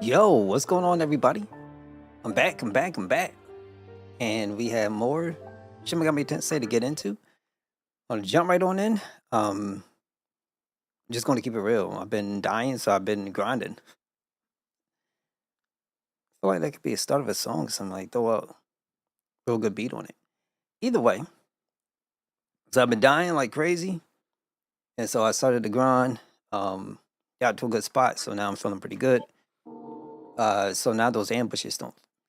Yo, what's going on, everybody? I'm back. And we have more Shin Megami Tensei to get into. I'm gonna jump right on in. Just gonna keep it real. I've been dying, so I've been grinding. I feel like that could be a start of a song, something like throw a real good beat on it. Either way, so I've been dying like crazy, and so I started to grind. Got to a good spot, so now I'm feeling pretty good. So now those ambushes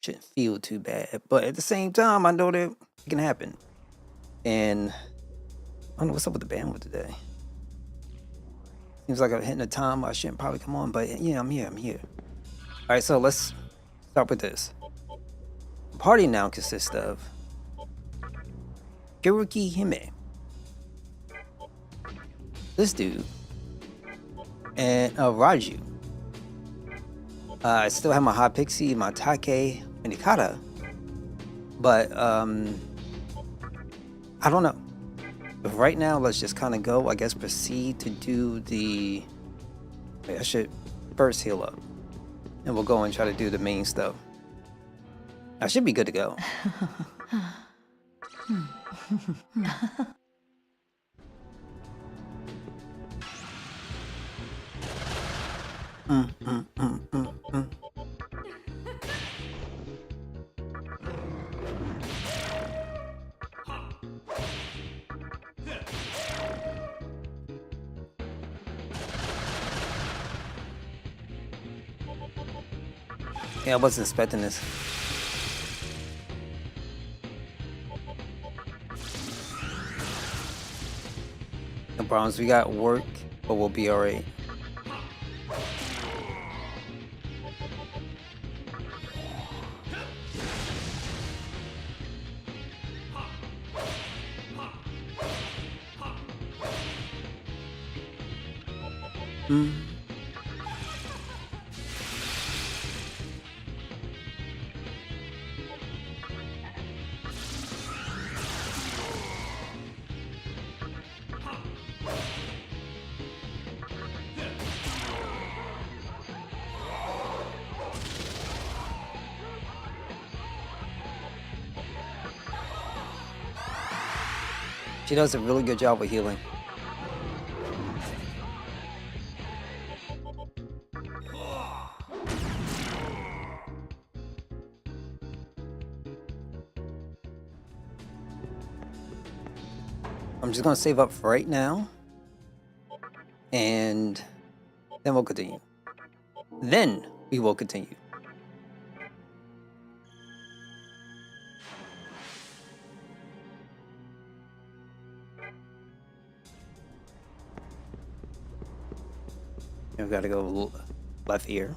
shouldn't feel too bad, but at the same time, I know that it can happen. And I don't know what's up with the bandwidth today. Seems like I'm hitting a time I shouldn't probably come on, but yeah, I'm here. All right, so let's start with this. The party now consists of Hiroki Hime, this dude, and Raju. I still have my Hot Pixie, my Take, and Ikata, but I don't know. But right now, let's just kind of go. I guess proceed to do the. Wait, I should first heal up, and we'll go and try to do the main stuff. I should be good to go. Yeah, I wasn't expecting this. No problems. We got work, but we'll be alright. She does a really good job with healing. I'm just gonna save up for right now, and then we'll continue. Then we will continue. We've got to go left ear.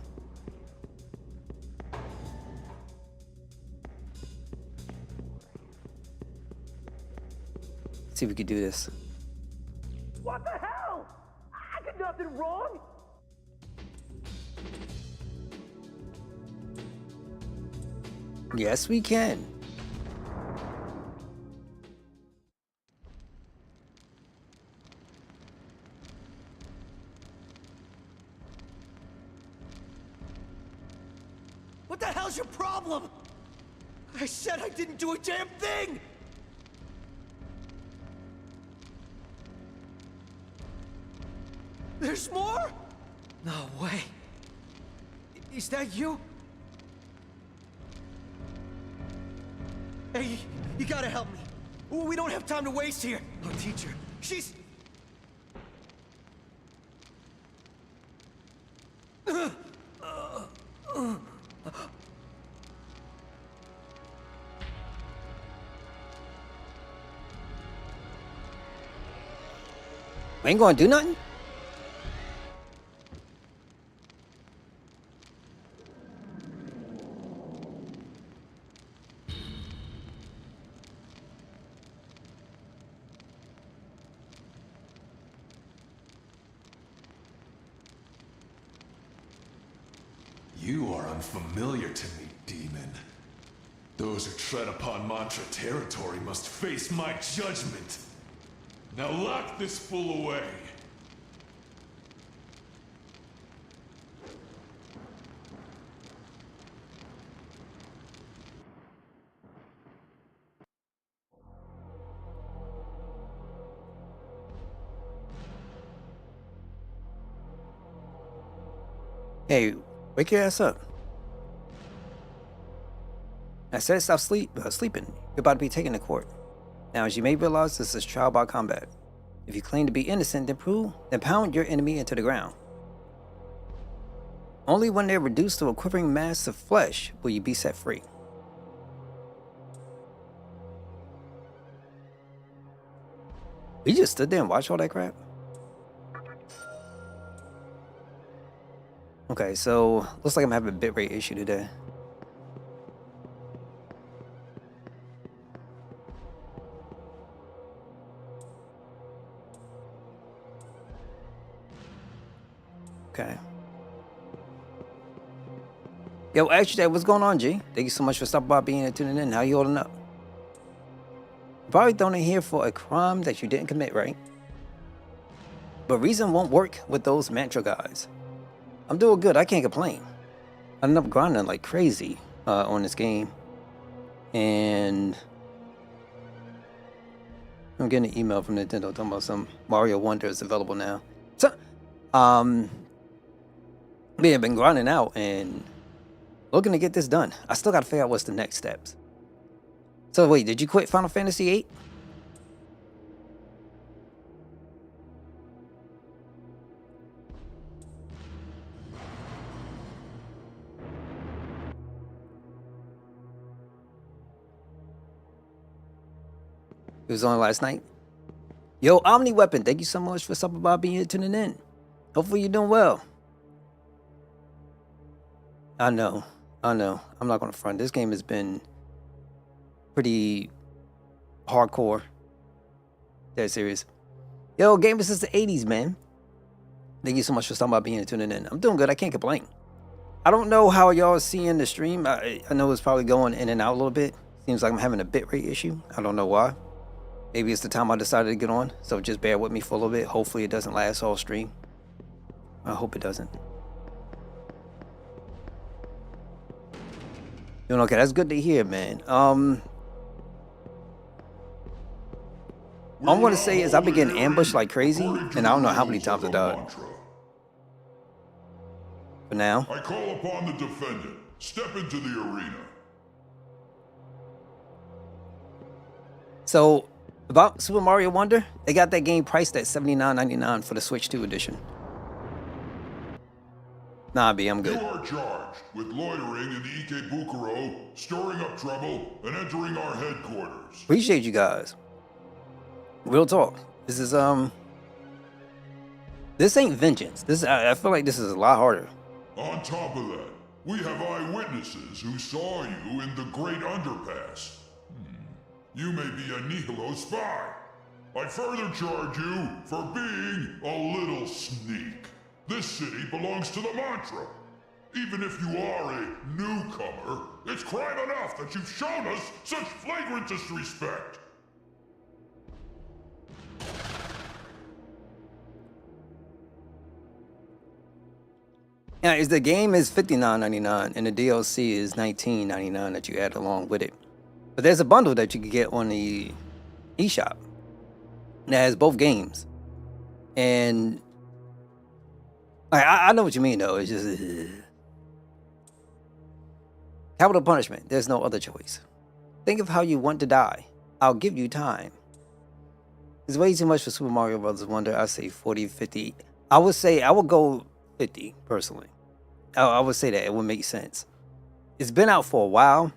See if we can do this. What the hell? I did nothing wrong. Yes, we can. What the hell's your problem? I said I didn't do a damn thing! There's more? No way. Is that you? Hey, you gotta help me. We don't have time to waste here. Our teacher, she's... We ain't gonna do nothing? You are unfamiliar to me, demon. Those who tread upon mantra territory must face my judgment. Now lock this fool away. Hey, wake your ass up. I said stop sleeping. You're about to be taken to court. Now, as you may realize, this is trial by combat. If you claim to be innocent, then pound your enemy into the ground. Only when they're reduced to a quivering mass of flesh will you be set free. We just stood there and watched all that crap? Okay, so looks like I'm having a bitrate issue today. Okay. Yo, actually, what's going on, G? Thank you so much for stopping by, being and tuning in. How you holding up? Probably thrown in here for a crime that you didn't commit, right? But reason won't work with those mantra guys. I'm doing good. I can't complain. I ended up grinding like crazy on this game. And I'm getting an email from Nintendo talking about some Mario Wonder is available now. So, yeah, I've been grinding out and looking to get this done. I still got to figure out what's the next steps. So wait, did you quit Final Fantasy VIII? It was on last night. Yo, Omni Weapon, thank you so much for stopping by, being here, tuning in. Hopefully you're doing well. I know. I'm not gonna front. This game has been pretty hardcore. Dead serious. Yo, gamers since the 80s, man. Thank you so much for stopping by, being here, tuning in. I'm doing good. I can't complain. I don't know how y'all are seeing the stream. I know it's probably going in and out a little bit. Seems like I'm having a bitrate issue. I don't know why. Maybe it's the time I decided to get on. So just bear with me for a little bit. Hopefully it doesn't last all stream. I hope it doesn't. Doing okay. That's good to hear, man. All I'm gonna say is I've been getting ambushed like crazy, and I don't know how many times I died. For now. I call upon the defendant. Step into the arena. So, about Super Mario Wonder, they got that game priced at $79.99 for the Switch 2 edition. Nah, B, I'm good. You are charged with loitering in the Ikebukuro, stirring up trouble, and entering our headquarters. Appreciate you guys. Real talk. This is this ain't vengeance. I feel like this is a lot harder. On top of that, we have eyewitnesses who saw you in the Great Underpass. You may be a Nihilo spy. I further charge you for being a little sneak. This city belongs to the Mantra. Even if you are a newcomer, it's crime enough that you've shown us such flagrant disrespect. Yeah, is the game is $59.99 and the DLC is $19.99 that you add along with it. But there's a bundle that you can get on the eShop that has both games. And I know what you mean though. It's just capital punishment. There's no other choice. Think of how you want to die. I'll give you time. It's way too much for Super Mario Bros. Wonder. I say 40, 50. I would say I would go 50 personally. I would say that it would make sense. It's been out for a while.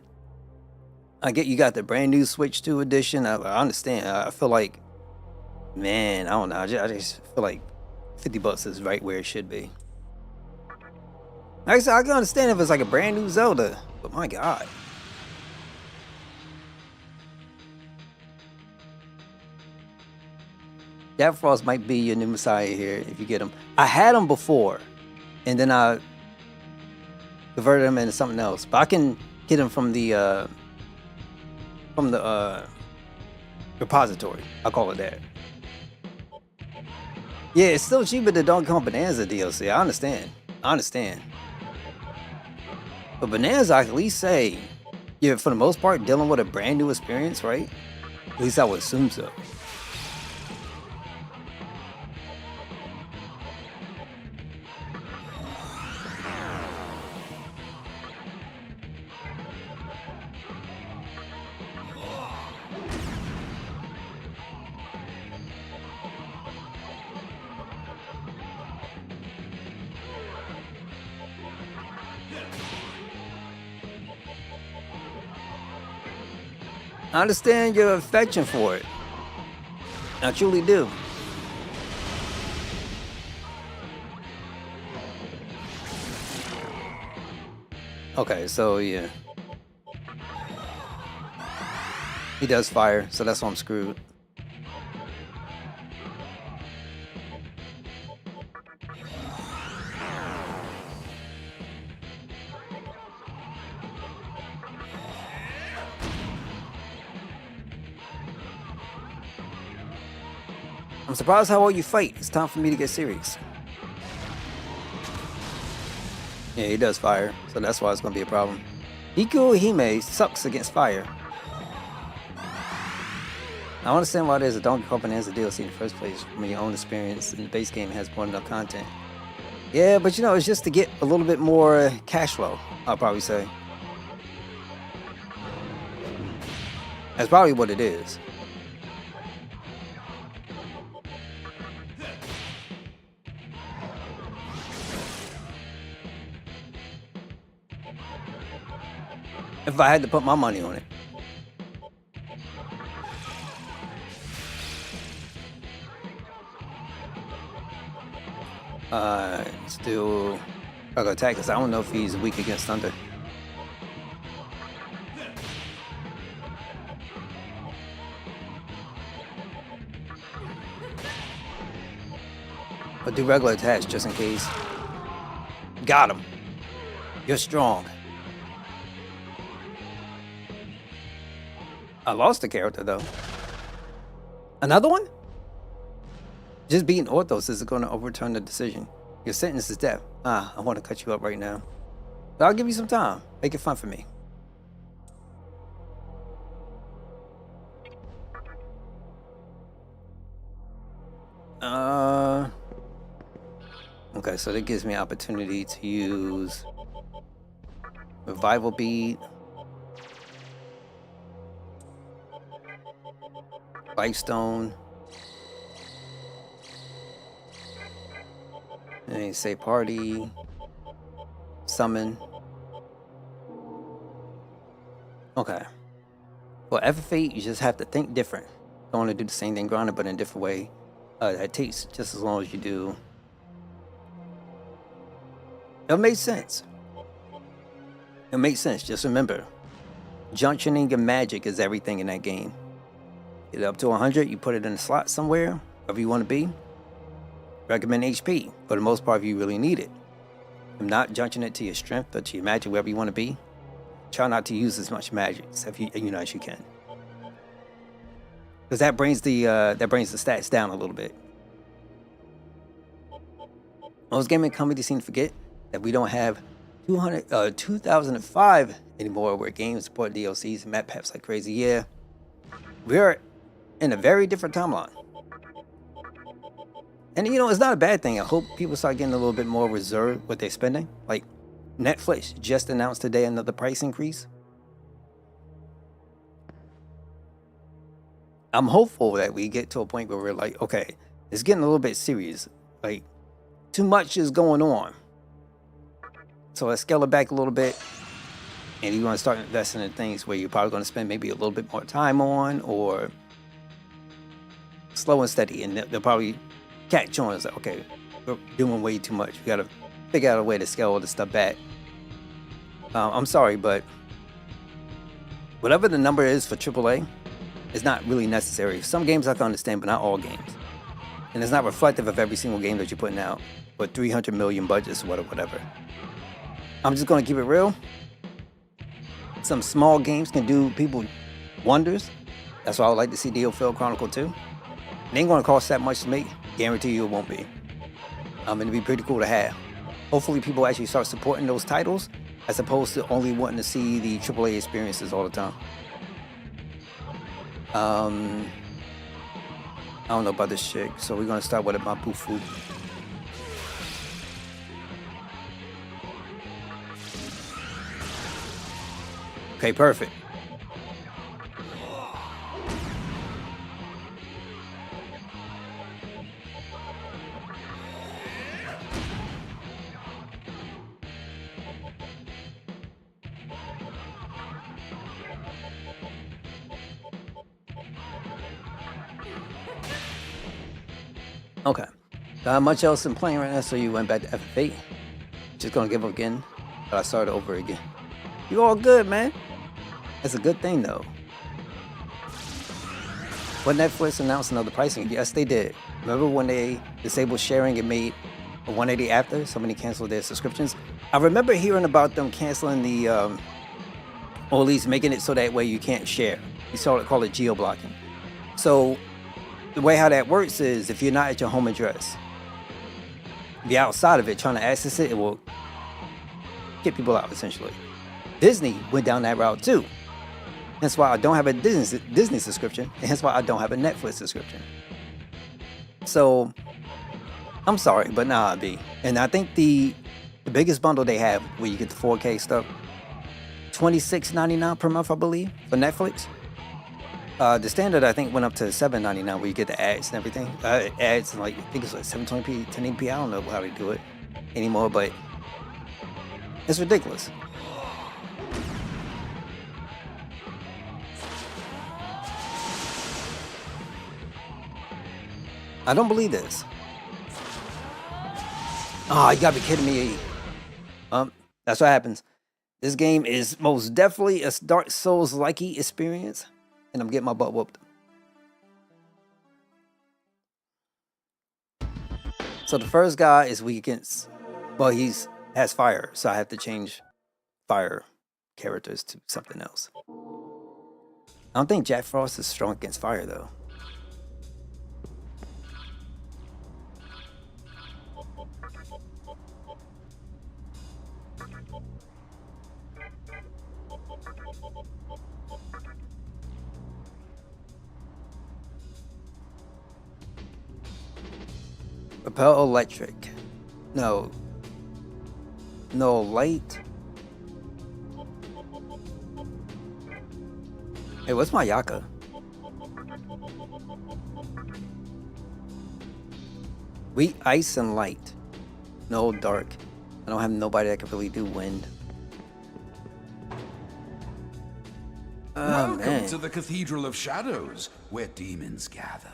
I get you got the brand new Switch 2 edition. I understand. I feel like, man, I don't know. I just feel like $50 is right where it should be. Like I said, I can understand if it's like a brand new Zelda, but my God. Jack Frost might be your new Messiah here if you get him. I had him before, and then I converted him into something else. But I can get him from the repository. I'll call it that. Yeah, it's still cheaper than Donkey Kong Bonanza DLC. I understand. But Bonanza, I can at least say, yeah, for the most part, dealing with a brand new experience, right? At least I would assume so. I understand your affection for it. I truly do. Okay, so yeah. He does fire, so that's why I'm screwed. I'm surprised how well you fight. It's time for me to get serious. Yeah, he does fire, so that's why it's gonna be a problem. Hiku Hime sucks against fire. I don't understand why there's a Donkey Kong Bonanza DLC in the first place when your own experience in the base game has more than enough content. Yeah, but you know, it's just to get a little bit more cash flow, I'll probably say. That's probably what it is. If I had to put my money on it. Still I'll go attack because I don't know if he's weak against thunder. But do regular attacks just in case. Got him. You're strong. I lost the character though. Another one? Just beating Orthos isn't going to overturn the decision. Your sentence is death. I want to cut you up right now. But I'll give you some time. Make it fun for me. Okay, so that gives me an opportunity to use Revival Bead, Lifestone, and then say party, summon. Okay. Well, FF8, you just have to think different. Don't want to do the same thing grounded, but in a different way. That takes just as long as you do. It makes sense. It makes sense. Just remember, junctioning your magic is everything in that game. Get up to 100, you put it in a slot somewhere, wherever you want to be. Recommend HP, for the most part if you really need it. I'm not junctioning it to your strength or to your magic wherever you want to be. Try not to use as much magic as you can. Because that brings the stats down a little bit. Most gaming companies seem to forget that we don't have 2005 anymore, where games support DLCs and map packs like crazy. Yeah, we're in a very different timeline. And you know, it's not a bad thing. I hope people start getting a little bit more reserved with their spending. Like Netflix just announced today another price increase. I'm hopeful that we get to a point where we're like, okay, it's getting a little bit serious. Like, too much is going on. So let's scale it back a little bit. And you want to start investing in things where you're probably going to spend maybe a little bit more time on, or slow and steady. And they'll probably catch on. It's like, okay, we're doing way too much. We got to figure out a way to scale all this stuff back. I'm sorry, but whatever the number is for AAA, it's not really necessary. Some games I can understand, but not all games. And it's not reflective of every single game that you're putting out with 300 million budgets or whatever. I'm just going to keep it real. Some small games can do people wonders. That's why I would like to see DioField Chronicle 2. It ain't going to cost that much to make. Guarantee you it won't be. It'll be pretty cool to have. Hopefully people actually start supporting those titles as opposed to only wanting to see the AAA experiences all the time. I don't know about this chick, so we're gonna start with my Bufu. Okay, perfect. Okay. Not much else in playing right now, so you went back to FF8. Just gonna give up again, but I started over again. You all good, man. That's a good thing, though. When Netflix announced another pricing, yes, they did. Remember when they disabled sharing and made a 180 after? Somebody canceled their subscriptions. I remember hearing about them canceling the, or at least making it so that way you can't share. You call it geo-blocking. So the way how that works is if you're not at your home address, if you're outside of it trying to access it, it will get people out essentially. Disney went down that route too. That's why I don't have a Disney subscription, and hence why I don't have a Netflix subscription. So I'm sorry, but nah, B. And I think the biggest bundle they have where you get the 4K stuff, $26.99 per month, I believe, for Netflix. The standard I think went up to $7.99 where you get the ads and everything. Ads like I think it's like 720p, 1080p. I don't know how they do it anymore, but it's ridiculous. I don't believe this. Oh, you gotta be kidding me. That's what happens. This game is most definitely a Dark Souls-likey experience, and I'm getting my butt whooped. So the first guy is weak against, well, has fire, so I have to change fire characters to something else. I don't think Jack Frost is strong against fire, though. Repel electric. No. No light. Hey, what's my Yaka? We ice and light. No dark. I don't have nobody that can really do wind. Welcome Man. to the Cathedral of Shadows, where demons gather.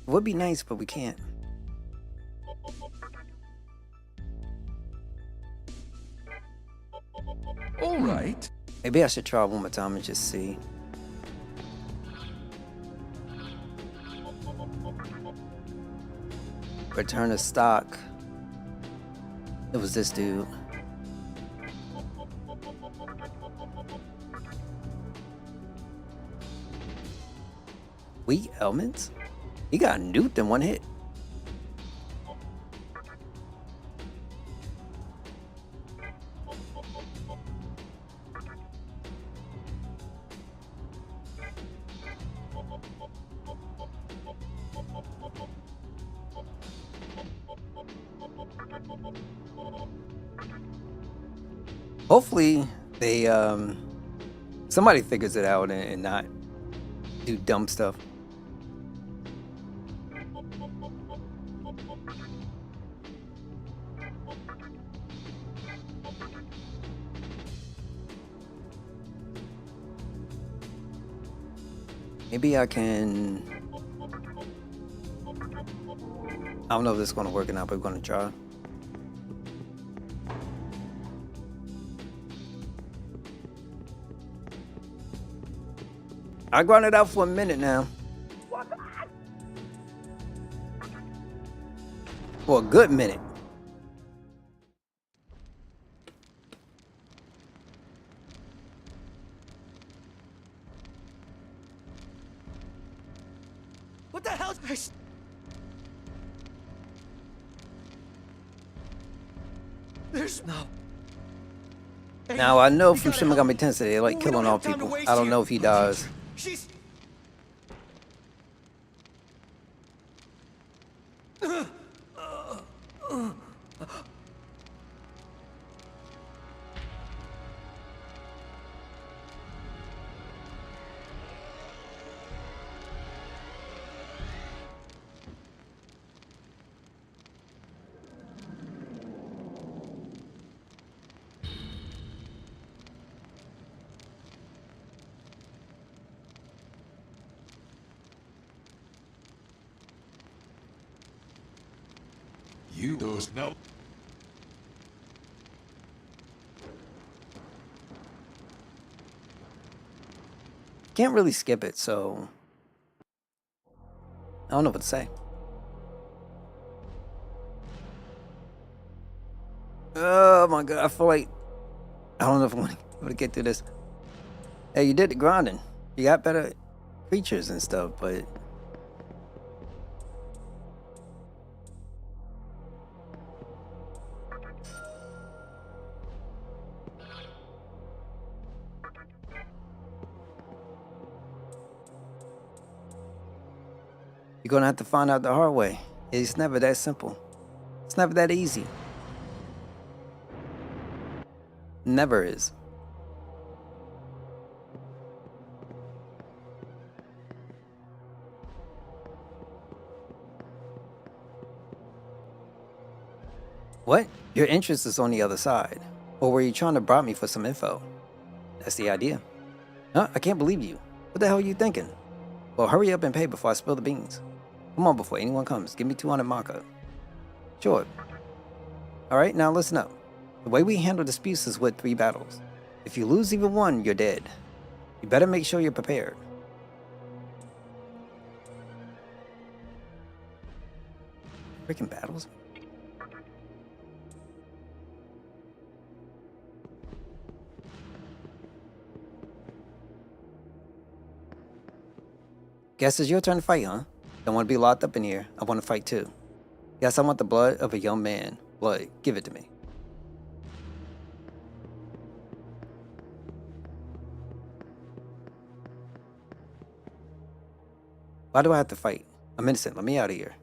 Would be nice, but we can't. All right. Maybe I should try one more time and just see. Return to stock. It was this dude. Weak elements? He got nuked in one hit. Hopefully they somebody figures it out and not do dumb stuff. Maybe I can. I don't know if this is gonna work or not, but we're gonna try. I grinded out for a minute now. For a good minute. What the hell? There's no. Now I know We from gotta Shin help. Megami Tensei they like We killing don't all have time to people. waste I don't here. know if he dies. She's. You those now. Can't really skip it, so I don't know what to say. Oh my god, I feel like I don't know if I'm gonna be able to get through this. Hey, you did the grinding. You got better creatures and stuff, but you're gonna have to find out the hard way. It's never that simple. It's never that easy. Never is. What? Your interest is on the other side. Or were you trying to bribe me for some info? That's the idea. Huh? I can't believe you. What the hell are you thinking? Well, hurry up and pay before I spill the beans. Come on, before anyone comes. Give me 200 Maka. Sure. Alright, now listen up. The way we handle disputes is with 3 battles. If you lose even one, you're dead. You better make sure you're prepared. Freaking battles? Guess it's your turn to fight, huh? Don't want to be locked up in here. I want to fight too. Yes, I want the blood of a young man. Blood, give it to me. Why do I have to fight? I'm innocent. Let me out of here.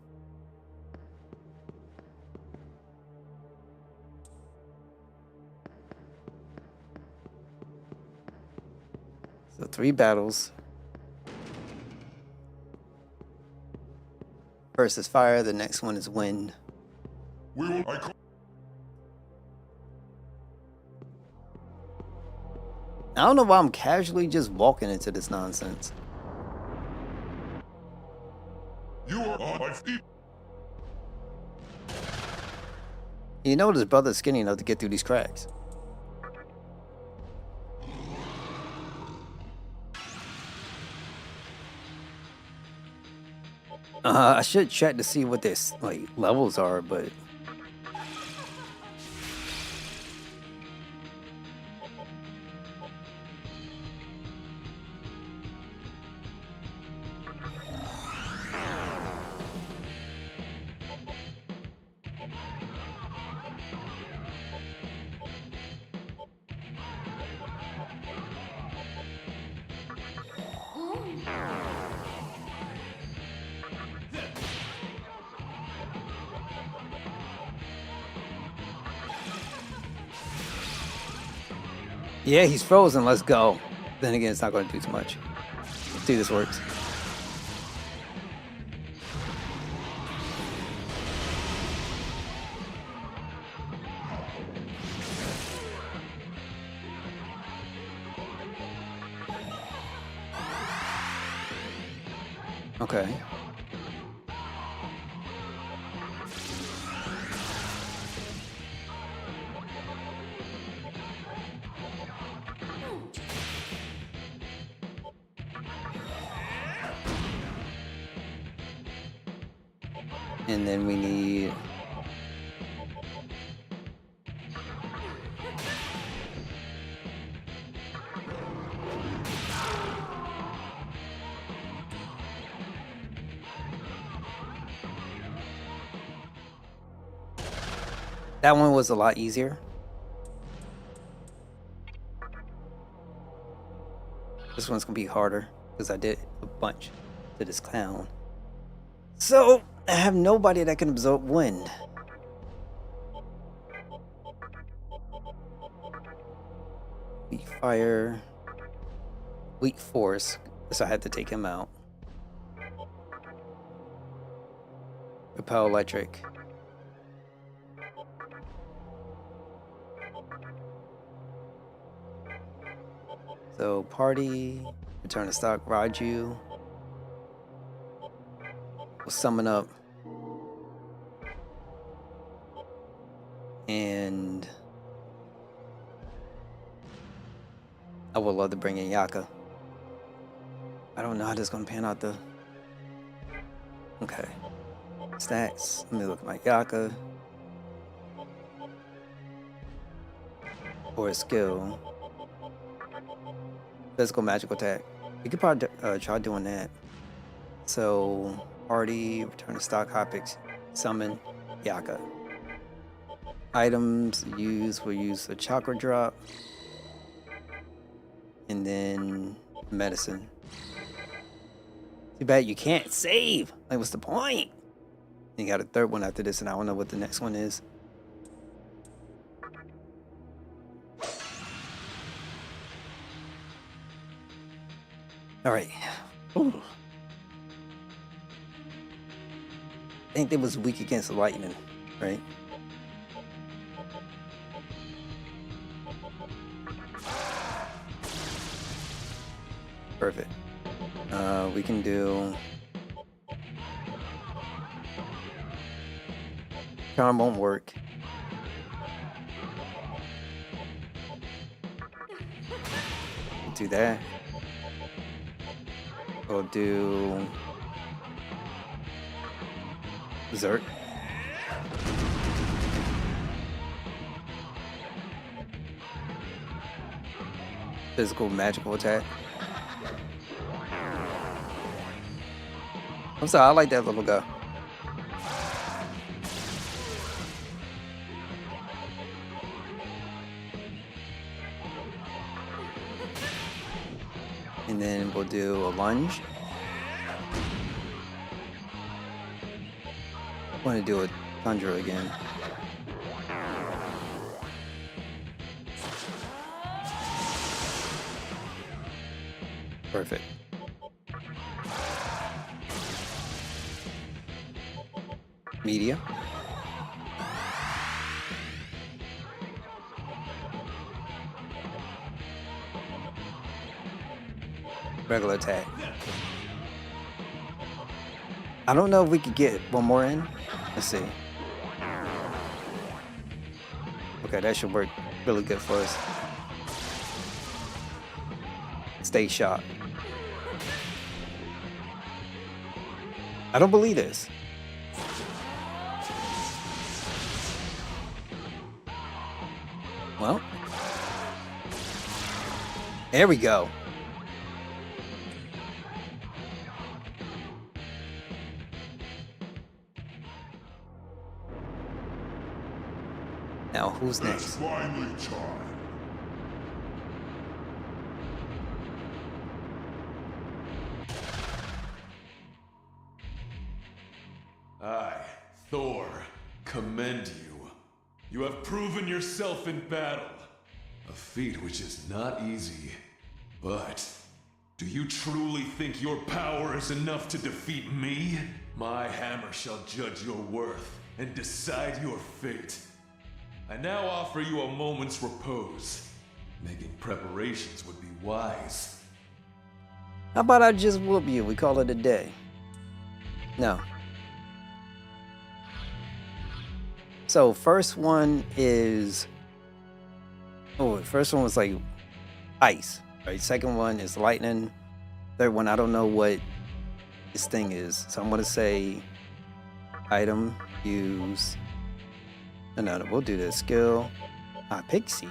So 3 battles. First is fire, the next one is wind. I don't know why I'm casually just walking into this nonsense. You are on my feet. You know this brother's skinny enough to get through these cracks. I should check to see what this levels are, but yeah, he's frozen. Let's go. Then again, it's not going to do too much. Let's see if this works. Okay. And then we need that one was a lot easier. This one's gonna be harder because I did a bunch to this clown. So I have nobody that can absorb wind. Weak fire, weak force, so I had to take him out. Repel electric. So party, return to stock, Raju. We'll summon up I would love to bring in Yaka. I don't know how this is gonna pan out though. Okay. Stats. Let me look at my Yaka. Or a skill. Physical magical attack. You could probably try doing that. So, party, return to stock, hotpicks, summon, Yaka. Items used, we'll use a chakra drop. And then medicine. Too bad you can't save. Like, what's the point? You got a third one after this, and I don't know what the next one is. All right. Ooh. I think they was weak against lightning, right? Perfect. We can do... Charm won't work. Do that. We'll do... Berserk. Physical magical attack. I'm sorry, I like that little guy. And then we'll do a lunge. I want to do a Tundra again. Perfect. Media. Regular attack. I don't know if we could get one more in. Let's see. Okay, that should work really good for us. Stay shot. I don't believe this. Well, there we go. Now, who's It's next? finally time. I, Thor, commend you. You have proven yourself in battle. A feat which is not easy. But, do you truly think your power is enough to defeat me? My hammer shall judge your worth and decide your fate. I now offer you a moment's repose. Making preparations would be wise. How about I just whoop you? We call it a day. No. So first one is... Oh, first one was like ice, right? Second one is lightning. Third one, I don't know what this thing is. So I'm going to say item, use... No, we'll do this. Skill. Pixie.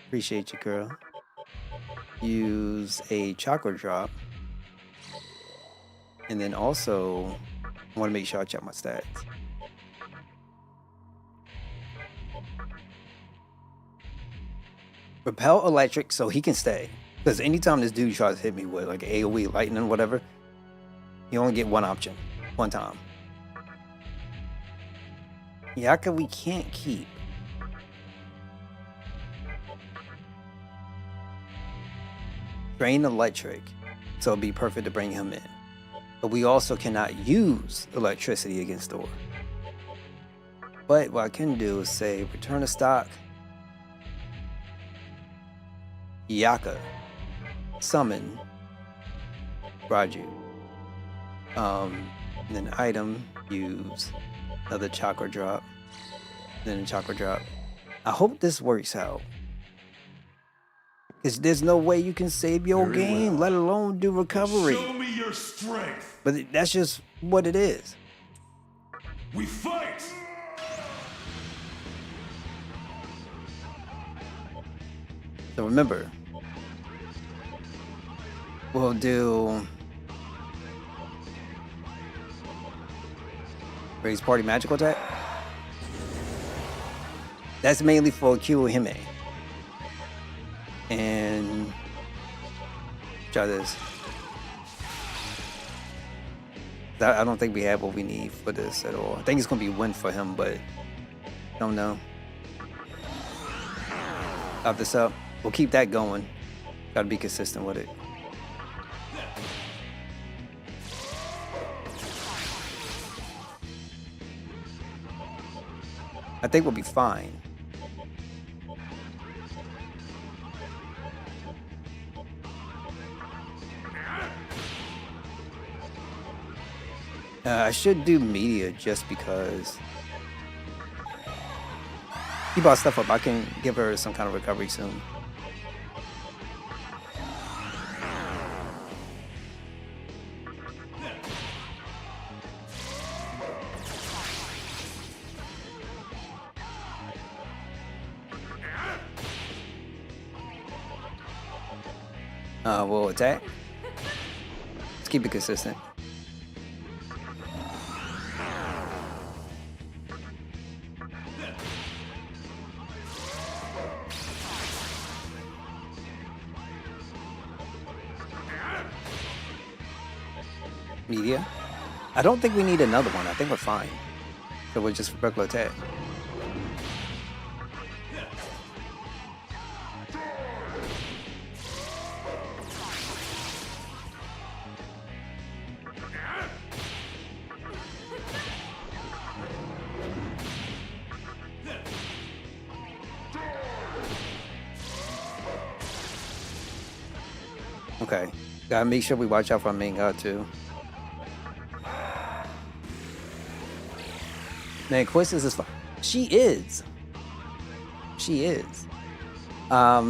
Appreciate you, girl. Use a chakra drop. And then also, I want to make sure I check my stats. Repel electric, so he can stay. Because anytime this dude tries to hit me with like AoE, lightning, whatever, you only get one option, one time. Yaka we can't keep. Drain electric, so it'd be perfect to bring him in. But we also cannot use electricity against Thor. But what I can do is say return to stock. Yaka. Summon. Raju. And then item, use another chakra drop. Then a chakra drop. I hope this works out. Because there's no way you can save your Very game, well. let alone do recovery. Show me your strength. But that's just what it is. We fight. So remember, we'll do raise party magical attack. That's mainly for Kiyohime. And try this. I don't think we have what we need for this at all. I think it's gonna be a win for him, but don't know. Up this up. We'll keep that going. Gotta be consistent with it. I think we'll be fine. I should do media just because he bought stuff up. I can give her some kind of recovery soon. We'll attack. Let's keep it consistent. Media. I don't think we need another one. I think we're fine. So we're just regular attack. Okay. Gotta make sure we watch out for our main god too. Man, Quistis is fun. She is. She is. I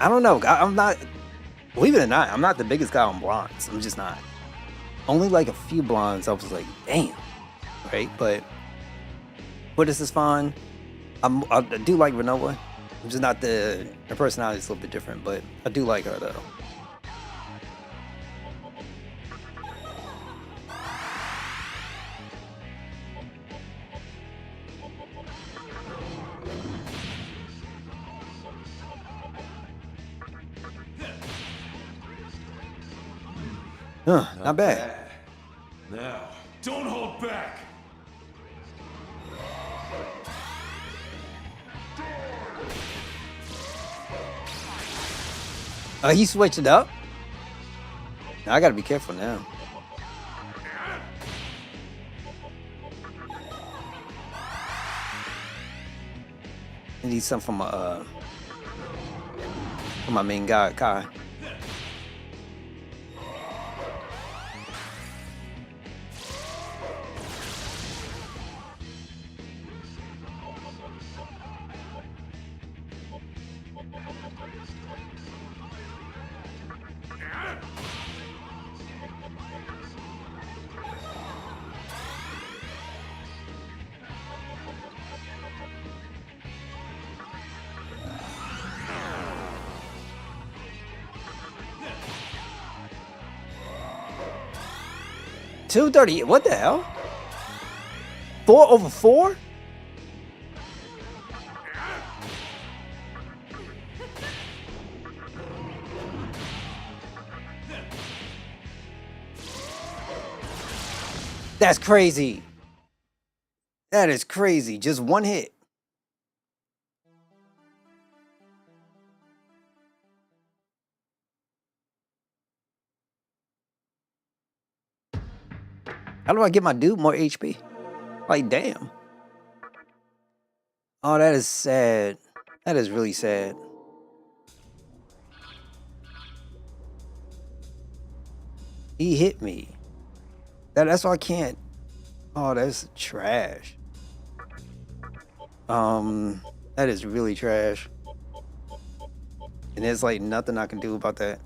don't know. I'm not, believe it or not, I'm not the biggest guy on blondes. I'm just not. Only like a few blondes, I was like, damn. Right? But Quistis is fun. I do like Renoa. I'm just not her personality is a little bit different, but I do like her though. Not bad. Now, don't hold back. He switched it up. Now I gotta be careful now. I need something from my main guy, Kai. $230. What the hell? 4/4? That's crazy. That is crazy. Just one hit. How do I get my dude more HP? Like, damn. Oh, that is sad. That is really sad. He hit me. That's why I can't. Oh, that's trash. That is really trash. And there's like nothing I can do about that.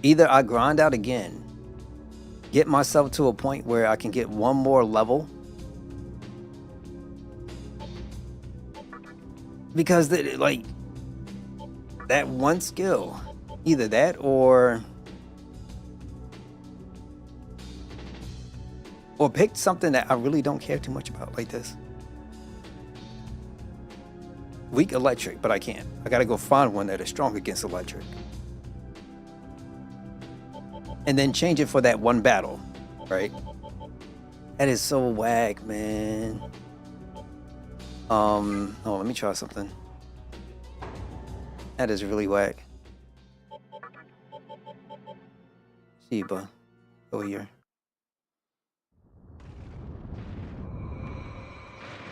Either I grind out again, get myself to a point where I can get one more level. Because like that one skill, either that or pick something that I really don't care too much about, like this. Weak electric, but I can't. I gotta go find one that is strong against electric. And then change it for that one battle, right? That is so whack, man. Oh, let me try something. That is really whack. Sheba, over here.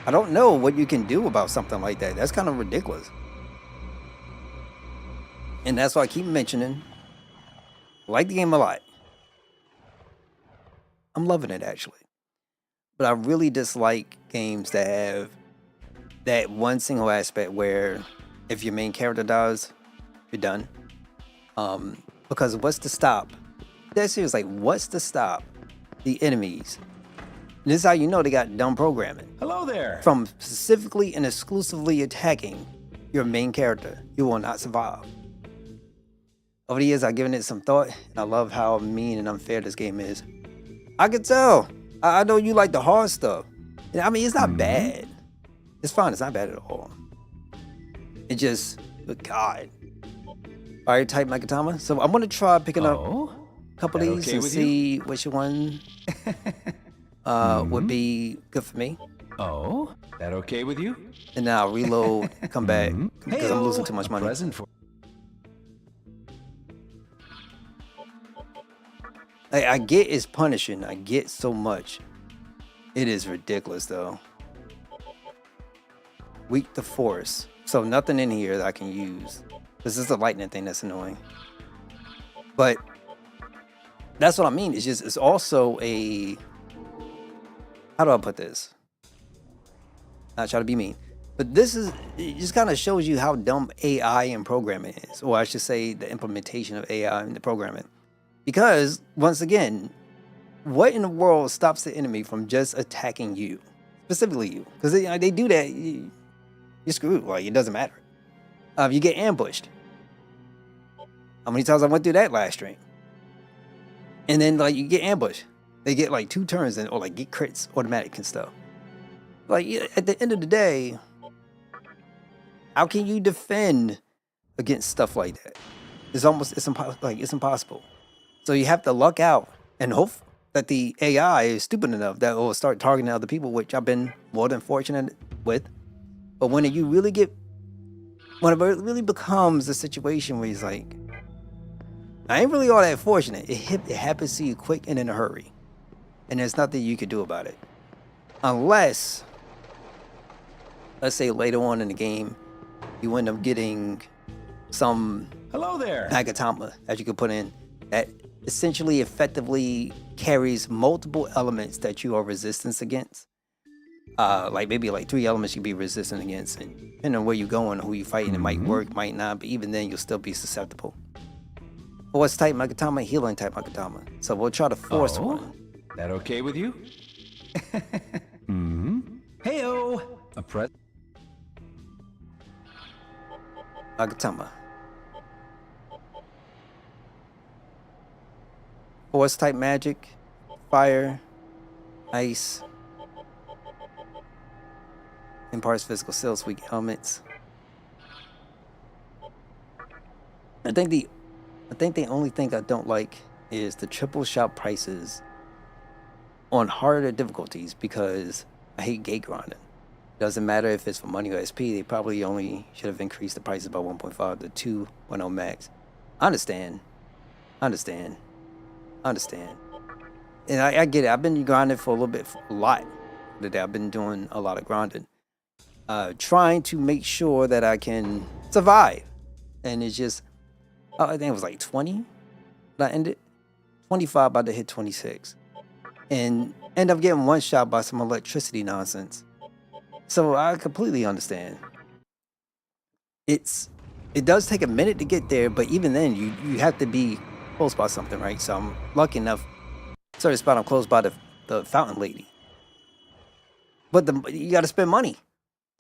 I don't know what you can do about something like that. That's kind of ridiculous. And that's why I keep mentioning, I like the game a lot. I'm loving it, actually. But I really dislike games that have that one single aspect where if your main character dies, you're done. Because what's to stop? That's serious, like, what's to stop the enemies? And this is how you know they got dumb programming. Hello there. From specifically and exclusively attacking your main character. You will not survive. Over the years, I've given it some thought, and I love how mean and unfair this game is. I can tell. I know you like the hard stuff. I mean, it's not bad. It's fine. It's not bad at all. It just, but God. All right, type Megatama. So I'm going to try picking up a couple of these and see which one would be good for me. Oh, that okay with you? And then I'll reload, come back, because I'm losing too much money. I get it's punishing. I get so much. It is ridiculous, though. Weak to force. So nothing in here that I can use. This is the lightning thing that's annoying. But that's what I mean. It's just, it's also a, how do I put this? Not try to be mean. But this is, it just kind of shows you how dumb AI and programming is. Or I should say the implementation of AI in the programming. Because, once again, what in the world stops the enemy from just attacking you? Specifically you. Because they do that, you're screwed. Like, it doesn't matter. You get ambushed. How many times I went through that last stream? And then, like, you get ambushed. They get, like, 2 turns or, like, get crits automatic and stuff. Like, at the end of the day, how can you defend against stuff like that? It's impossible. So you have to luck out and hope that the AI is stupid enough that it will start targeting other people, which I've been more than fortunate with. But when it really becomes a situation where he's like, I ain't really all that fortunate. It happens to you quick and in a hurry. And there's nothing you can do about it. Unless, let's say later on in the game, you end up getting some Hello there. Nagatama that you can put in that essentially effectively carries multiple elements that you are resistant against. Like maybe like 3 elements you be resistant against, and depending on where you're going, who you're fighting, it might work, might not, but even then you'll still be susceptible. Force type Megatama, healing type Megatama. So we'll try to force one. That okay with you? Heyo. A Megatama. Force type magic, fire, ice, imparts physical skills, weak elements. I think the only thing I don't like is the triple shot prices on harder difficulties, because I hate gate grinding. Doesn't matter if it's for money or SP, they probably only should have increased the prices by 1.5 to 2.0 max. I understand. And I get it. I've been grinding for a lot today. I've been doing a lot of grinding. Trying to make sure that I can survive. And it's just, I think it was like 20 that I ended. 25 about to hit 26. And end up getting one shot by some electricity nonsense. So I completely understand. It does take a minute to get there, but even then you have to be close by something, right? So I'm lucky enough, certain spot I'm close by the fountain lady. But you got to spend money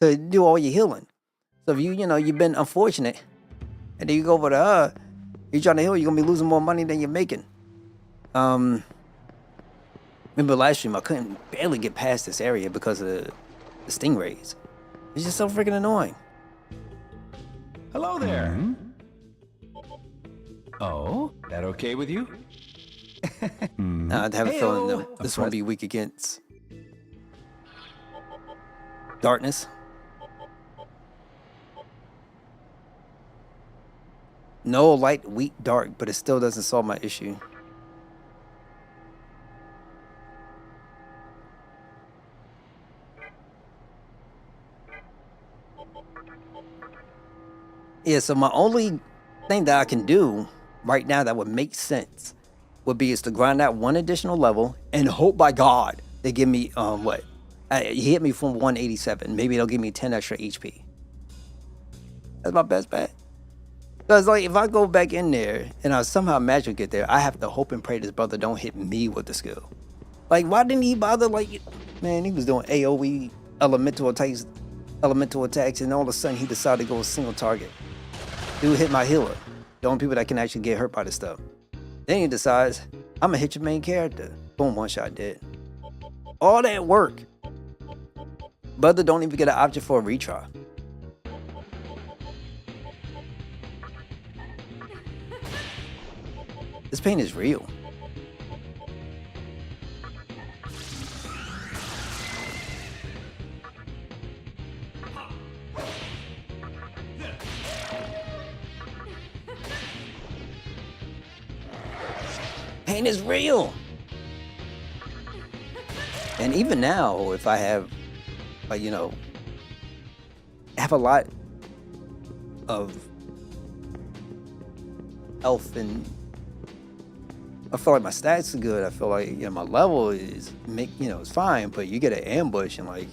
to do all your healing. So if you've been unfortunate, and then you go over to her, you're trying to heal, you're gonna be losing more money than you're making. Remember last stream, I couldn't barely get past this area because of the stingrays. It's just so freaking annoying. Hello there. Oh, that okay with you? I have a feeling that this won't be weak against darkness. No light, weak, dark, but it still doesn't solve my issue. Yeah, so my only thing that I can do right now that would make sense would be is to grind out one additional level and hope by God they give me what? He hit me from 187. Maybe they'll give me 10 extra HP. That's my best bet. Because like if I go back in there and I somehow magically get there, I have to hope and pray this brother don't hit me with the skill. Like why didn't he bother? Like, man, he was doing AoE elemental attacks, and all of a sudden he decided to go a single target. Dude hit my healer. The only people that can actually get hurt by this stuff. Then he decides, I'm gonna hit your main character. Boom, one shot dead. All that work. Brother don't even get an option for a retry. This pain is real. Pain is real. And even now, if I have, like, have a lot of health and I feel like my stats are good. I feel like my level is it's fine, but you get an ambush and like,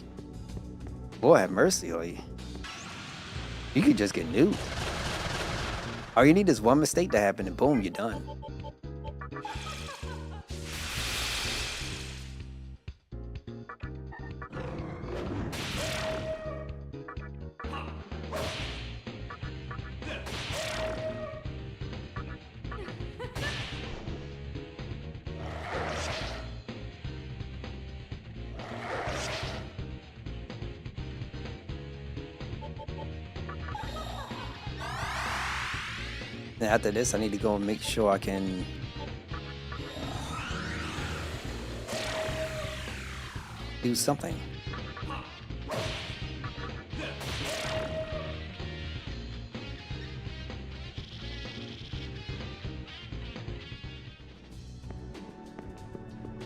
Lord have mercy, like you could just get nuked. All you need is one mistake to happen and boom, you're done. Then after this, I need to go and make sure I can do something.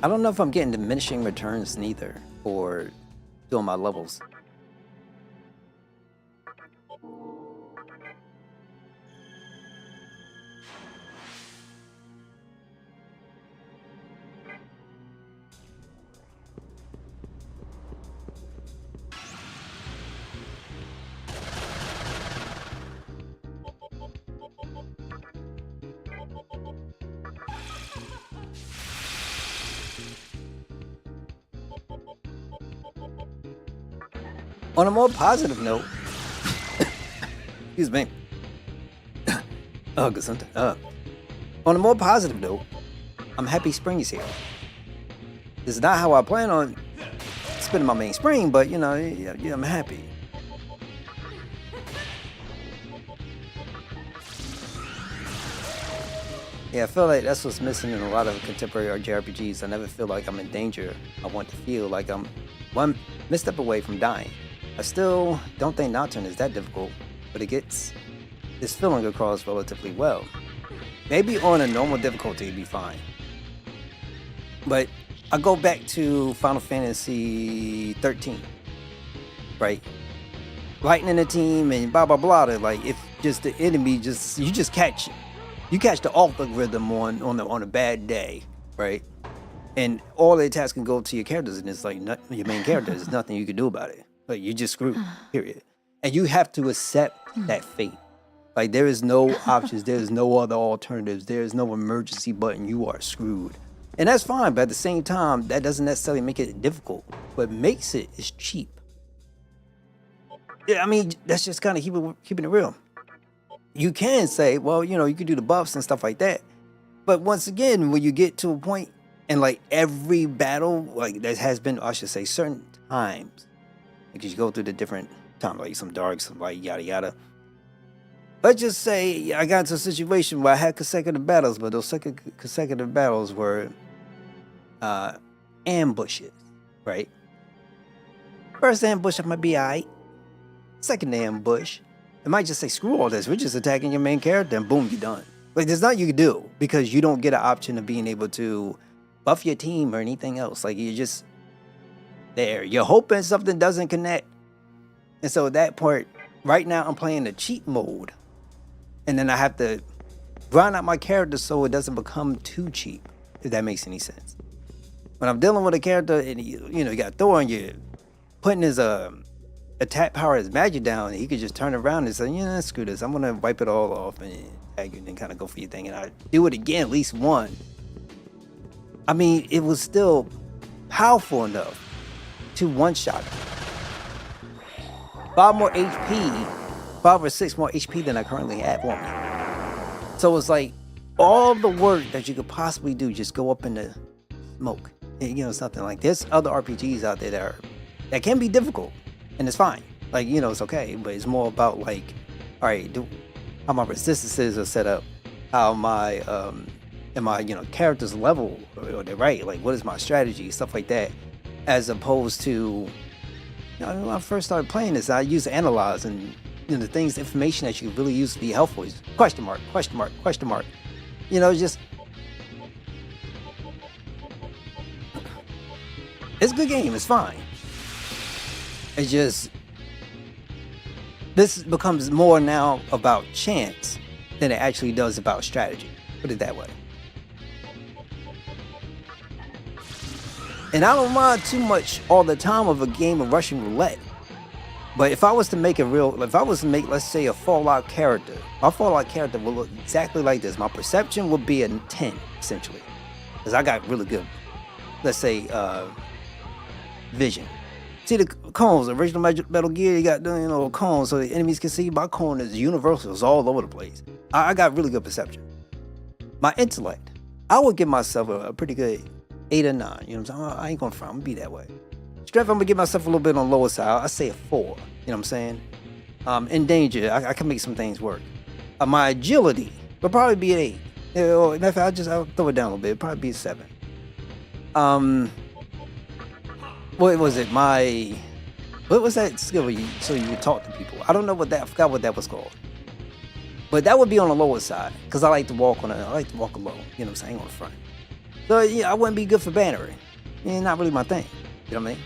I don't know if I'm getting diminishing returns neither for doing my levels. On a more positive note, excuse me. Oh, gesundheit. On a more positive note, I'm happy spring is here. This is not how I plan on spending my main spring, but I'm happy. Yeah, I feel like that's what's missing in a lot of contemporary JRPGs. I never feel like I'm in danger. I want to feel like I'm one misstep away from dying. I still don't think Nocturne is that difficult, but it gets this feeling across relatively well. Maybe on a normal difficulty it'd be fine. But I go back to Final Fantasy 13, right? Lightning the team and blah blah blah. Like if just the enemy you just catch you catch the algorithm on a bad day, right? And all the attacks can go to your characters, and it's like your main character. There's nothing you can do about it. Like you just screwed. Period. And you have to accept that fate. Like there is no options. There is no other alternatives. There is no emergency button. You are screwed. And that's fine, but at the same time, that doesn't necessarily make it difficult. What makes it is cheap. Yeah, I mean, that's just kind of keeping it real. You can say, well, you know, you can do the buffs and stuff like that. But once again, when you get to a point, and like every battle, like there has been, I should say, certain times, because you go through the different times, like some dark, some light, yada yada. Let's just say I got into a situation where I had consecutive battles, but those consecutive battles were ambushes, right? First ambush, I might be alright. Second ambush, it might just say, screw all this, we're just attacking your main character, and boom, you're done. Like, there's nothing you can do, because you don't get an option of being able to buff your team or anything else. Like, you're just there. You're hoping something doesn't connect. And so at that point, right now, I'm playing the cheat mode. And then I have to grind out my character so it doesn't become too cheap, if that makes any sense. When I'm dealing with a character, and you got Thor, and you're putting his attack power, his magic down, and he could just turn around and say, yeah, screw this, I'm gonna wipe it all off and tag you and then kind of go for your thing. And I do it again, at least one. I mean, it was still powerful enough to one-shot him. 5 more HP, 5 or 6 more HP than I currently have on me. So it's like all the work that you could possibly do just go up in the smoke. And, you know, something like there's other RPGs out there that can be difficult, and it's fine. Like, you know, it's okay, but it's more about like, all right, how my resistances are set up, how my character's level, or they're right, like what is my strategy, stuff like that, as opposed to, you know, when I first started playing this, I used to analyze, and you know, the things, the information that you could really use to be helpful is question mark, question mark, question mark. You know, just it's a good game, it's fine. It's just this becomes more now about chance than it actually does about strategy. Put it that way. And I don't mind too much all the time of a game of Russian roulette. But if I was to make let's say a Fallout character, my Fallout character will look exactly like this. My perception would be a 10, essentially. Because I got really good, let's say, vision. See the cones, original Metal Gear, you got, you know, cones so the enemies can see. My cone is universal, it's all over the place. I got really good perception. My intellect, I would give myself a pretty good 8 or 9. You know what I'm saying? I ain't gonna front, I'm gonna be that way. Strength, I'm gonna give myself a little bit on the lower side. I say a 4. You know what I'm saying? In danger, I can make some things work. My agility will probably be an 8. You know, in fact, I'll throw it down a little bit. It'll probably be a 7. What was it? What was that skill so you would talk to people? I don't know I forgot what that was called. But that would be on the lower side, because I like to walk alone. You know what I'm saying, on the front. So yeah, I wouldn't be good for bannering. Not really my thing. You know what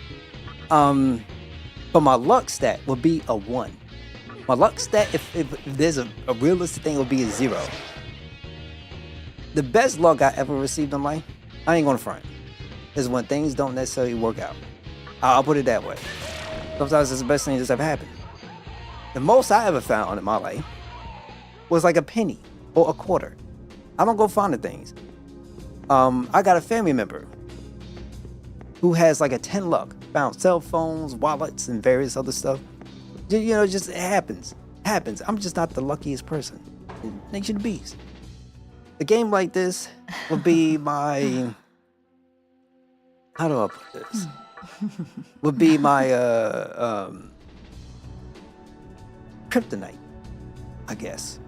I mean? But my luck stat would be a 1. My luck stat, if there's a realistic thing, it would be a 0. The best luck I ever received in life, I ain't gonna front, is when things don't necessarily work out. I'll put it that way. Sometimes it's the best thing that's ever happened. The most I ever found in my life was like a penny or a quarter. I don't go finding things. I got a family member who has like a 10 luck, found cell phones, wallets, and various other stuff. You know, just it happens. I'm just not the luckiest person. Nature of the beast. A game like this would be my, how do I put this? Would be my kryptonite, I guess.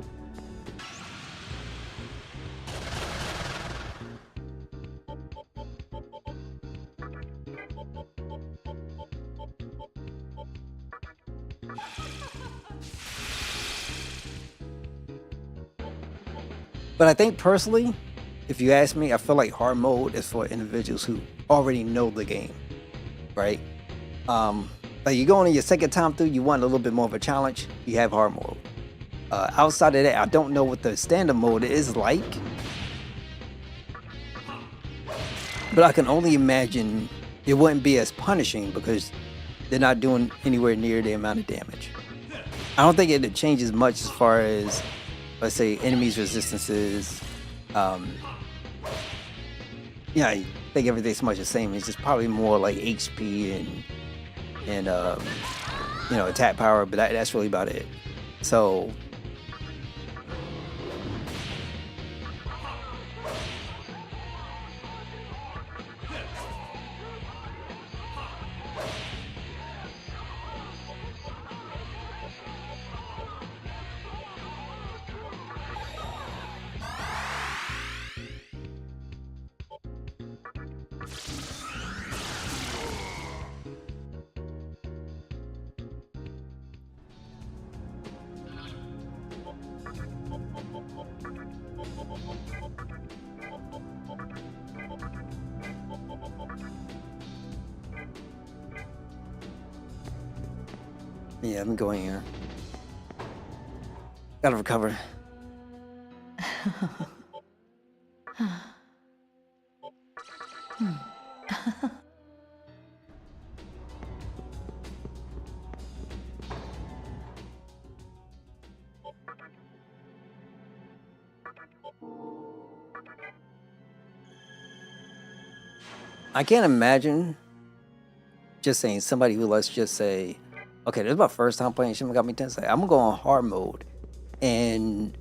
But I think personally, if you ask me, I feel like hard mode is for individuals who already know the game, right? Like you go on your second time through, you want a little bit more of a challenge, you have hard mode. Outside of that, I don't know what the standard mode is like, but I can only imagine it wouldn't be as punishing because they're not doing anywhere near the amount of damage. I don't think it changes much as far as, let's say, enemies' resistances. Yeah, I think everything's much the same. It's just probably more like HP and you know, attack power, but that's really about it. So yeah, I'm going here. Gotta recover. I can't imagine just saying somebody who, let's just say, okay, this is my first time playing Shin Megami Tensei. I'm gonna go on hard mode, and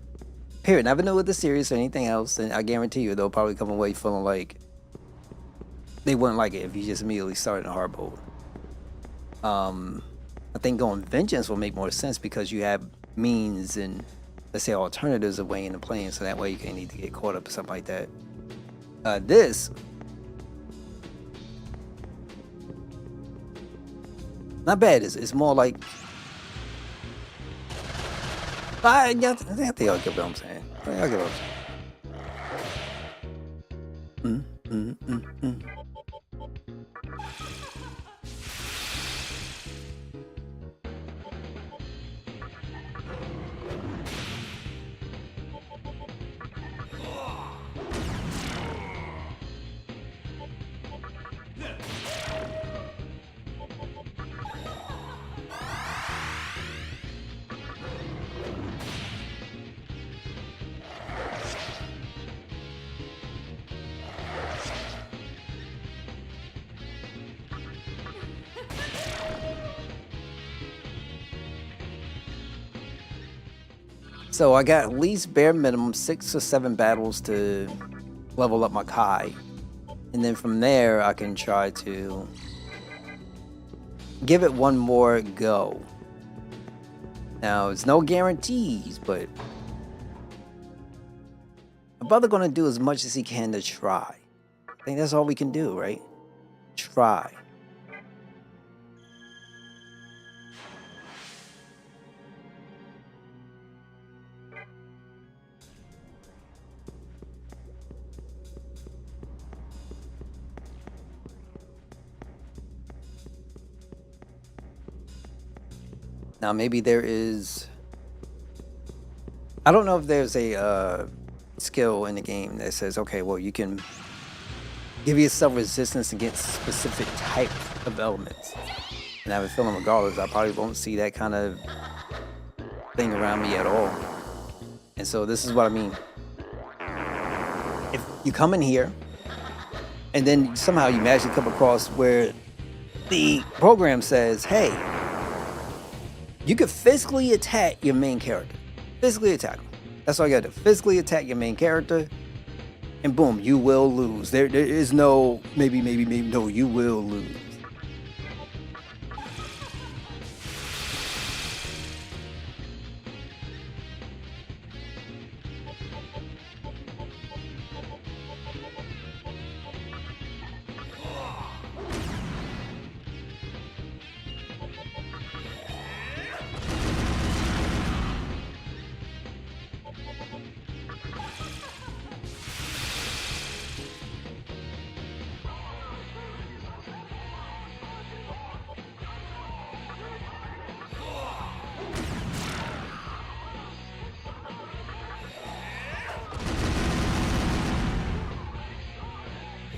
period. Never know with the series or anything else, and I guarantee you they'll probably come away feeling like they wouldn't like it if you just immediately started in hard mode. I think going Vengeance will make more sense because you have means and, let's say, alternatives of way into playing, so that way you can't need to get caught up or something like that. This, not bad. It's more like, I think I'll get what I'm saying. I'll get what I'm saying. So I got at least bare minimum 6 or 7 battles to level up my Kai. And then from there, I can try to give it one more go. Now, it's no guarantees, but my brother gonna do as much as he can to try. I think that's all we can do, right? Try. Now, maybe there is, I don't know if there's a skill in the game that says, okay, well, you can give yourself resistance against specific type of elements. And I have a feeling regardless, I probably won't see that kind of thing around me at all. And so this is what I mean. If you come in here, and then somehow you magically come across where the program says, hey, you could physically attack your main character. Physically attack him. That's all you gotta do. Physically attack your main character, and boom, you will lose. There is no maybe, no, you will lose.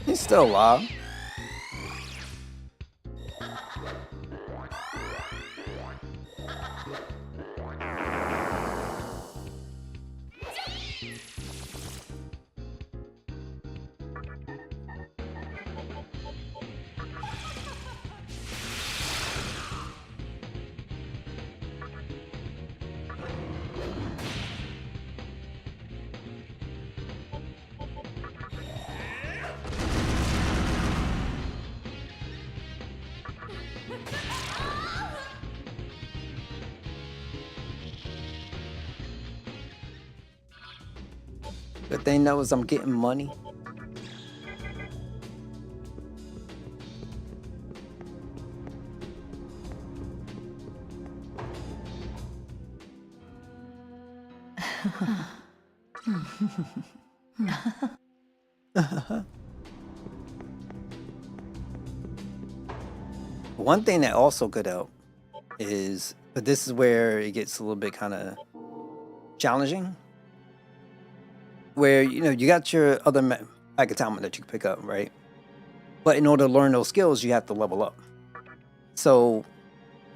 He's still alive. Good thing though is I'm getting money. One thing that also could help is, but this is where it gets a little bit kind of challenging, where you got your other Megatama that you can pick up, right? But in order to learn those skills, you have to level up. So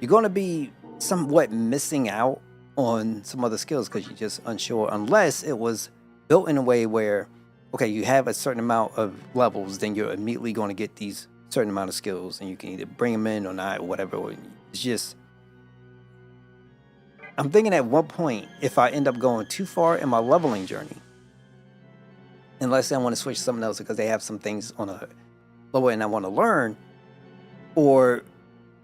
you're going to be somewhat missing out on some other skills because you're just unsure, unless it was built in a way where, okay, you have a certain amount of levels, then you're immediately going to get these certain amount of skills, and you can either bring them in or not, or whatever. It's just, I'm thinking at one point, if I end up going too far in my leveling journey, unless I want to switch to something else because they have some things on a lower end I want to learn, or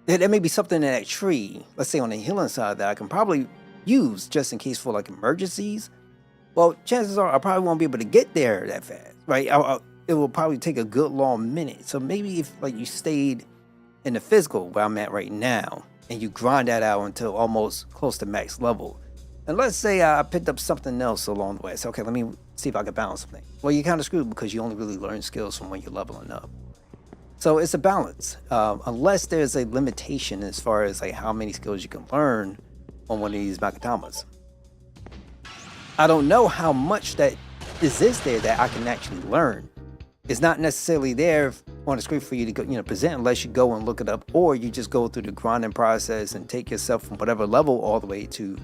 there may be something in that tree, let's say on the healing side, that I can probably use just in case for like emergencies. Well, chances are I probably won't be able to get there that fast, right? It will probably take a good long minute. So maybe if like you stayed in the physical where I'm at right now, and you grind that out until almost close to max level, and let's say I picked up something else along the way. So okay, let me see if I can balance something. Well, you're kind of screwed because you only really learn skills from when you're leveling up. So it's a balance, unless there's a limitation as far as like how many skills you can learn on one of these Makatamas. I don't know how much that exists there that I can actually learn. It's not necessarily there on the screen for you to go, present, unless you go and look it up, or you just go through the grinding process and take yourself from whatever level all the way to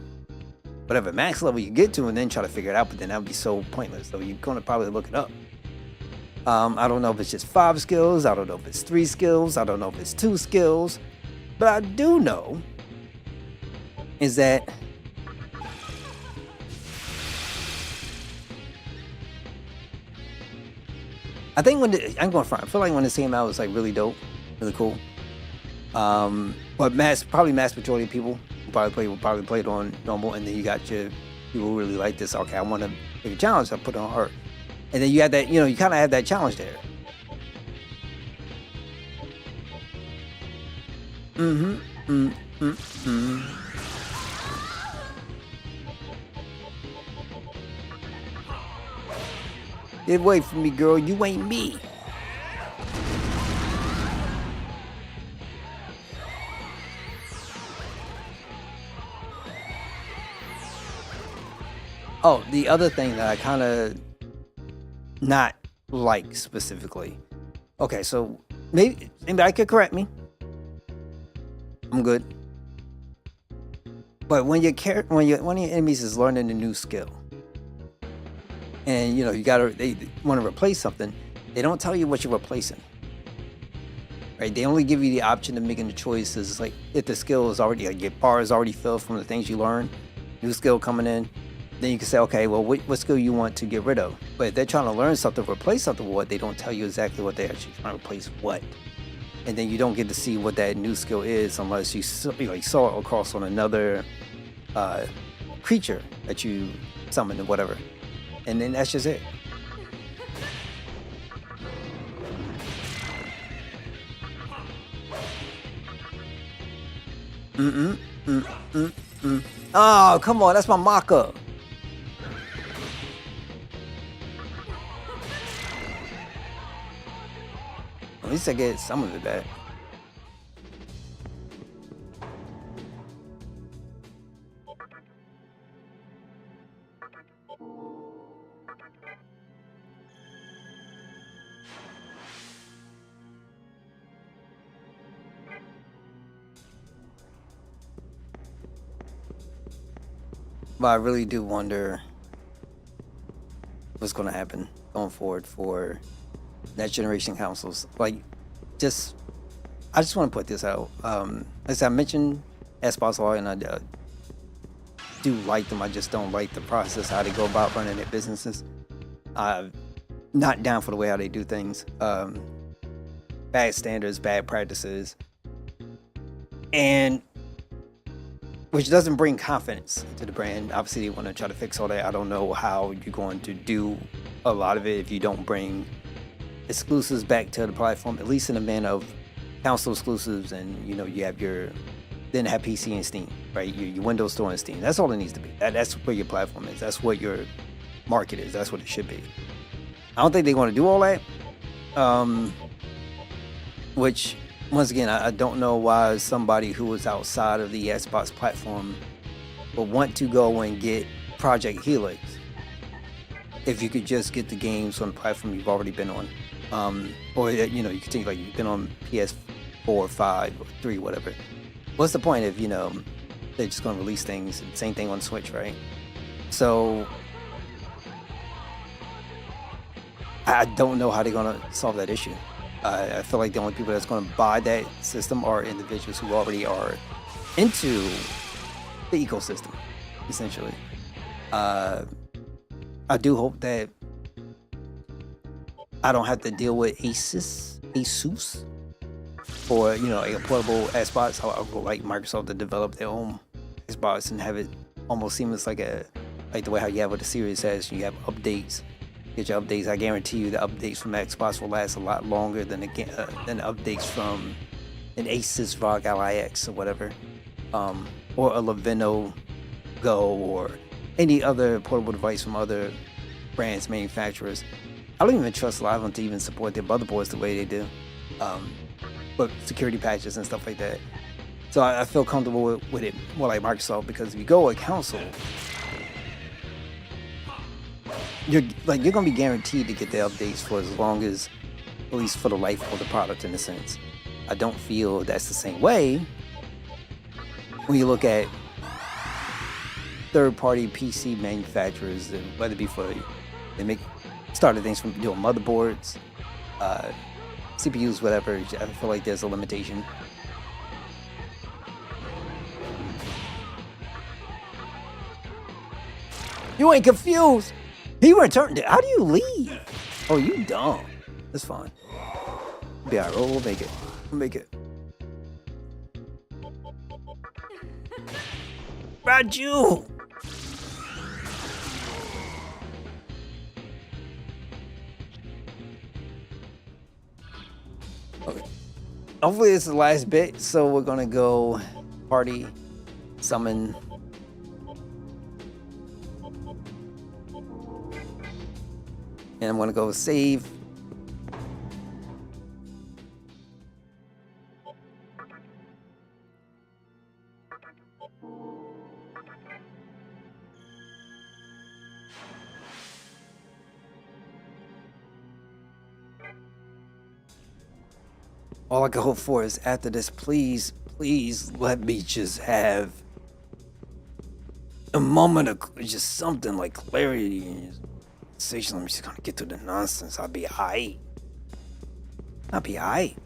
whatever max level you get to, and then try to figure it out. But then that would be so pointless. So you're going to probably look it up. I don't know if it's just 5 skills. I don't know if it's 3 skills. I don't know if it's 2 skills. But I do know is that I think I'm going front. I feel like when this came out, it was like really dope, really cool. But probably mass majority of people will probably play it on normal, and then you got your people who really like this. Okay, I want to make a challenge. I put it on hard, and then you had that. You kind of have that challenge there. Get away from me, girl. You ain't me. Oh, the other thing that I kind of not like specifically. Okay, so maybe I could correct me. I'm good. But when one of your enemies is learning a new skill, and they want to replace something, they don't tell you what you're replacing. Right? They only give you the option of making the choices, like if the skill is already, like your bar is already filled from the things you learn, new skill coming in, then you can say, okay, well, what skill you want to get rid of. But if they're trying to learn something, replace something with what, they don't tell you exactly what they're actually trying to replace what. And then you don't get to see what that new skill is unless you saw it across on another creature that you summoned or whatever. And then that's just it. Oh, come on, that's my mock-up. At least I get some of it back. But I really do wonder what's going to happen going forward for next generation consoles. Like, I just want to put this out. As I mentioned, Xbox Live, and I do like them. I just don't like the process, how they go about running their businesses. Not down for the way how they do things. Bad standards, bad practices, and which doesn't bring confidence to the brand. Obviously, they want to try to fix all that. I don't know how you're going to do a lot of it if you don't bring exclusives back to the platform, at least in the manner of console exclusives, and you have then have PC and Steam, right? Your Windows Store and Steam. That's all it needs to be. That's where your platform is. That's what your market is. That's what it should be. I don't think they're going to do all that. Which, once again, I don't know why somebody who is outside of the Xbox platform would want to go and get Project Helix if you could just get the games on the platform you've already been on. Or you can think like you've been on PS4, 5, or 3, whatever. What's the point if they're just going to release things? Same thing on Switch, right? So I don't know how they're going to solve that issue. I feel like the only people that's going to buy that system are individuals who already are into the ecosystem, essentially. I do hope that I don't have to deal with Asus for a portable Xbox. I would like Microsoft to develop their own Xbox and have it almost seamless, like the way how you have with the Series S. You have updates. Get your updates. I guarantee you the updates from Xbox will last a lot longer than the updates from an Asus ROG Ally X or whatever, or a Lenovo Go, or any other portable device from other brands, manufacturers. I don't even trust Live to even support their motherboards the way they do, but security patches and stuff like that. So I feel comfortable with it more like Microsoft, because if you go with console, you're gonna be guaranteed to get the updates for as long as, at least for the life of the product, in a sense. I don't feel that's the same way when you look at third-party PC manufacturers, whether it be they started things from doing motherboards, CPUs, whatever. I feel like there's a limitation. You ain't confused. He returned it. How do you leave? Oh, you dumb. That's fine. Be alright. We'll make it. We'll make it. Raju! Okay. Hopefully this is the last bit, so we're gonna go party, summon. And I'm gonna go save. All I can hope for is after this, please let me just have a moment of just something like clarity and conversation. I'm just gonna get through the nonsense. I'll be aight. I'll be aight.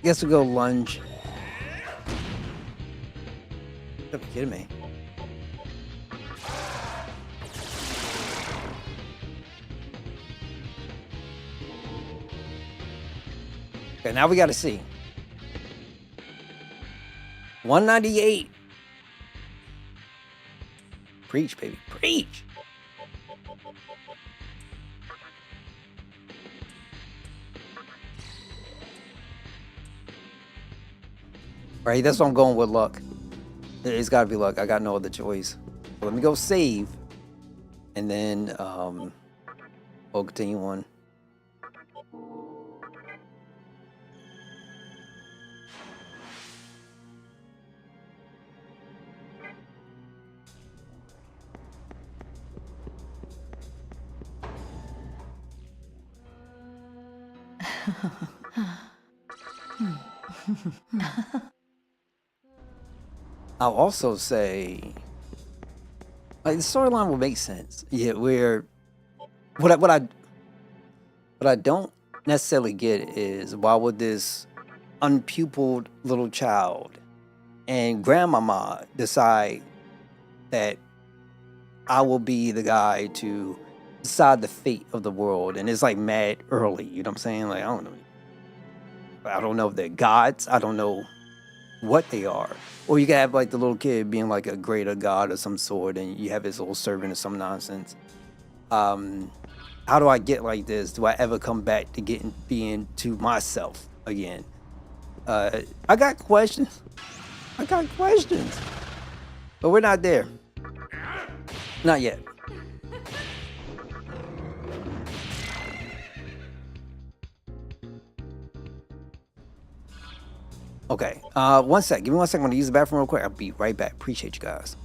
Guess we'll go lunge. Are you kidding me? Okay, now we gotta see. 198. Preach, baby. Preach. Right, that's what I'm going with, luck. It's gotta be luck. I got no other choice. So let me go save. And then we'll continue on. I'll also say, like, the storyline will make sense. Yeah, where what I don't necessarily get is, why would this unpupiled little child and grandmama decide that I will be the guy to decide the fate of the world, and it's like mad early. You know what I'm saying? Like, I don't know if they're gods. I don't know what they are. Or you could have like the little kid being like a greater god of some sort, and you have his little servant or some nonsense. How do I get like this? Do I ever come back to being to myself again? I got questions. But we're not there. Not yet. Okay. 1 sec. Give me 1 second. I'm gonna use the bathroom real quick. I'll be right back. Appreciate you guys.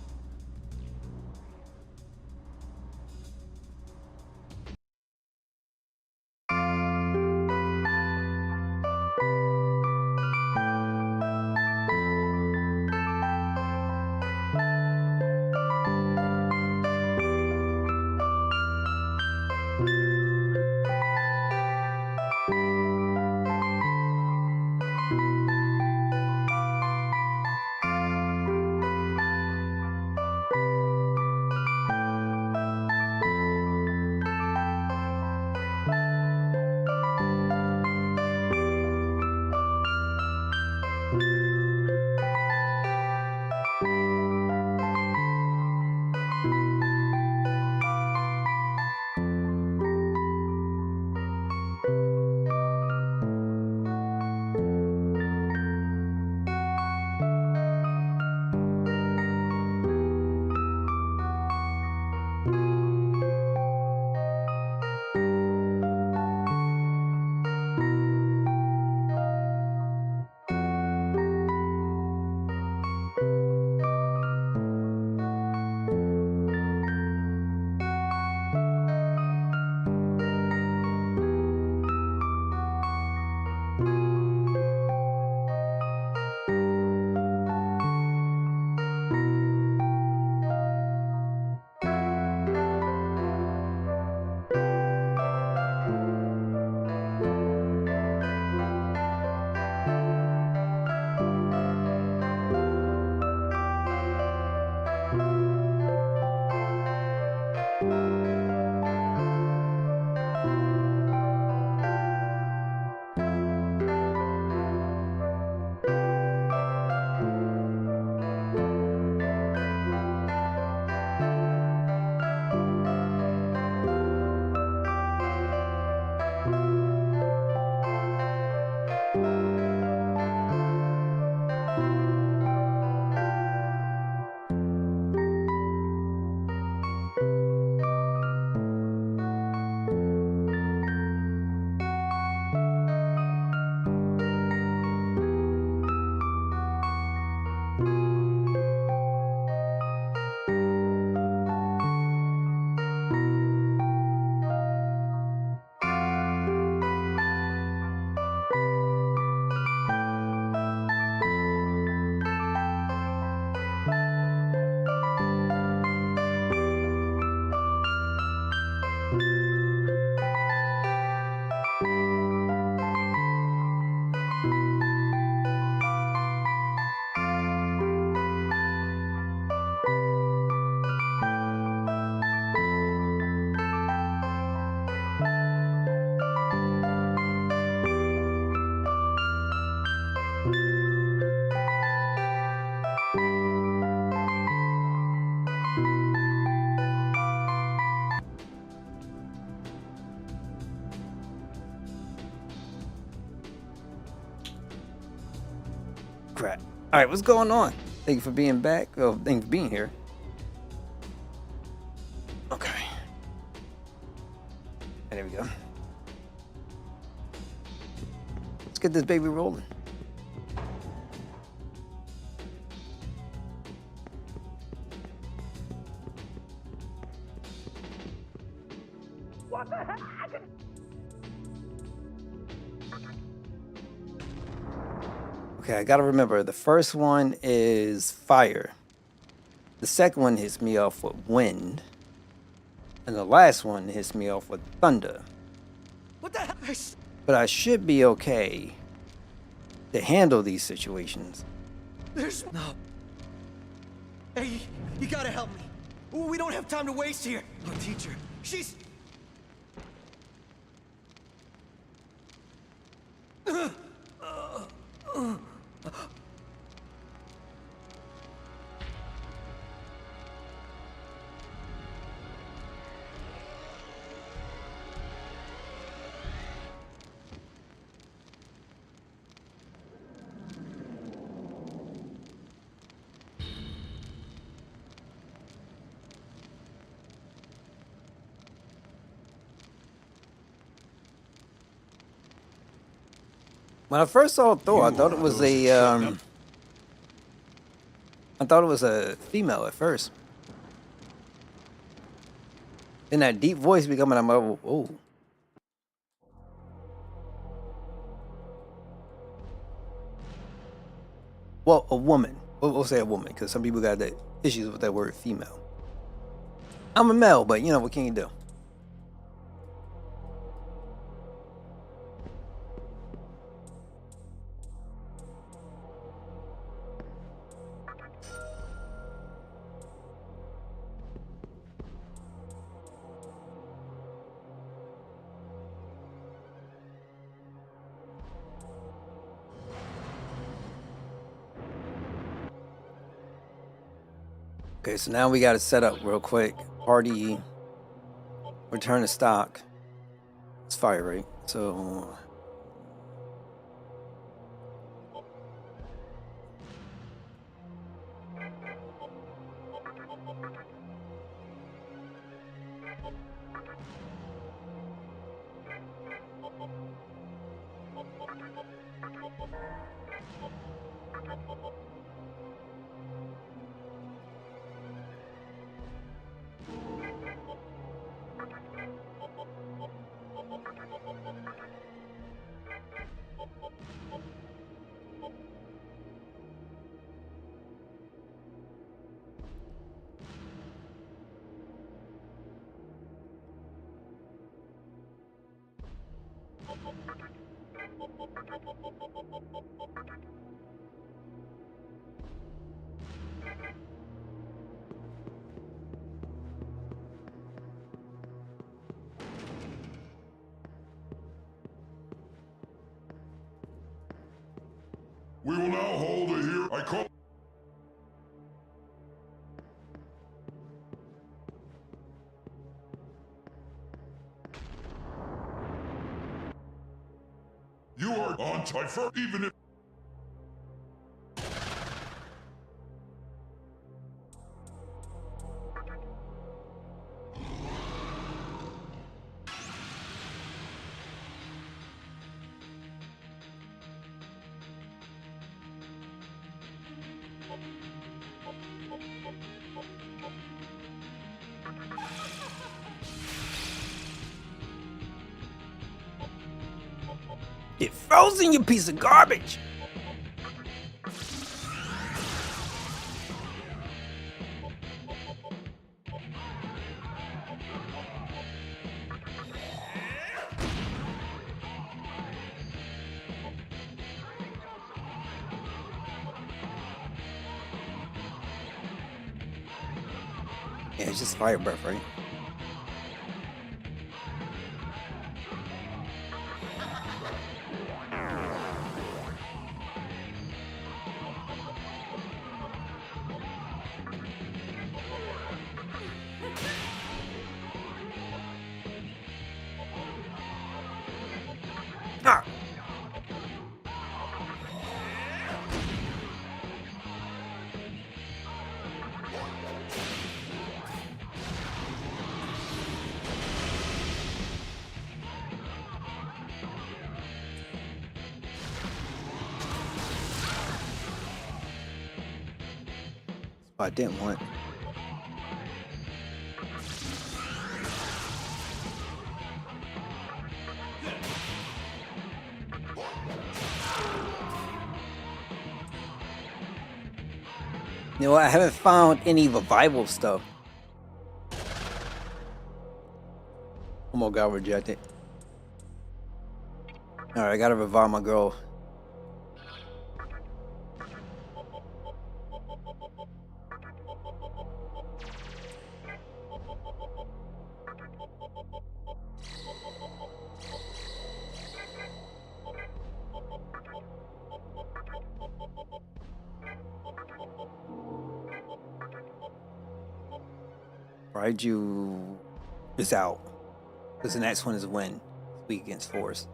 All right, what's going on? Thank you for being back. Oh, thank you for being here. Okay. There we go. Let's get this baby rolling. What the heck? Okay, I gotta remember the first one is fire. The second one hits me off with wind. And the last one hits me off with thunder. What the heck? But I should be okay to handle these situations. There's no. Hey, you gotta help me. We don't have time to waste here. Our teacher, she's. When I first saw Thor, I thought it was I thought it was a female at first. Then that deep voice becoming a mother. Oh. Well, a woman. We'll say a woman, because some people got that issues with that word female. I'm a male, but you know, what can you do? Okay, so now we got to set up real quick. Party, return to stock. It's fire, right? So We will now hold a here. I call. You are on time for even if. get frozen, you piece of garbage. Yeah, it's just fire breath, right? Ah. Oh, I didn't want. You know what? I haven't found any revival stuff. Almost got rejected. Alright, I gotta revive my girl. Raiju is out. Because the next one is win. Weak against force.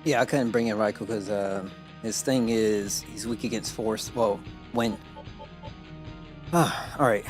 Yeah, I couldn't bring in Raikou because his thing is he's weak against force. Well, when. Alright.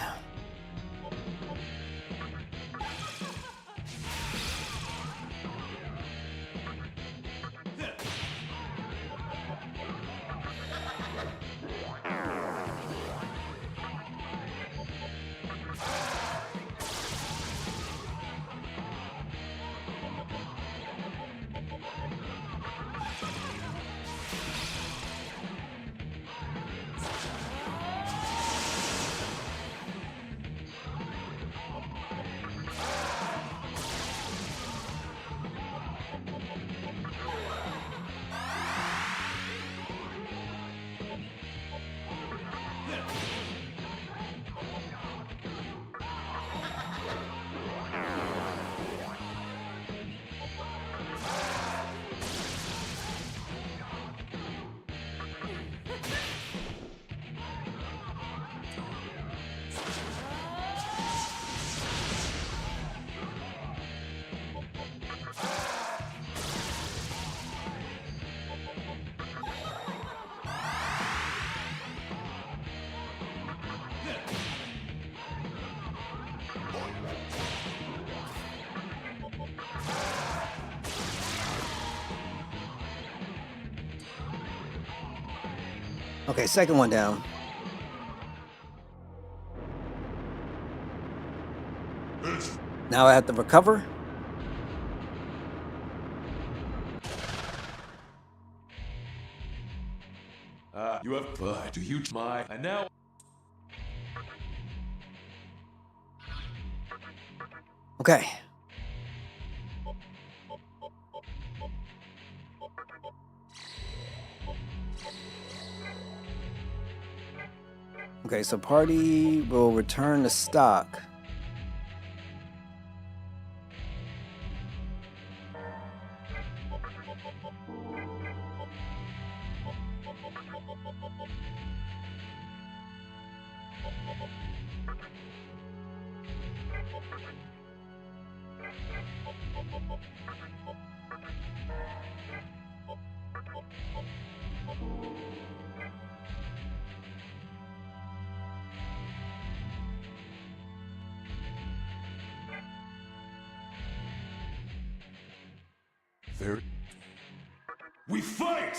Okay, second one down. Now I have to recover. You have, but do you my and now? Okay. Okay, so party will return to stock. There. We fight!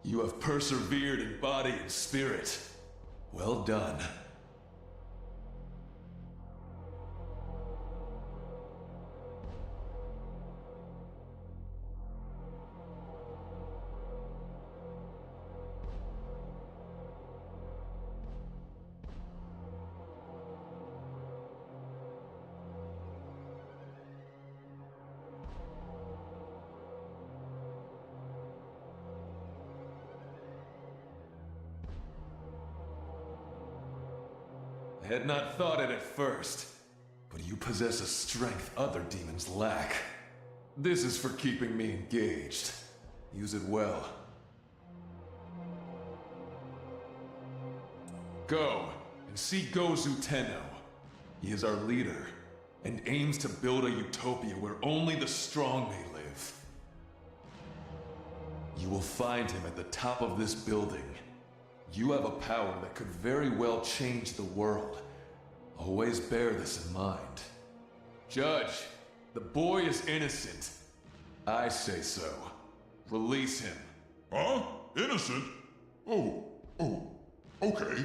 You have persevered in body and spirit. Well done. I had not thought it at first, but you possess a strength other demons lack. This is for keeping me engaged. Use it well. Go and see Gozu Tenno. He is our leader and aims to build a utopia where only the strong may live. You will find him at the top of this building. You have a power that could very well change the world. Always bear this in mind. Judge, the boy is innocent. I say so. Release him. Huh? Innocent? Oh, okay.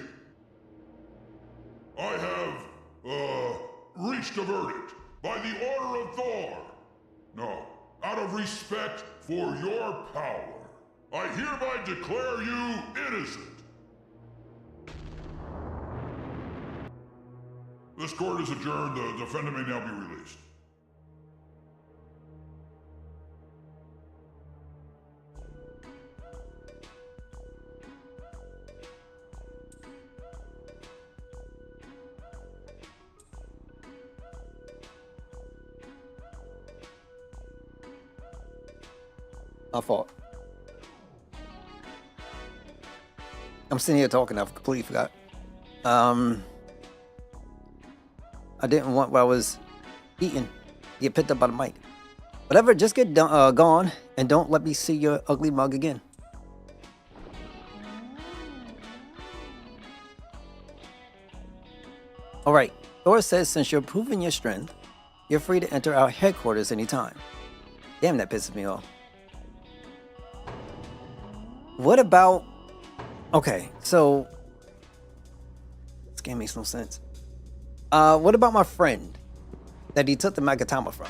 I have, reached a verdict by the order of Thor. No, out of respect for your power, I hereby declare you innocent. This court is adjourned. The defendant may now be released. My fault. I'm sitting here talking. I've completely forgot. I didn't want what I was eating get picked up by the mic. Whatever, just get gone and don't let me see your ugly mug again. Alright, Thor says since you're proving your strength, you're free to enter our headquarters anytime. Damn, that pisses me off. What about... Okay, so... This game makes no sense. What about my friend that he took the Magatama from?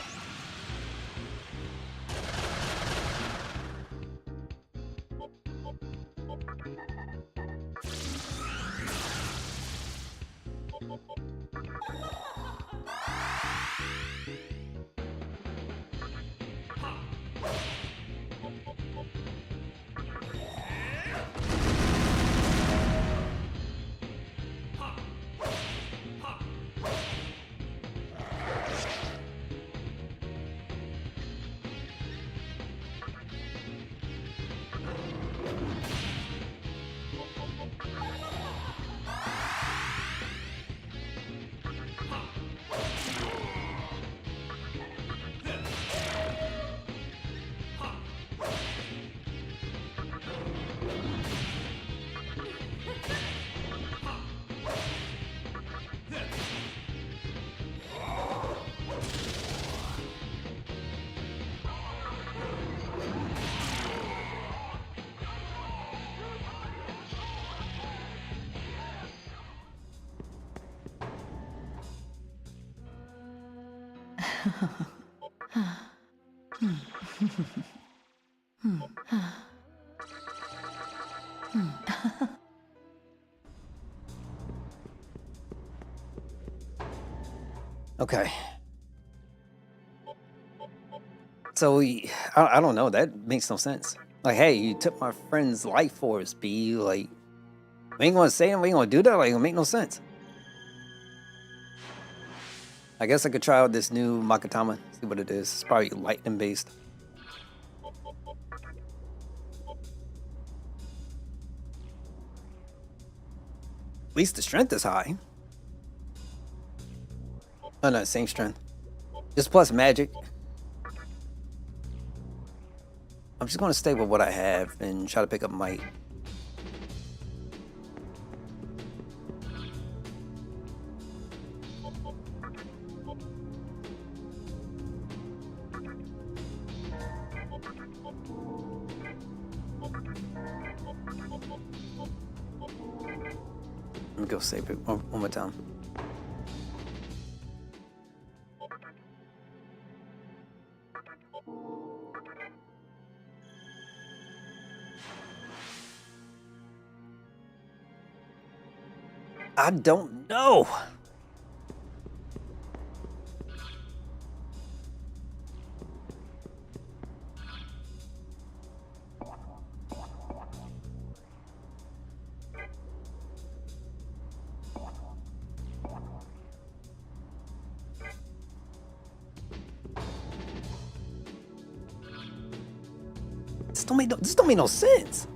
Okay. So, I don't know. That makes no sense. Like, hey, you took my friend's life force, B. Like, we ain't gonna say it, we ain't gonna do that. Like, it make no sense. I guess I could try out this new Makatama, see what it is. It's probably lightning based. At least the strength is high. Oh no, same strength. Just plus magic. I'm just gonna stay with what I have and try to pick up might. me go save it one more time. I don't know. This don't make no sense.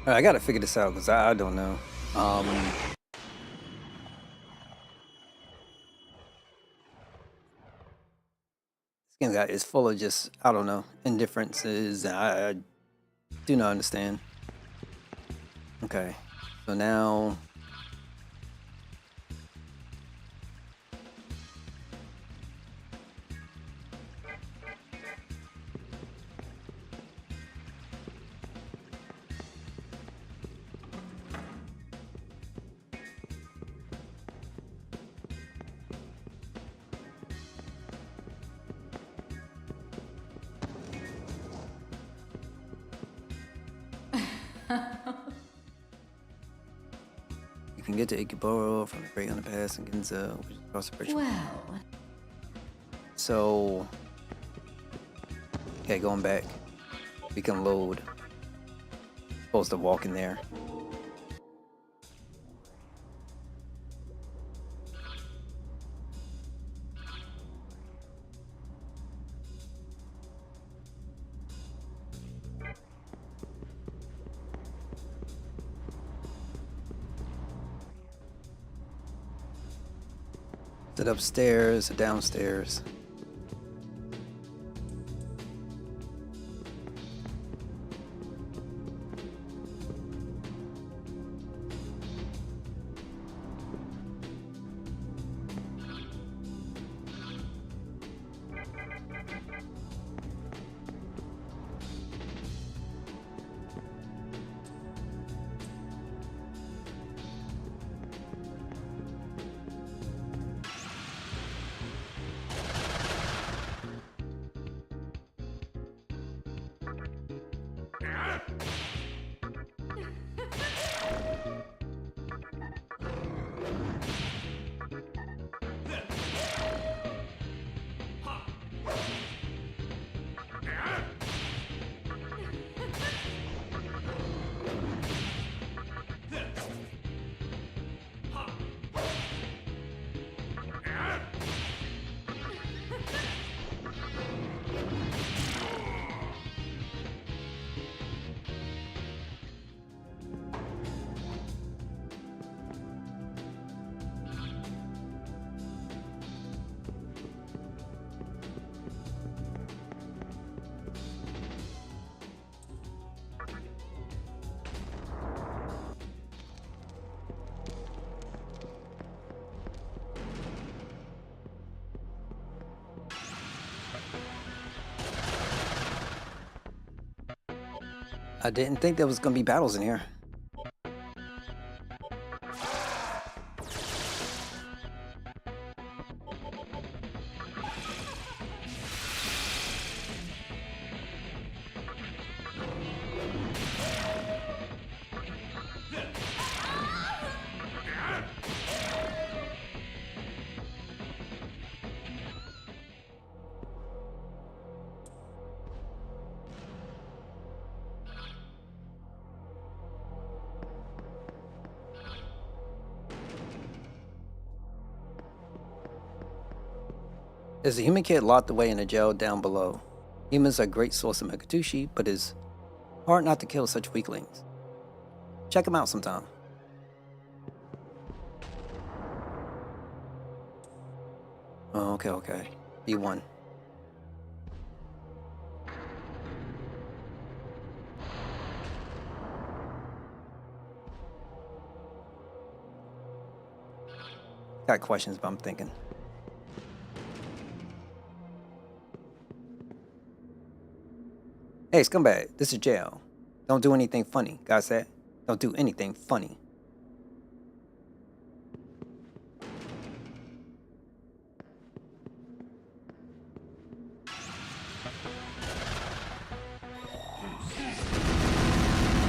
I gotta figure this out because I don't know. This game is full of just, I don't know, indifferences. I do not understand. Okay, so now you can get to Ikeboro from the Great Underpass and Ginza, which is across the bridge. Well, So, okay, going back, we can load. Supposed to walk in there. Is it upstairs or downstairs? I didn't think there was gonna be battles in here. There's a human kid locked away in a jail down below. Humans are a great source of Megatushi, but it's hard not to kill such weaklings. Check them out sometime. Oh, okay. You won. Got questions, but I'm thinking. Hey, scumbag, this is jail. Don't do anything funny. God said, don't do anything funny.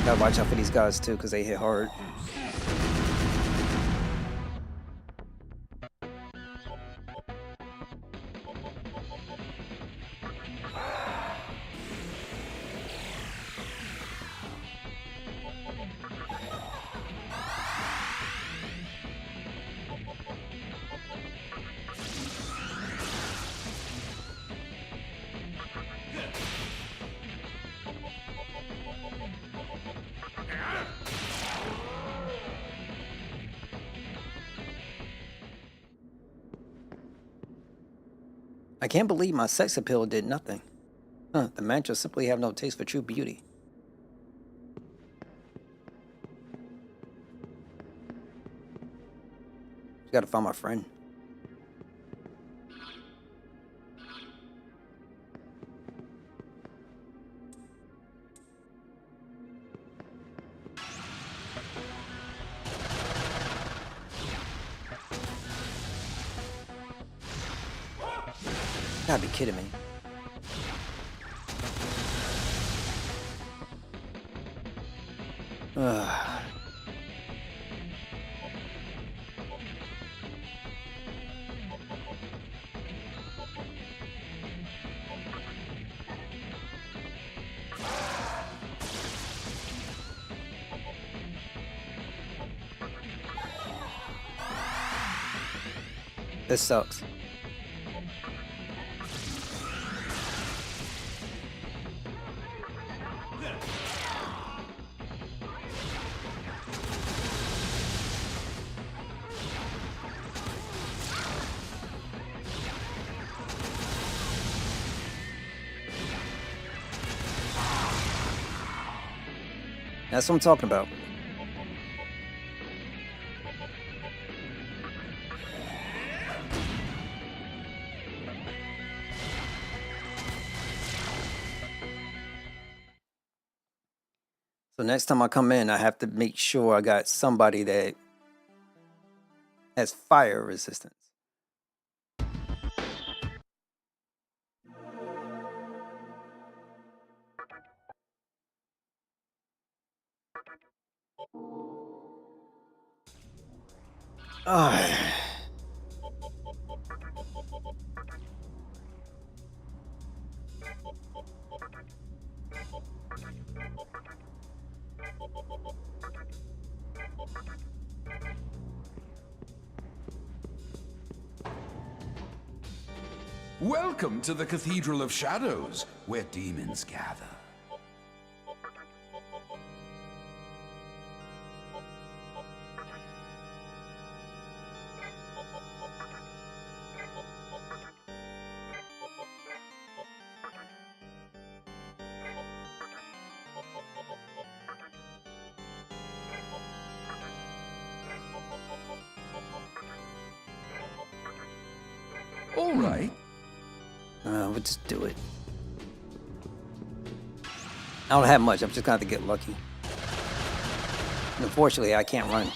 Gotta watch out for these guys too, because they hit hard. I can't believe my sex appeal did nothing. The mantra simply have no taste for true beauty. Just gotta find my friend. You gotta be kidding me. Ugh. This sucks. That's what I'm talking about. So next time I come in, I have to make sure I got somebody that has fire resistance. Ah. Welcome to the Cathedral of Shadows, where demons gather. All right. We'll just do it. I don't have much. I'm just gonna have to get lucky. And unfortunately, I can't run.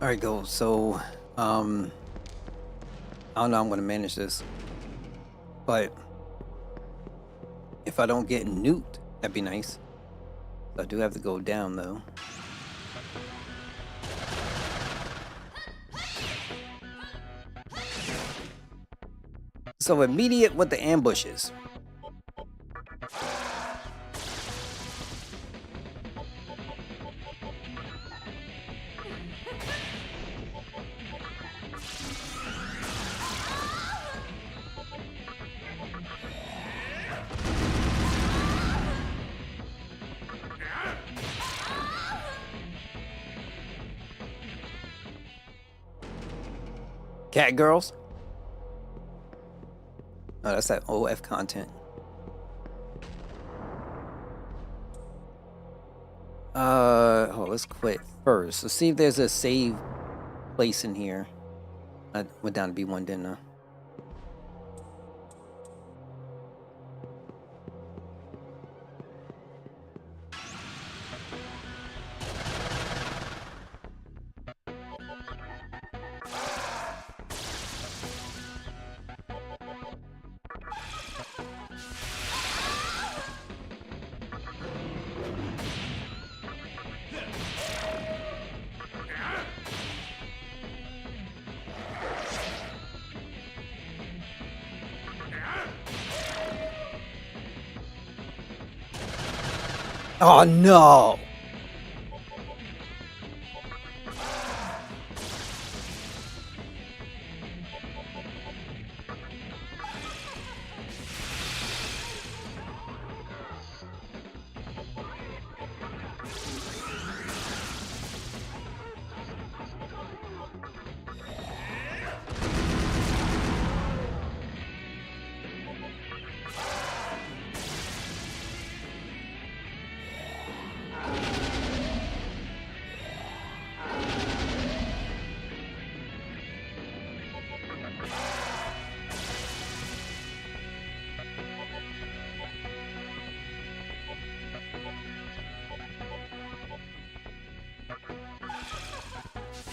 All right, go. So, I don't know how I'm gonna manage this, but if I don't get nuked, that'd be nice. I do have to go down though. So immediate with the ambushes. Cat girls? Oh, that's that OF content. Oh, let's quit first. Let's see if there's a save place in here. I went down to B1, didn't I? Oh no!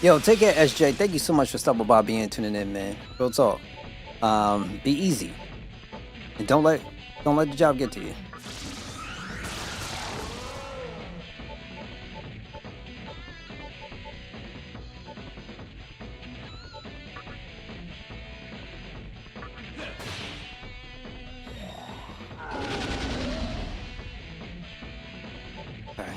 Yo, take care, SJ. Thank you so much for stopping by, being tuning in, man. Real talk. Be easy, and don't let the job get to you. Okay.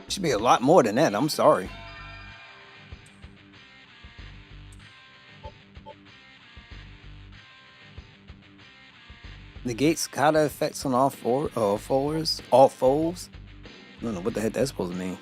Should be a lot more than that. I'm sorry. Negates kata effects on all fours. I don't know what the heck that's supposed to mean.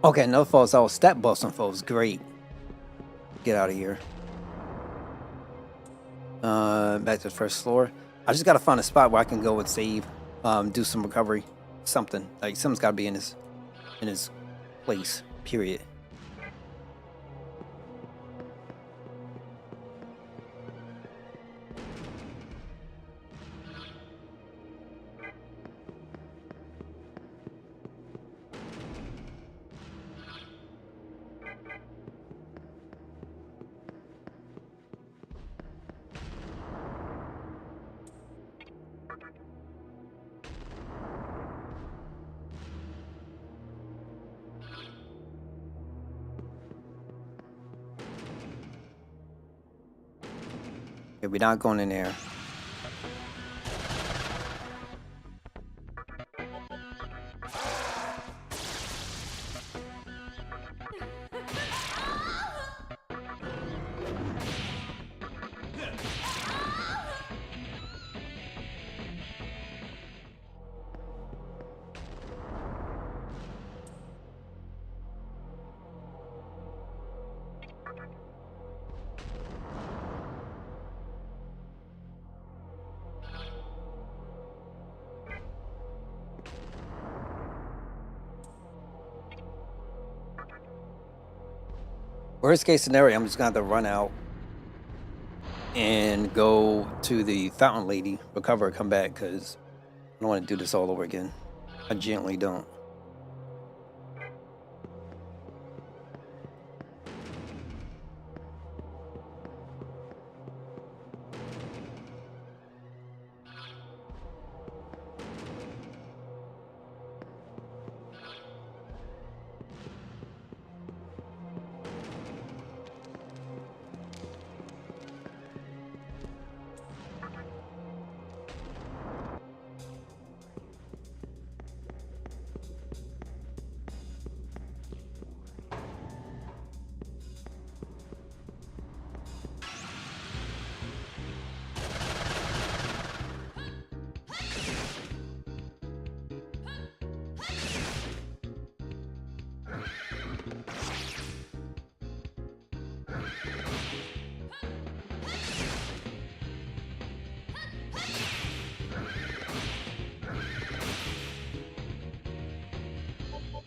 Okay, no falls. I was stat busting folks. Great. Get out of here. Back to the first floor. I just gotta find a spot where I can go and save. Do some recovery. Something. Like something's gotta be in his place. Period. Okay, we're not going in there. Worst case scenario, I'm just gonna have to run out and go to the fountain lady, recover, come back, because I don't want to do this all over again. I gently don't.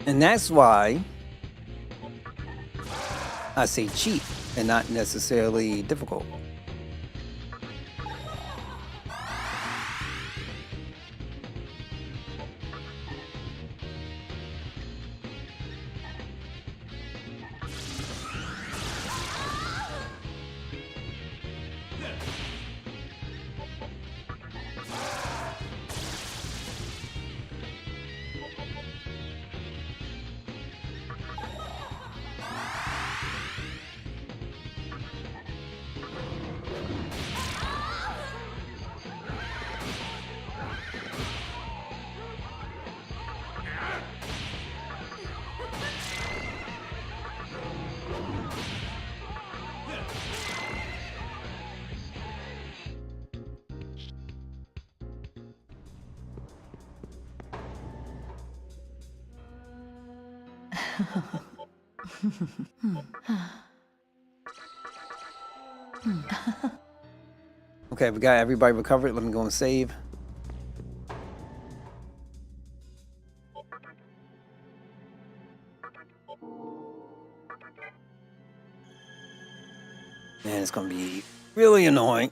And that's why I say cheap and not necessarily difficult. Okay, we got everybody recovered. Let me go and save. Man, it's gonna be really annoying.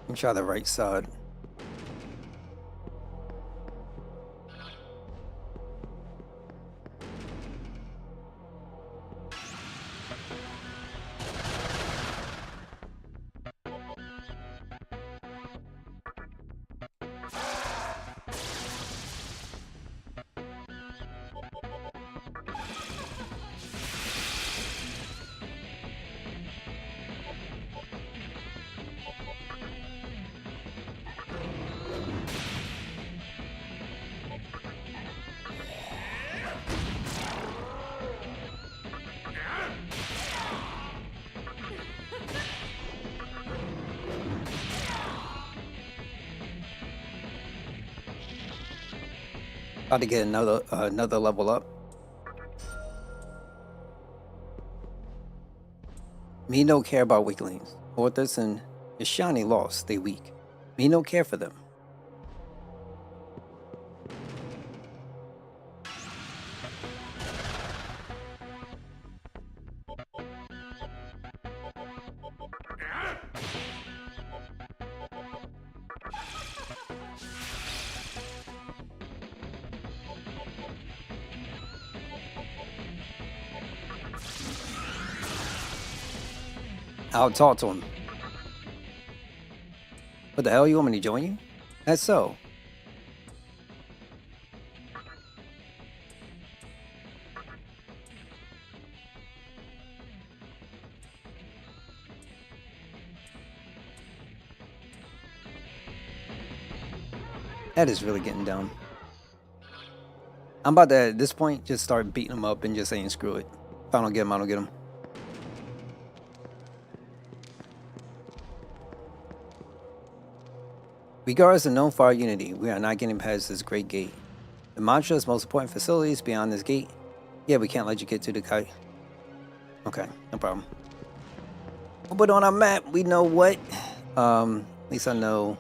Let me try the right side. About to get another level up. Me no care about weaklings. Authors and is shiny lost, they weak. Me no care for them. I'll talk to him. What the hell, you want me to join you? That's so. That is really getting dumb. I'm about to, at this point, just start beating him up and just saying screw it. If I don't get him, I don't get him. We guards are known for our unity. We are not getting past this great gate. The mantra's most important facilities beyond this gate. Yeah, we can't let you get to the kite. Okay, no problem. But on our map, we know what. At least I know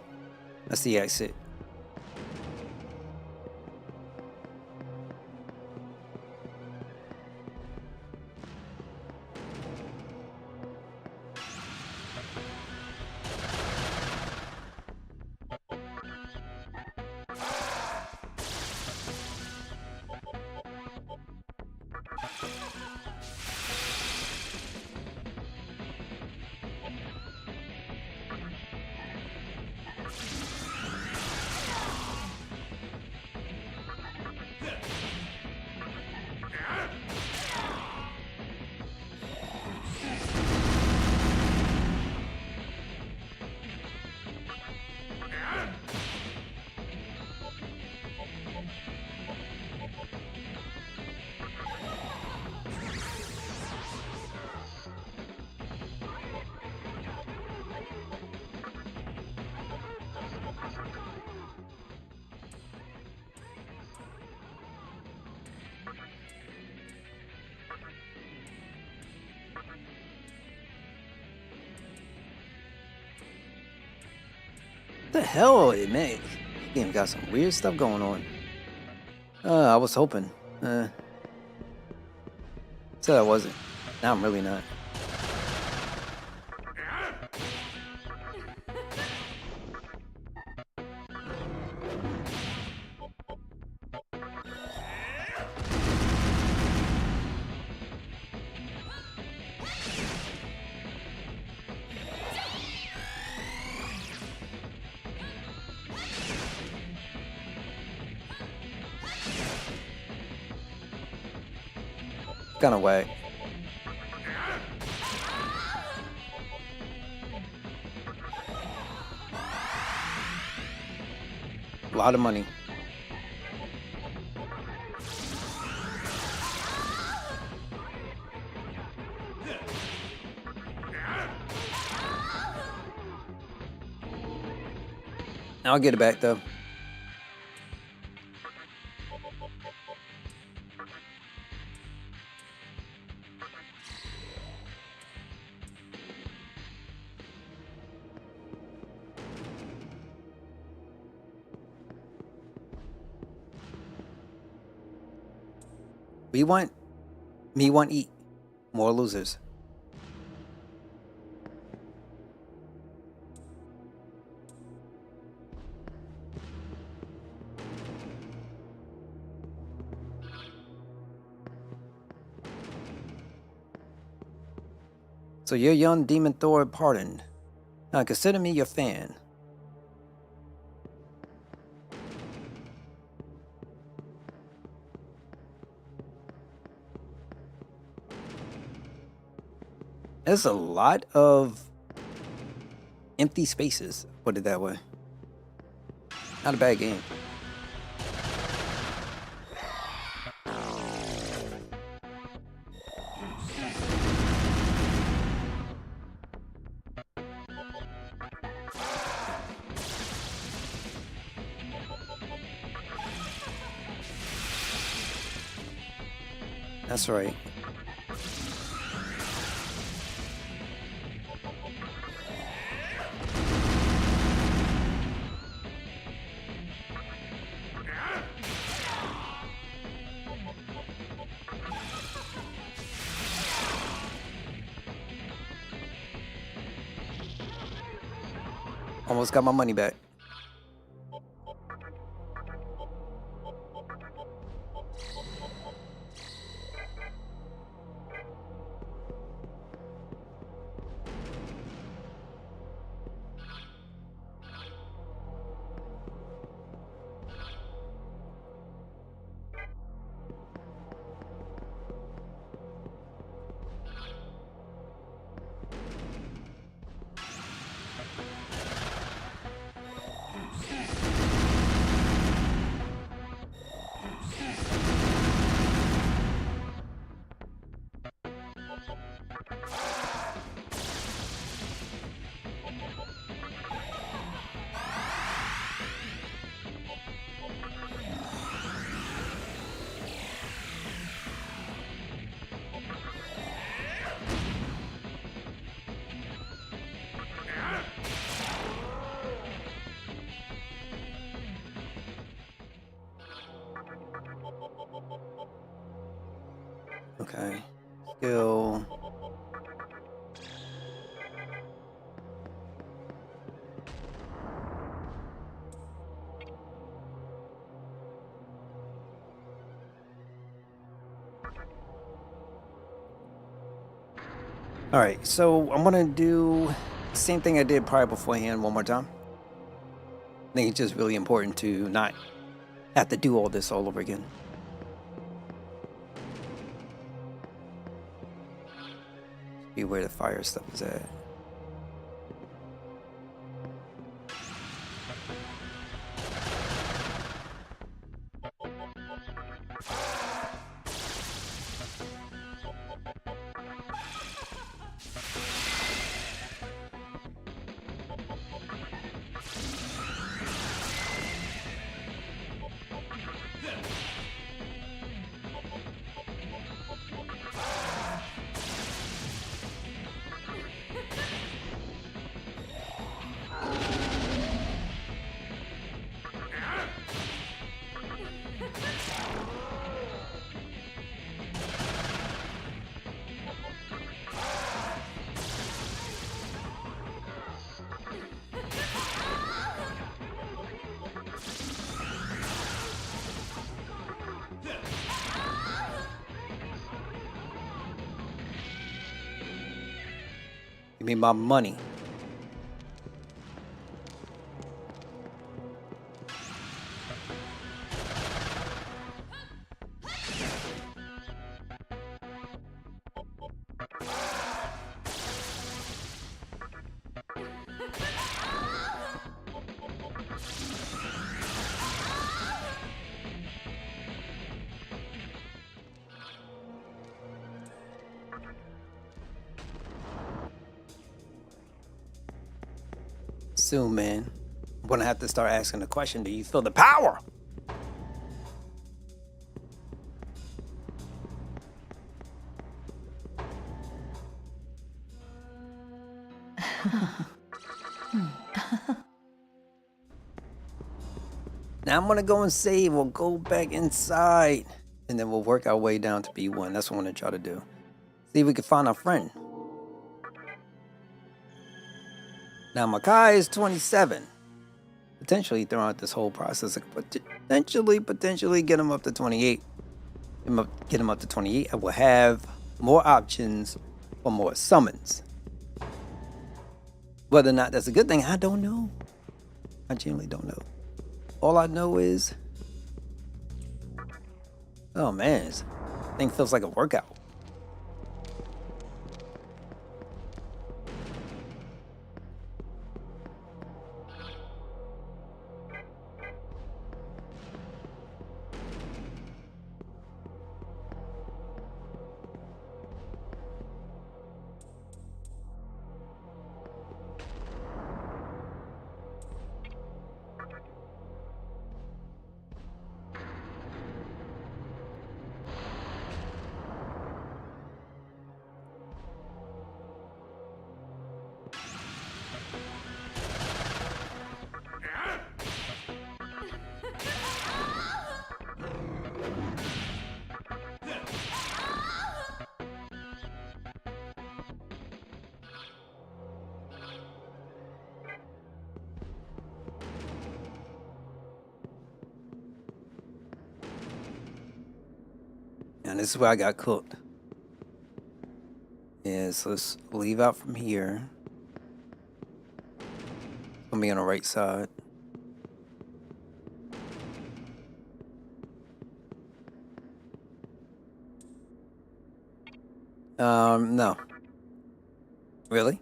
that's the exit. The hell, man? This game got some weird stuff going on. I was hoping. Said I wasn't. Now I'm really not. Kind of whack. A lot of money. I'll get it back though. Me want eat. More losers. So you're young demon Thor pardoned. Now consider me your fan. There's a lot of empty spaces, put it that way. Not a bad game. That's right. Almost got my money back. Okay. Skill. All right, so I'm gonna do the same thing I did prior beforehand one more time. I think it's just really important to not have to do all this all over again. See where the fire stuff is at. Give me my money. Soon, man. I'm gonna have to start asking the question, do you feel the power? Now I'm gonna go and save. We'll go back inside. And then we'll work our way down to B1. That's what I'm gonna try to do. See if we can find our friend. Now Makai is 27. Potentially throughout this whole process, I could potentially get him up to 28. Get him up to 28. I will have more options for more summons. Whether or not that's a good thing, I don't know. I genuinely don't know. All I know is, oh man, this thing feels like a workout. And this is where I got cooked. Yeah, so let's leave out from here. Gonna be on the right side. No. Really?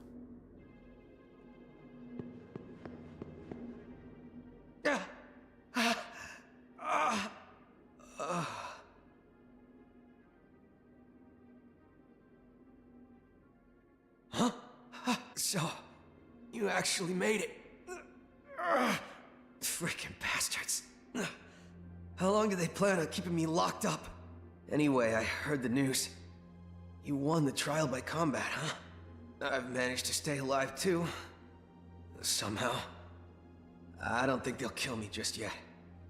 So, you actually made it. Freaking bastards. How long do they plan on keeping me locked up? Anyway, I heard the news. You won the trial by combat, huh? I've managed to stay alive too. Somehow. I don't think they'll kill me just yet.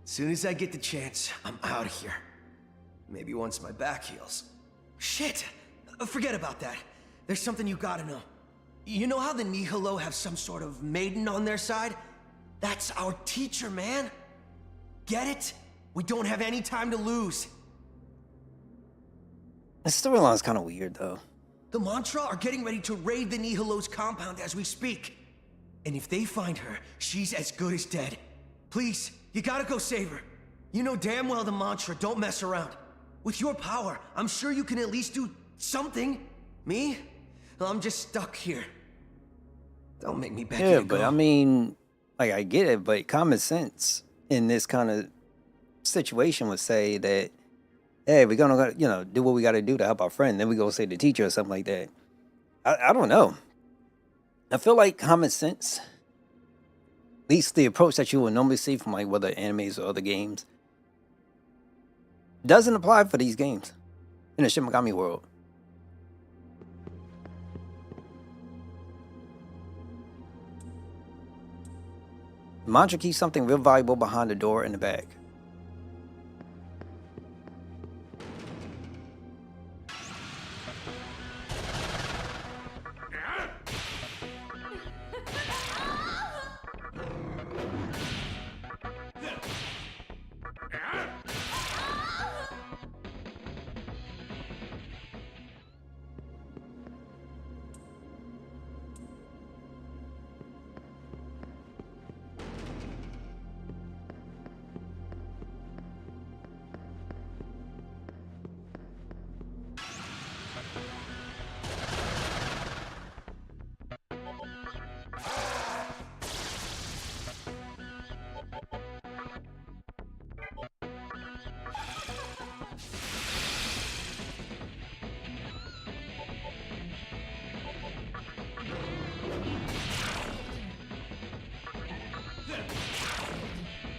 As soon as I get the chance, I'm out of here. Maybe once my back heals. Shit! Forget about that. There's something you gotta know. You know how the Nihilo have some sort of maiden on their side? That's our teacher, man. Get it? We don't have any time to lose. The storyline's kind of weird, though. The Mantra are getting ready to raid the Nihilo's compound as we speak. And if they find her, she's as good as dead. Please, you gotta go save her. You know damn well the Mantra don't mess around. With your power, I'm sure you can at least do something. Me? Well, I'm just stuck here. Don't make me beg you to go. But I mean, like, I get it, but common sense in this kind of situation would say that, hey, we're gonna, do what we gotta do to help our friend. Then we go say the teacher or something like that. I don't know. I feel like common sense, at least the approach that you would normally see from like whether animes or other games, doesn't apply for these games in the Shin Megami world. Mantra keeps something real valuable behind the door in the bag.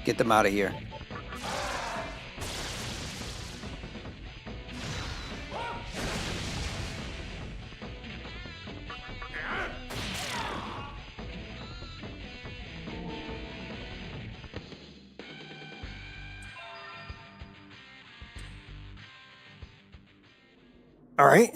Get them out of here. All right.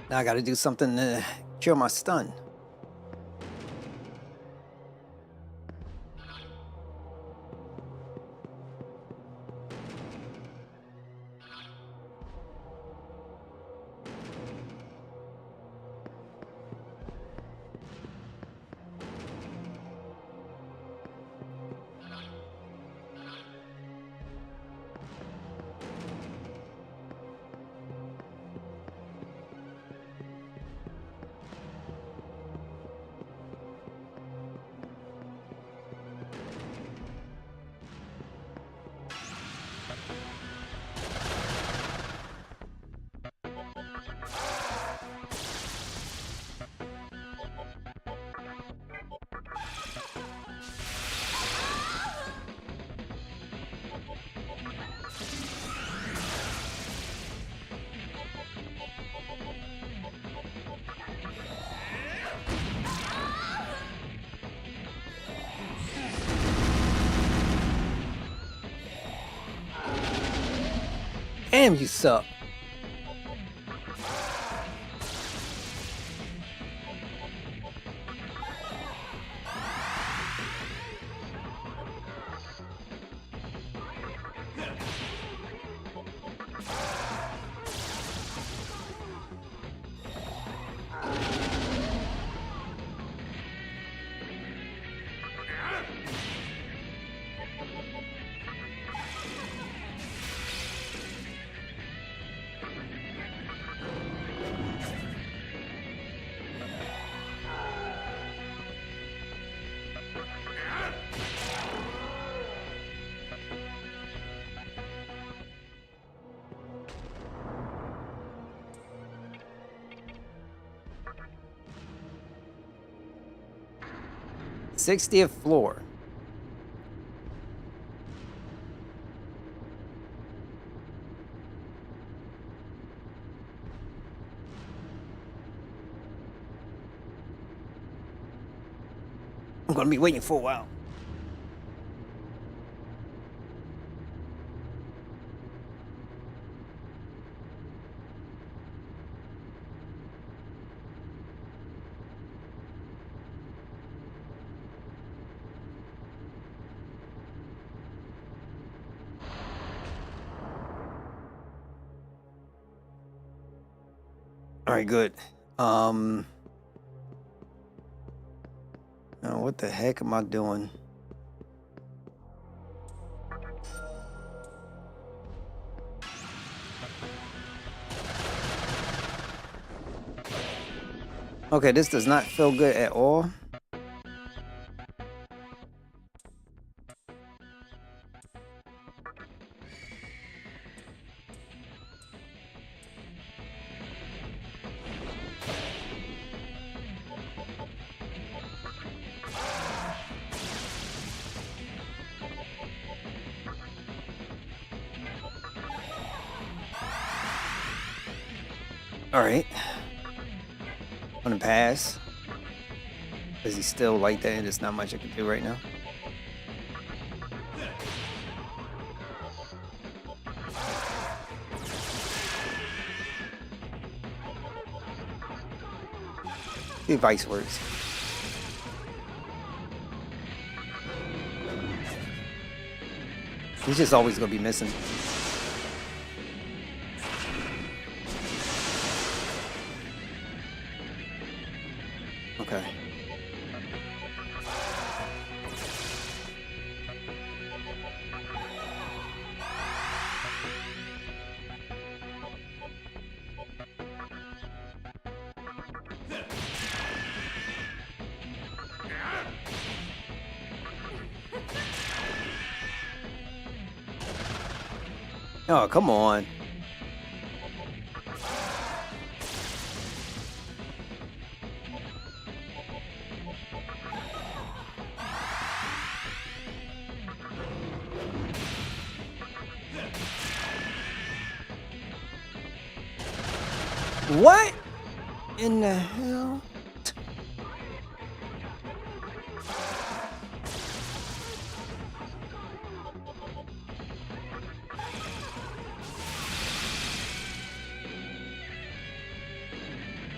Now I got to do something to cure my stun. Damn, you suck. '60th floor. I'm gonna be waiting for a while. All right, good. Now what the heck am I doing? Okay, this does not feel good at all. Alright. I'm gonna pass. Is he still like that? There's not much I can do right now. See if Vice works. He's just always gonna be missing. Okay. Oh, come on. What in the hell?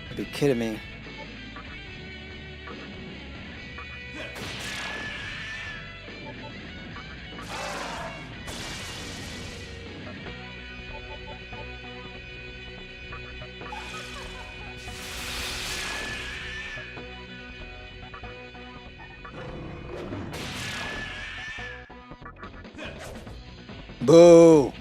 Are you kidding me? Boo!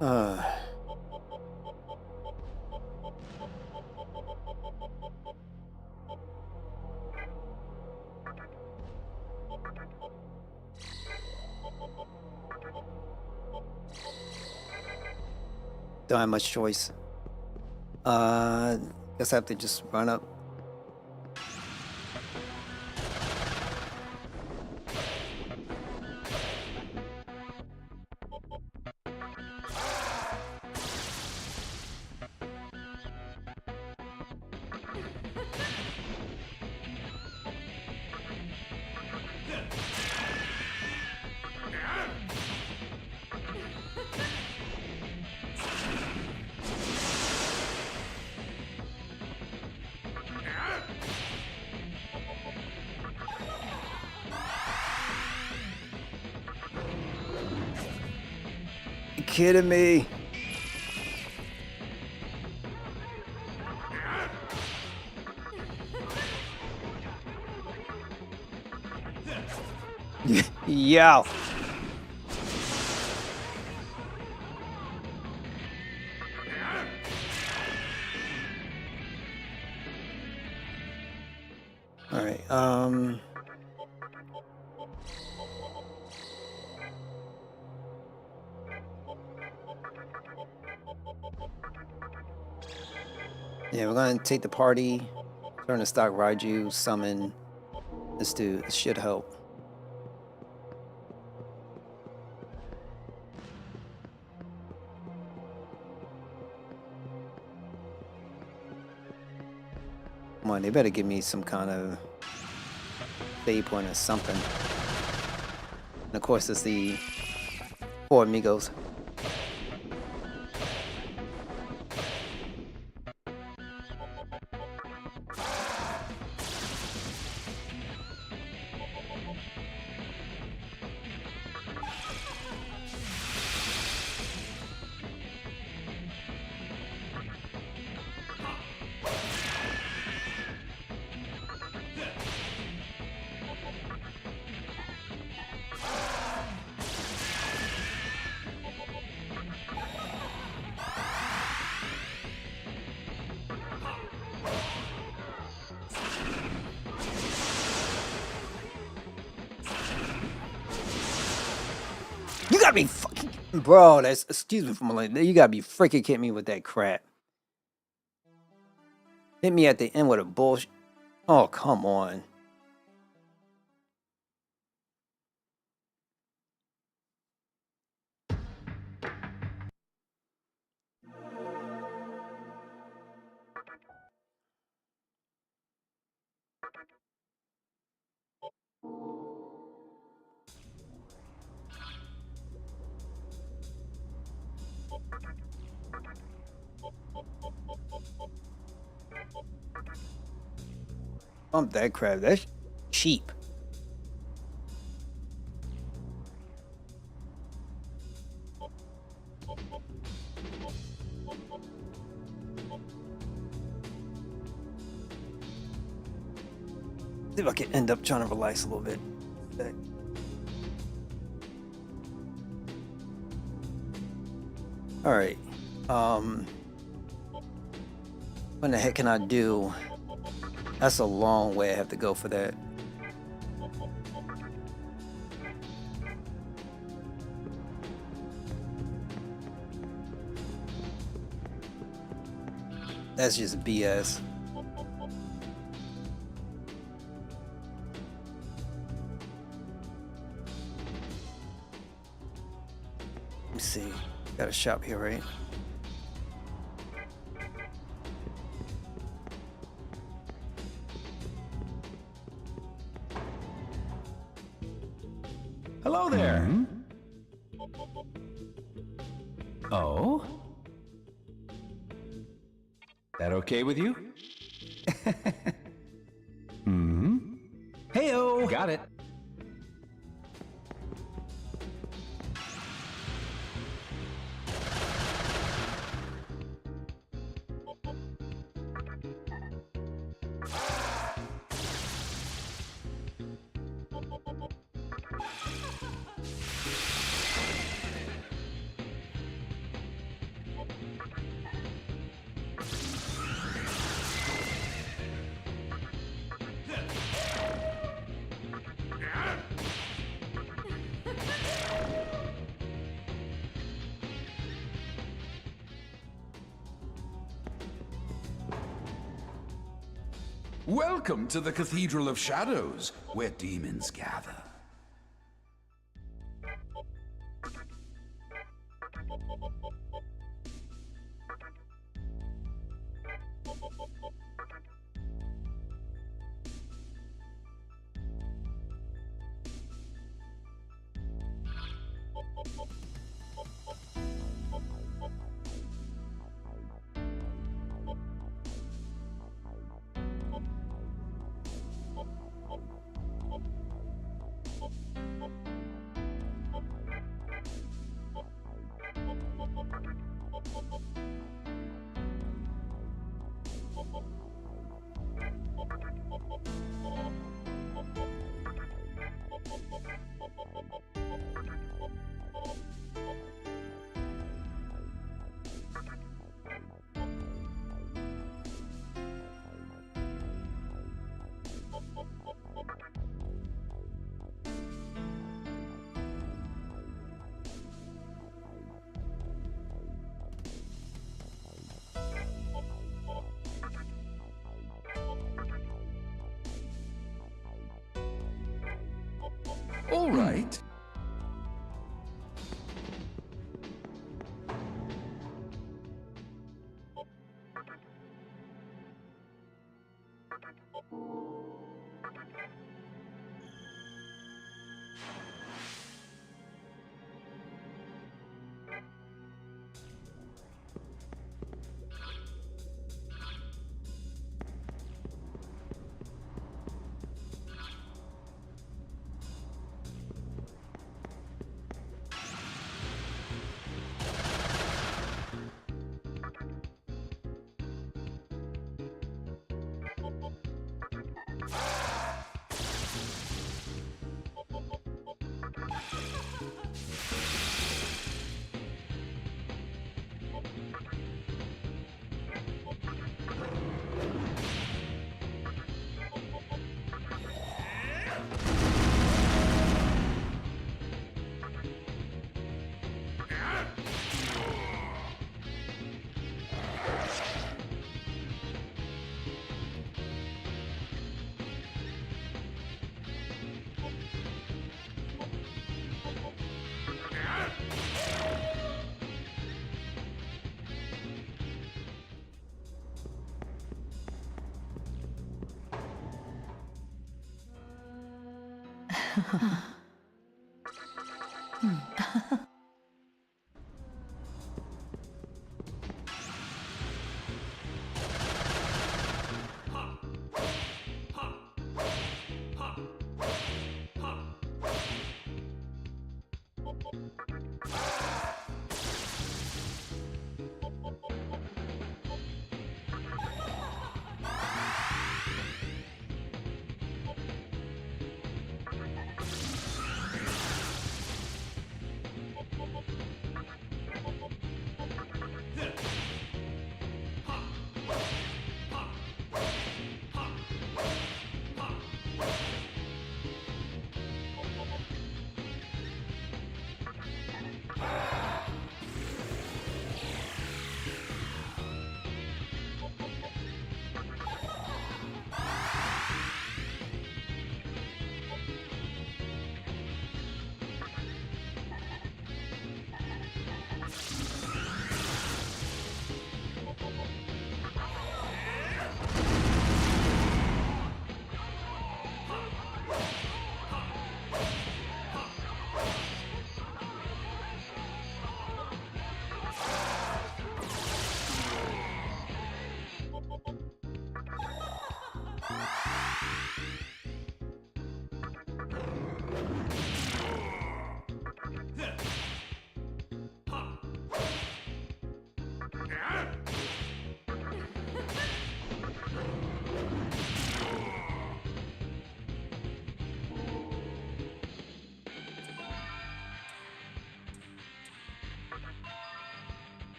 Uh. Don't have much choice. Guess I have to just run up. You kidding me? Yeah. All right. Yeah, we're gonna take the party, turn to stock Raiju, summon. Let's do. This should help. Come on, they better give me some kind of save point or something. And of course, it's the four amigos. You gotta be fucking, bro. That's, excuse me for my language. You gotta be freaking kidding me with that crap. Hit me at the end with a bullshit. Oh, come on. Bump that crap. That's cheap. See if I can end up trying to relax a little bit. All right. What the heck can I do? That's a long way I have to go for that. That's just BS. Let me see. Got a shop here, right? Hello there. Oh? That okay with you? Heyo! Got it. Welcome to the Cathedral of Shadows, where demons gather. All right.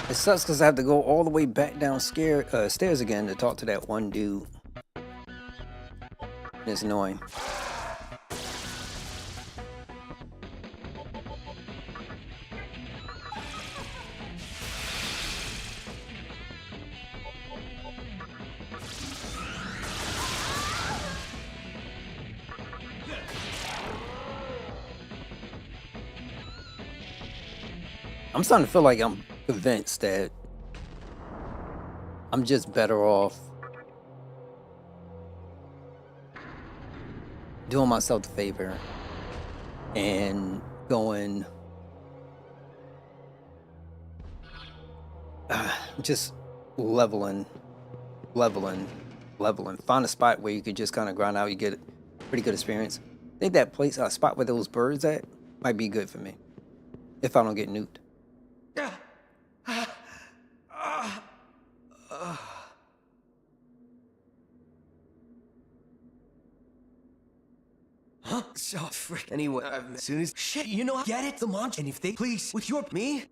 It sucks because I have to go all the way back down stairs again to talk to that one dude. It's annoying. I'm starting to feel like I'm convinced that I'm just better off doing myself the favor and going just leveling. Find a spot where you could just kind of grind out. You get pretty good experience. I think that place, spot where those birds at, might be good for me if I don't get nuked. Huh? So frick. Anyway, as soon as shit, you know, I get it. The munch, and if they please with your me.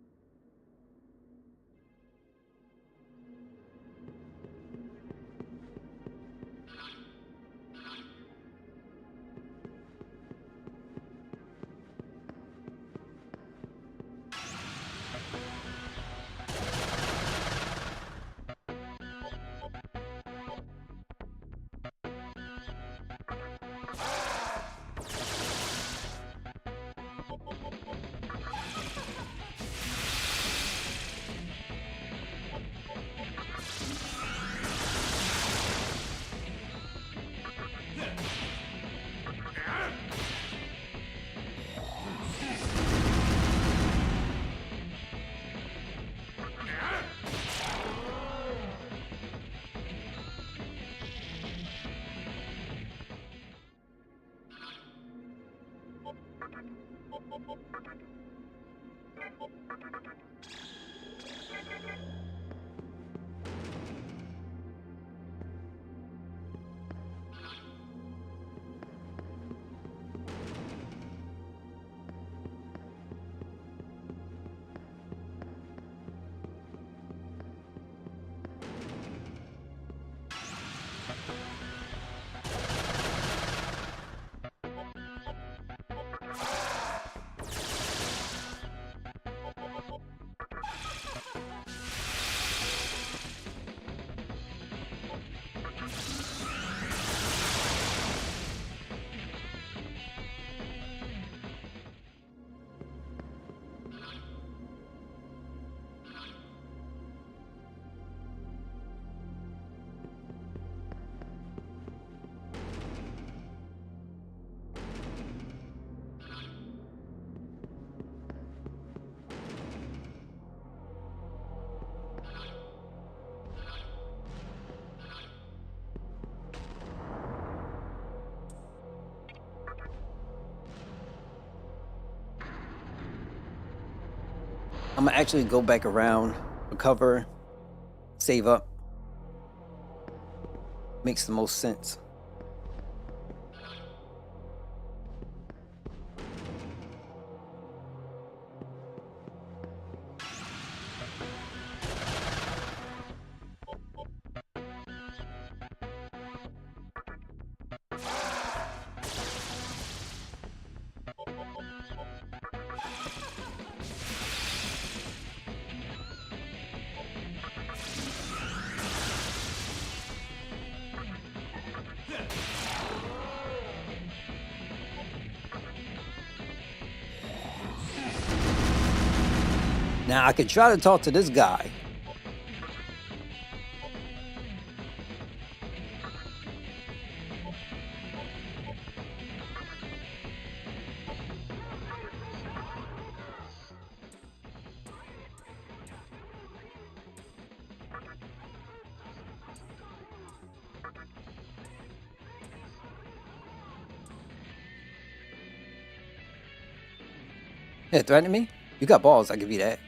I'm gonna actually go back around, recover, save up. Makes the most sense. Now I could try to talk to this guy. Yeah, threatening me? You got balls, I'll give you that.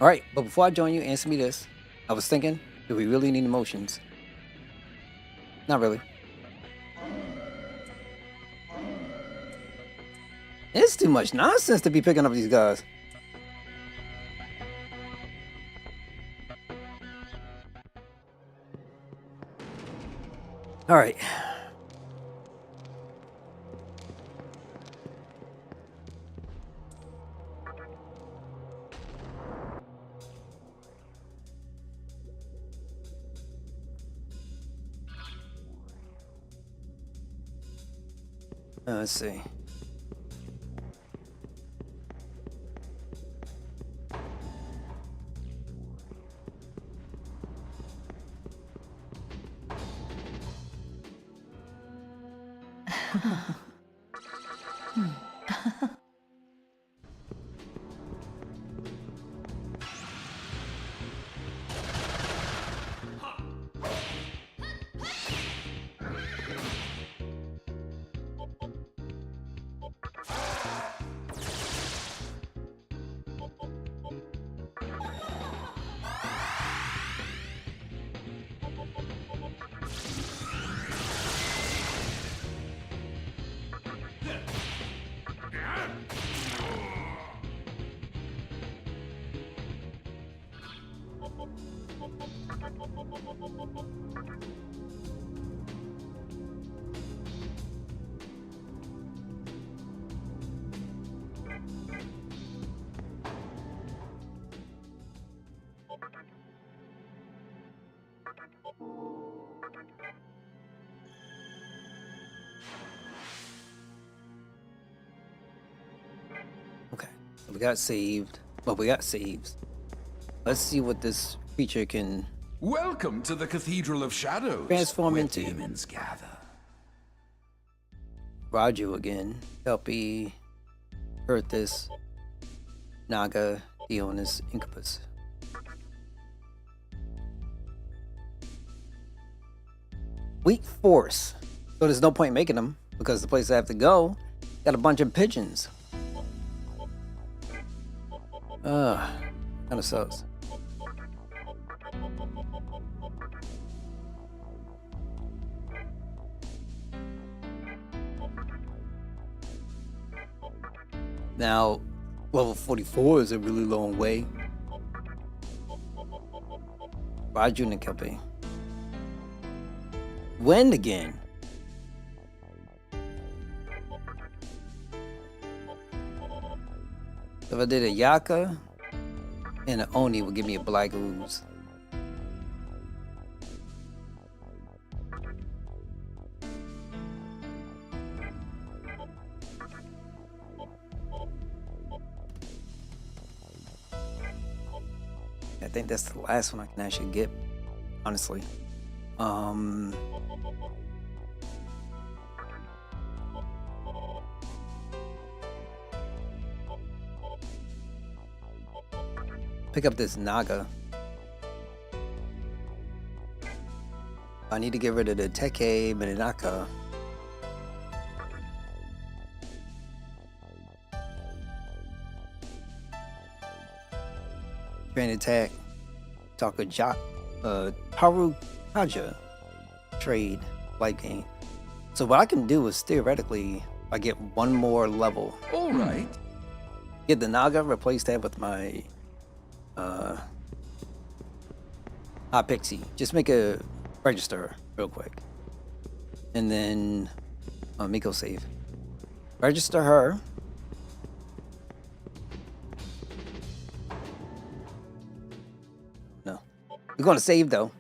Alright, but before I join you, answer me this. I was thinking, do we really need emotions? Not really. It's too much nonsense to be picking up these guys. Alright. Let's see. Okay, so we got saved. Well, we got saves. Let's see what this creature can Welcome to the Cathedral of Shadows, transform where into. demons gather. Raju again. Kelpie, Earthis, Naga, Dionys, Incubus. Weak force. So there's no point making them because the place I have to go got a bunch of pigeons. Kind of sucks. Now, level 44 is a really long way. Raju and Kelpie. When again? If I did a Yaka and an Oni would give me a Black Ooze. I think that's the last one I can actually get, honestly. Pick up this Naga. I need to get rid of the Teke Minaka. Grand Attack, Harukaja trade light gain. So what I can do is theoretically, I get one more level. All right. Get the Naga, replace that with my Hot Pixie. Just make a register real quick. And then Miko save. Register her. No. We're gonna save though.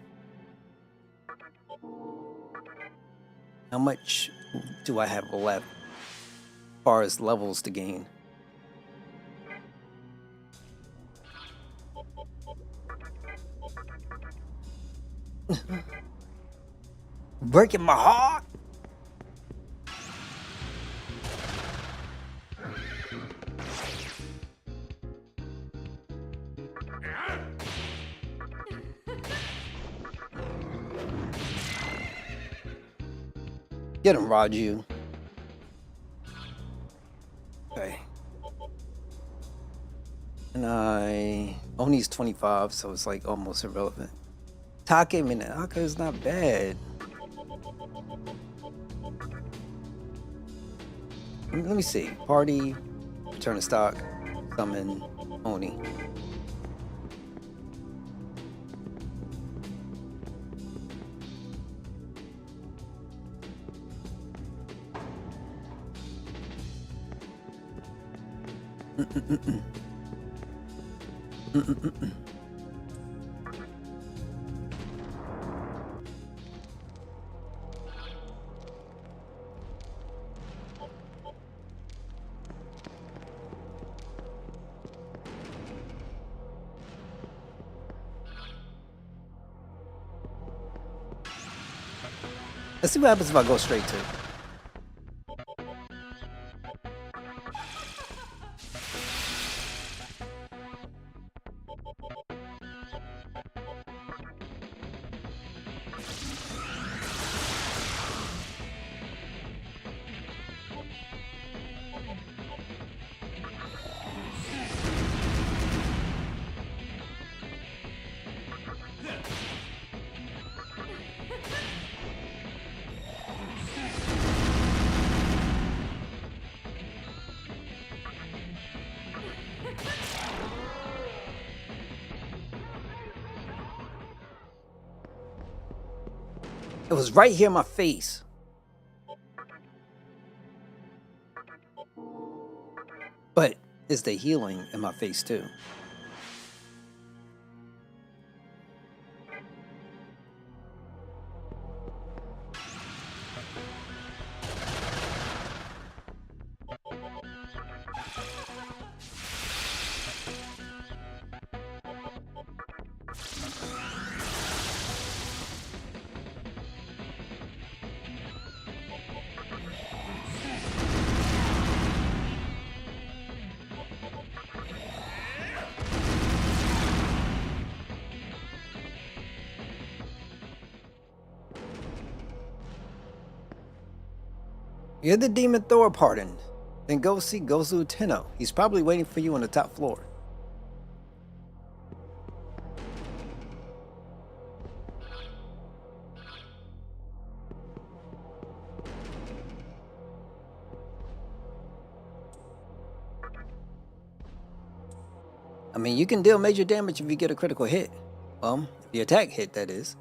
How much do I have left as far as levels to gain? Breaking my heart. Get him, Raju. Okay. And Oni's 25, so it's like almost irrelevant. Take Minaka is not bad. Let me see. Party, return to stock, summon Oni. Let's see what happens if I go straight to. It was right here in my face. But is the healing in my face too? You're the demon Thor pardoned. Then go see Gozu Tenno. He's probably waiting for you on the top floor. I mean, you can deal major damage if you get a critical hit. Well, if the attack hit, that is.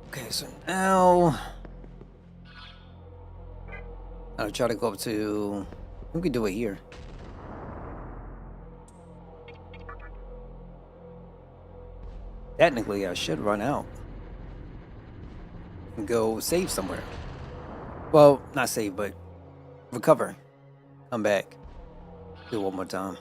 Okay, so now I'll try to go up to. We can do it here. Technically, I should run out and go save somewhere. Well, not save, but recover. Come back. Do it one more time.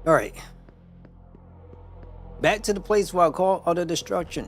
All right. Back to the place where I call utter destruction.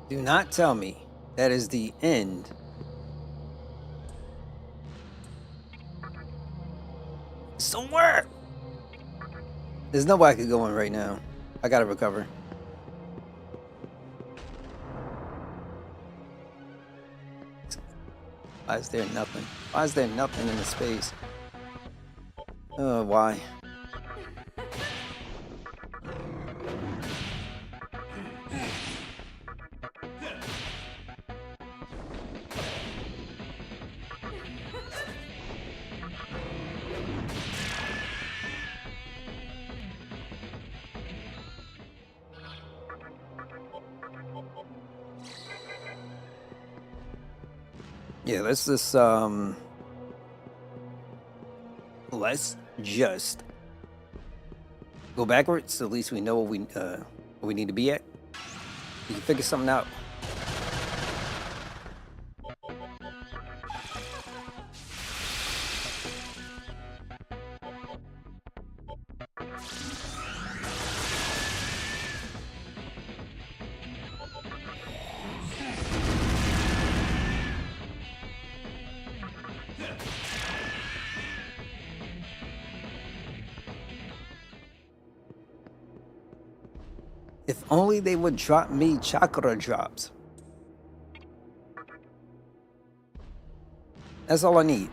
Do not tell me that is the end. Somewhere. There's nowhere I could go in right now. I gotta recover. Why is there nothing? Why is there nothing in the space? Oh, why? Yeah, let's just go backwards. At least we know where we need to be at. We can figure something out. If only they would drop me chakra drops. That's all I need.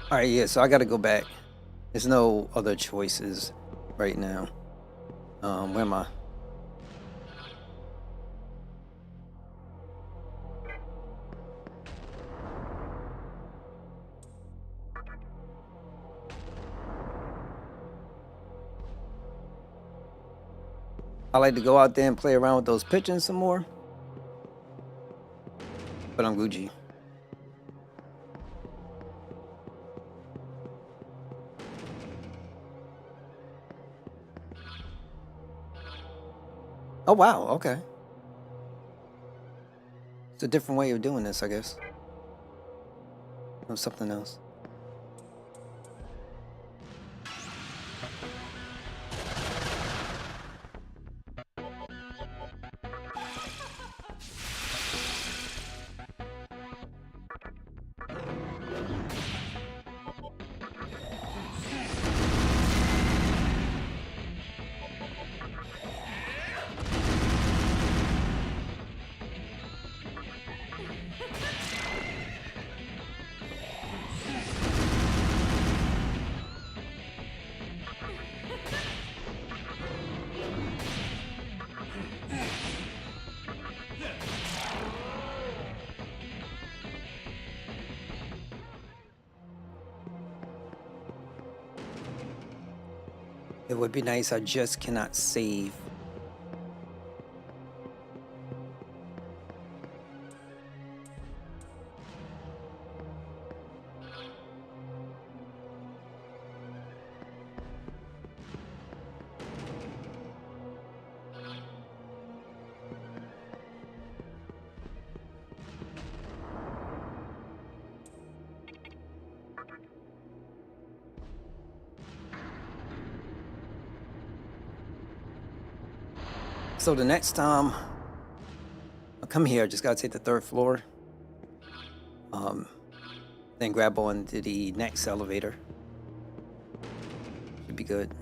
All right, yeah, so I got to go back. There's no other choices right now. Where am I? I like to go out there and play around with those pigeons some more. But I'm Gucci. Oh, wow, okay. It's a different way of doing this, I guess. Or something else. It would be nice, I just cannot save. So the next time I come here, I just gotta take the 3rd floor. Then grab on to the next elevator. Should be good.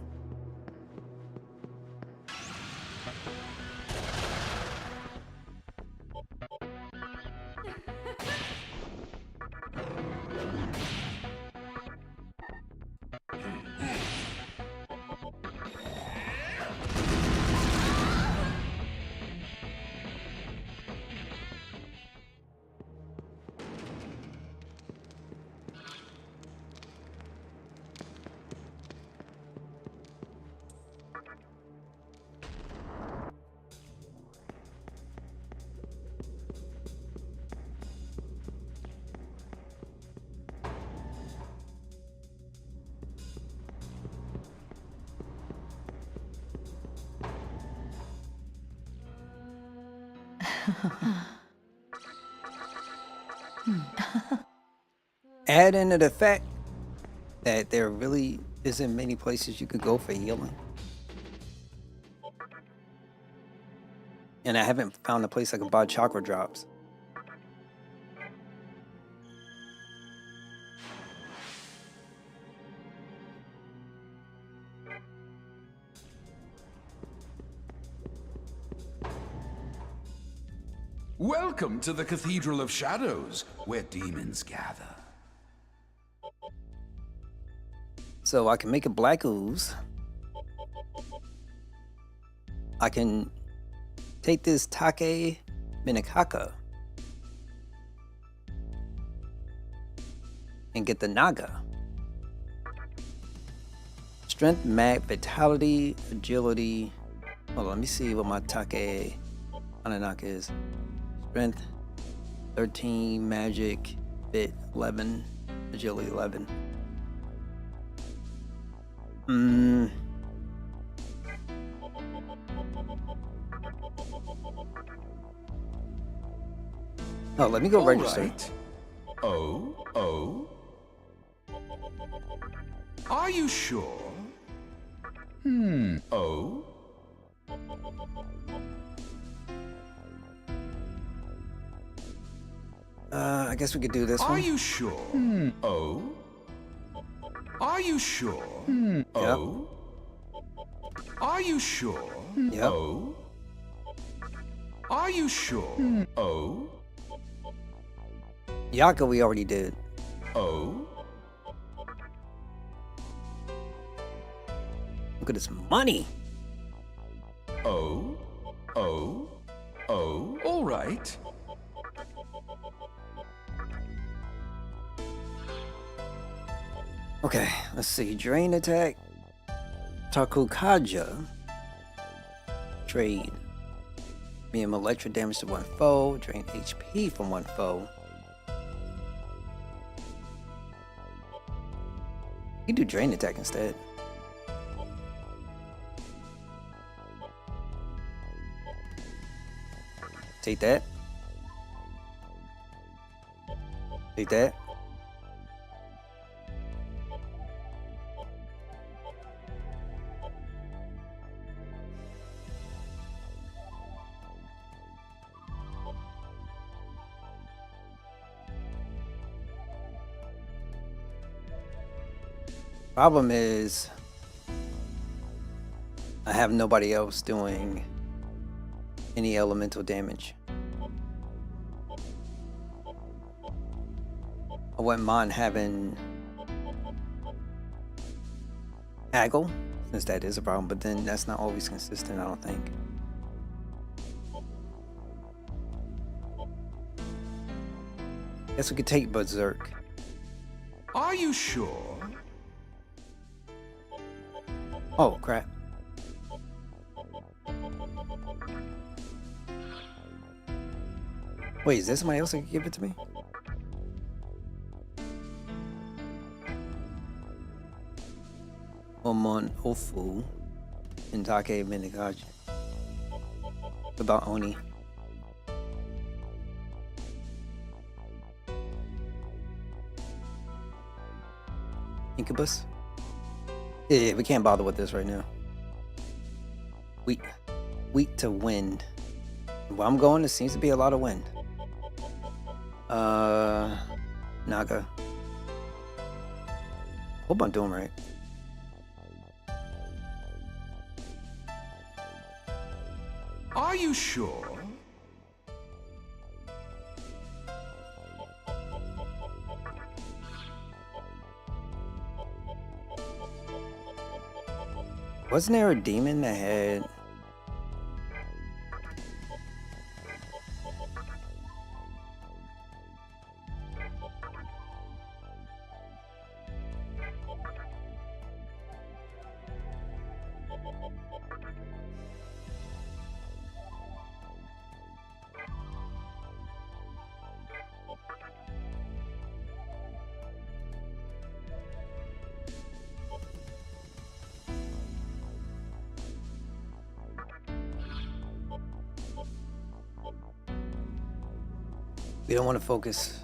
Add into the fact that there really isn't many places you could go for healing. And I haven't found a place I can buy chakra drops. Welcome to the Cathedral of Shadows, where demons gather. So I can make a black ooze. I can take this Take Minakaka and get the Naga. Strength, mag, vitality, agility. Hold on, let me see what my Take Ananaka is. Strength 13, magic, fit 11, agility 11. Oh, let me go register. Right. Oh. Are you sure? Oh. I guess we could do this one. Are you sure? Oh. Are you sure? Oh. Are you sure? Yep. Oh. Are you sure? Oh. Yaka we already did. Oh. Look at this money. Oh. All right. Okay, let's see. Drain attack. Takukaja. Trade. Beam electric damage to one foe. Drain HP from one foe. You can do drain attack instead. Take that. Take that. Problem is, I have nobody else doing any elemental damage. I wouldn't mind having haggle, since that is a problem, but then that's not always consistent, I don't think. Guess we could take Berserk. Are you sure? Oh, crap. Wait, is there somebody else that could give it to me? Omon Ofu and Take Minagaji. What about Oni? Incubus? Yeah, we can't bother with this right now. Wheat to wind. Where I'm going, there seems to be a lot of wind. Naga. Hope I'm doing right. Are you sure? Wasn't there a demon that had... We don't want to focus.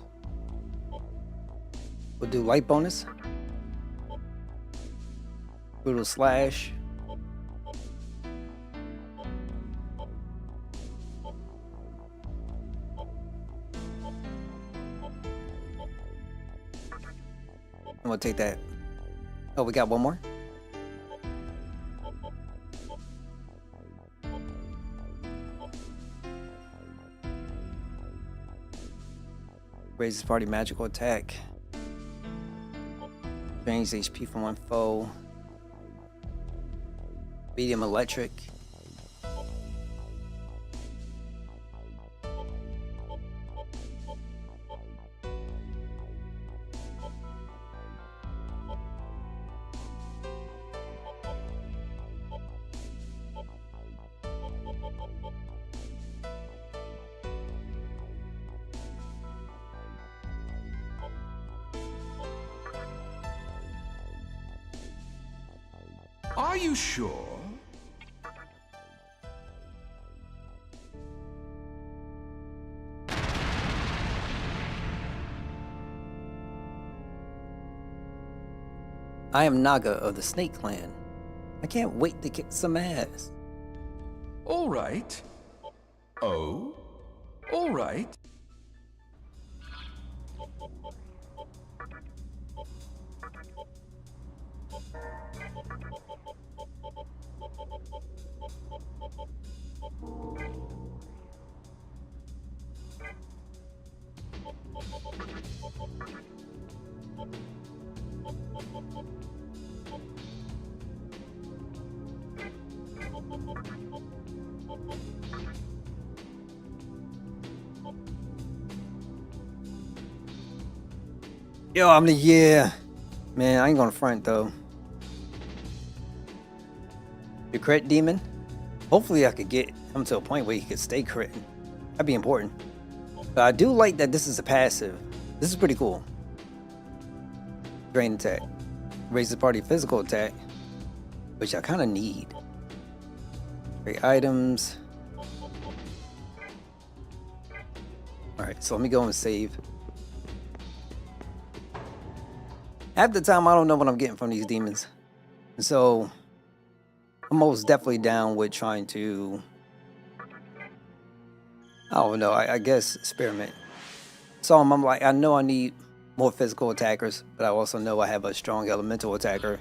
We'll do light bonus. Brutal slash. And we'll take that. Oh, we got one more? Raises party magical attack. Drains HP from one foe. Medium electric. Are you sure? I am Naga of the Snake Clan. I can't wait to kick some ass. All right. Oh? All right. Yo, I'm the yeah. Man, I ain't gonna front though. The crit demon. Hopefully I could get him to a point where he could stay critting. That'd be important. But I do like that this is a passive. This is pretty cool. Drain attack. Raises party physical attack, which I kind of need. Great items. Alright, so let me go and save. Half the time I don't know what I'm getting from these demons. And so I'm most definitely down with trying to, I don't know, I guess experiment. So I'm like, I know I need more physical attackers, but I also know I have a strong elemental attacker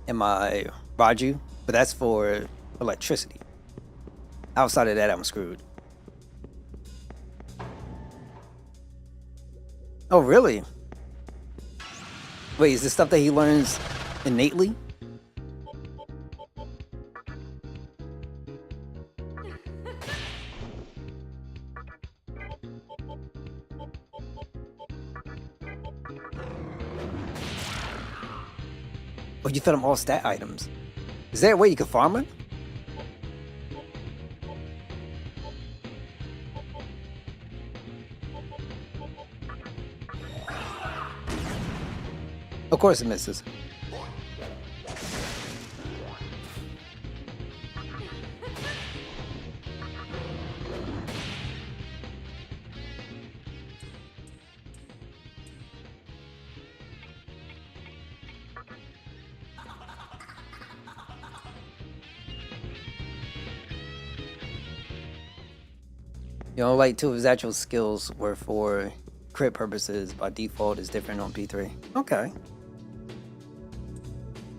in my Raju, but that's for electricity. Outside of that, I'm screwed. Oh, really? Wait, is this stuff that he learns innately? Oh, you fed him all stat items. Is there a way you can farm it? Of course it misses. You know, like two of his actual skills were for crit purposes. By default, is different on P3. Okay.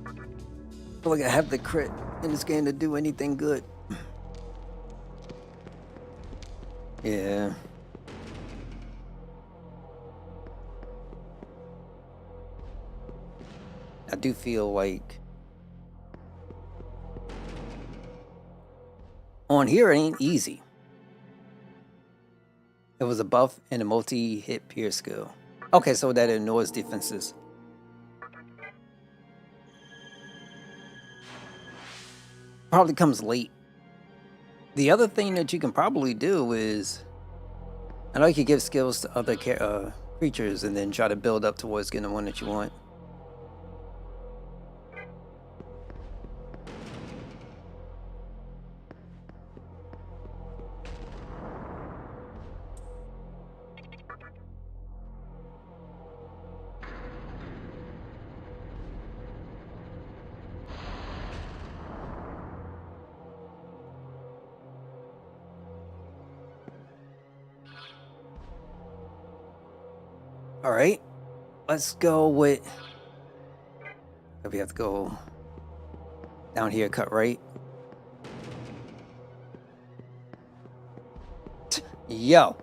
I feel like I have the crit in this game to do anything good. Yeah. I do feel like on here it ain't easy. It was a buff and a multi-hit pierce skill. Okay, so that ignores defenses. Probably comes late. The other thing that you can probably do is, I know you could give skills to other creatures and then try to build up towards getting the one that you want. All right, let's go with. We have to go down here, cut right. Yo,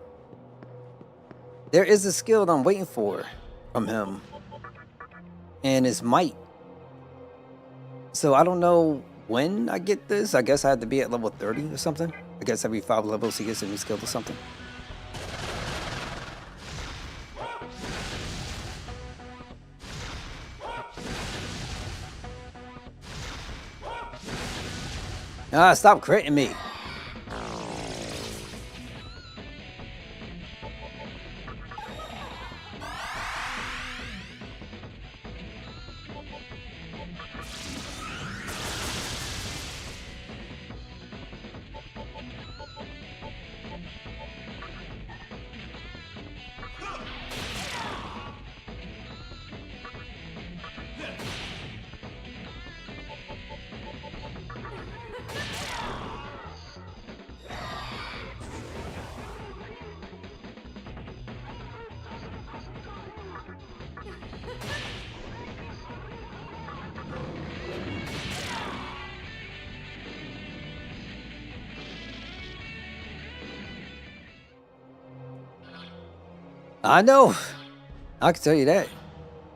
there is a skill that I'm waiting for from him, and it's might. So I don't know when I get this. I guess I have to be at level 30 or something. I guess every 5 levels he gets a new skill or something. Ah, stop critting me. I know. I can tell you that.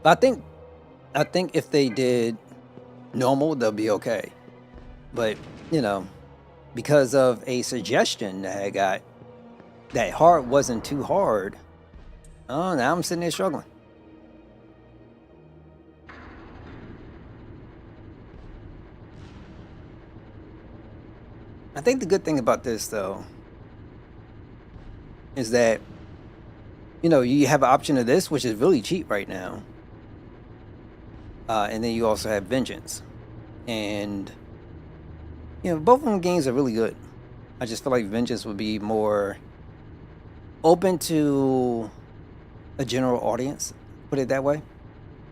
But I think if they did normal, they'll be okay. But, you know, because of a suggestion that I got, that hard wasn't too hard. Oh, now I'm sitting there struggling. I think the good thing about this, though, is that, you know, you have an option of this, which is really cheap right now. And then you also have Vengeance. And, you know, both of them games are really good. I just feel like Vengeance would be more open to a general audience, put it that way.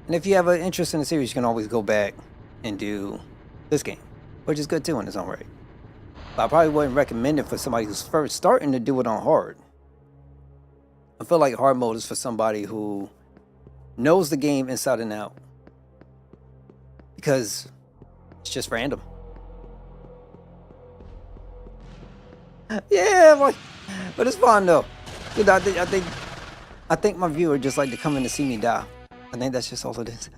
And if you have an interest in the series, you can always go back and do this game, which is good too in its own right. But I probably wouldn't recommend it for somebody who's first starting to do it on hard. I feel like hard mode is for somebody who knows the game inside and out, because it's just random. Yeah, but it's fun though. Dude, I think my viewer just like to come in to see me die. I think that's just all it is.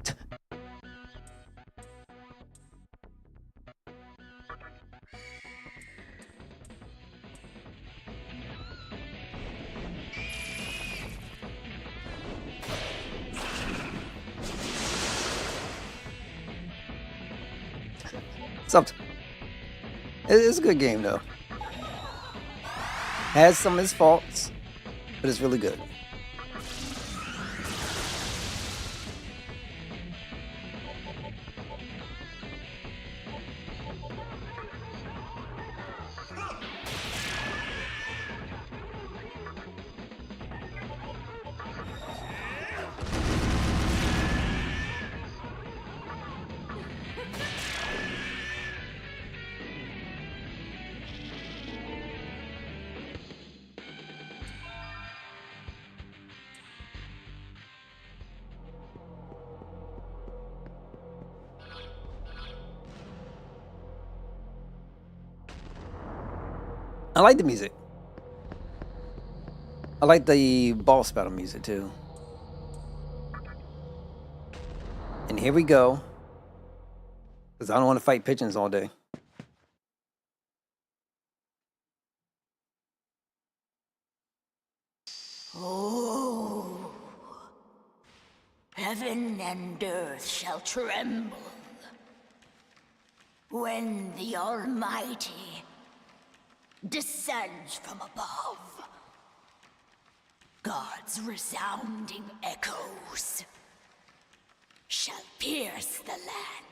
It's a good game though. Has some of its faults, but it's really good. I like the music. I like the boss battle music too. And here we go. Because I don't want to fight pigeons all day. Oh, heaven and earth shall tremble when the Almighty descends from above. God's resounding echoes shall pierce the land.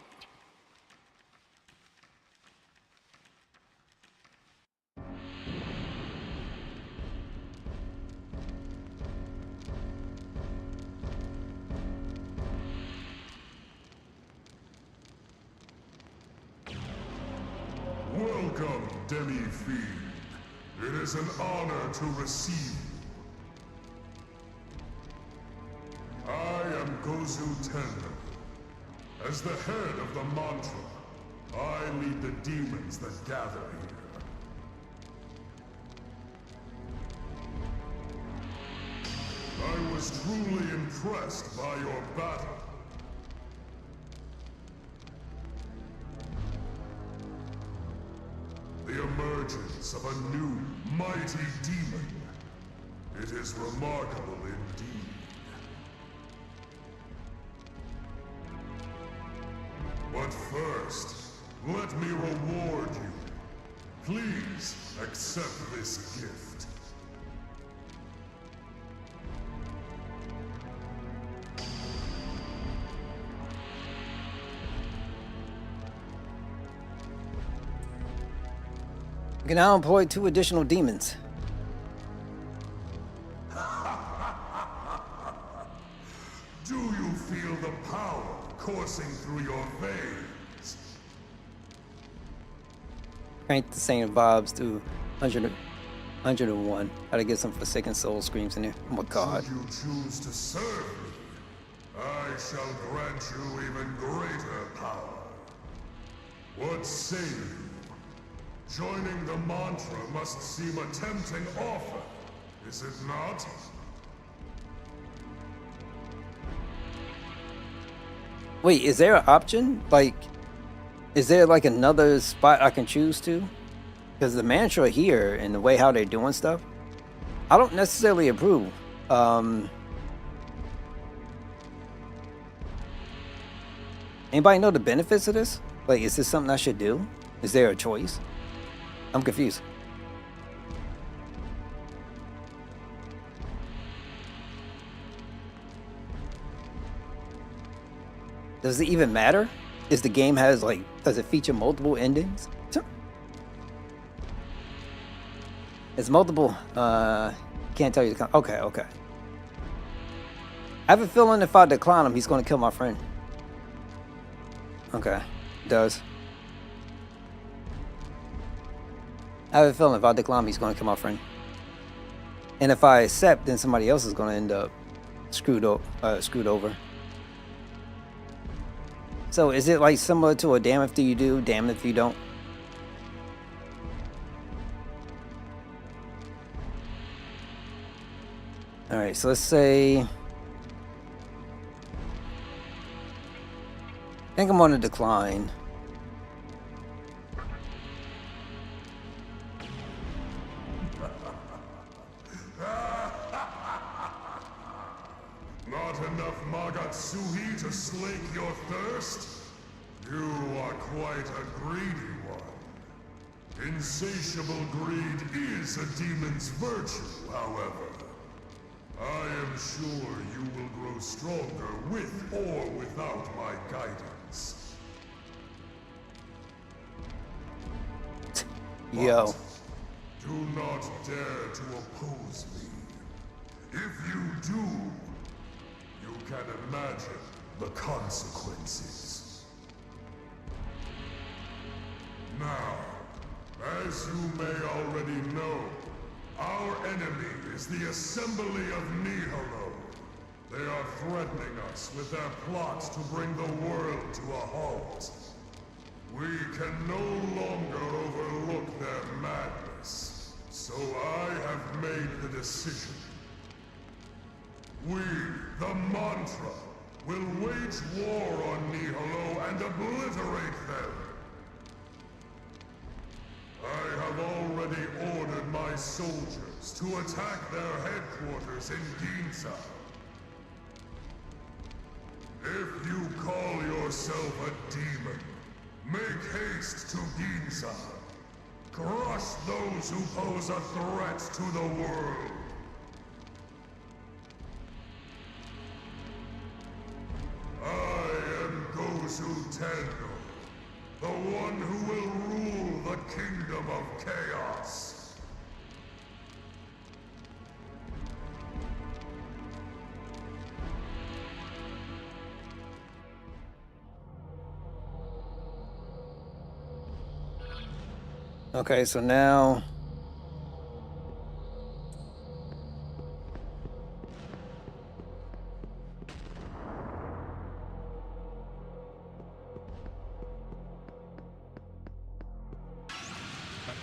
Welcome, Demi-Fiend. It is an honor to receive you. Gozu Tendo. As the head of the mantra, I lead the demons that gather here. I was truly impressed by your battle. The emergence of a new, mighty demon. It is remarkable indeed. But first, let me reward you. Please accept this gift. You can now employ 2 additional demons. Do you feel the power coursing through your veins? Crank the same vibes to 101. Gotta get some Forsaken Soul screams in there. Oh my god. Should you choose to serve me, I shall grant you even greater power. What say you? Joining the mantra must seem a tempting offer, is it not? Wait, is there an option? Like, is there like another spot I can choose to? Because the mantra here and the way how they're doing stuff, I don't necessarily approve. Anybody know the benefits of this? Like, is this something I should do? Is there a choice? I'm confused. Does it even matter? Is the game has like, does it feature multiple endings? It's multiple, can't tell you the okay. I have a feeling if I decline him, he's gonna kill my friend. Okay, does. I have a feeling if I decline him, he's gonna kill my friend. And if I accept, then somebody else is gonna end up screwed over. So is it like similar to a damn if you do, damn if you don't? All right, so let's say, I think I'm on a decline. Not enough Magatsuhi to slake your thirst? You are quite a greedy one. Insatiable greed is a demon's virtue, however. I am sure you will grow stronger with or without my guidance. Yo. But do not dare to oppose me. If you do, you can imagine the consequences. Now, as you may already know, our enemy is the Assembly of Nihilo. They are threatening us with their plots to bring the world to a halt. We can no longer overlook their madness, so I have made the decision. We, the Mantra, will wage war on Nihilo and obliterate them. I have already ordered my soldiers to attack their headquarters in Ginza. If you call yourself a demon, make haste to Ginza. Crush those who pose a threat to the world. I am Gozu Tendo, the one who will rule the kingdom of chaos. Okay, so now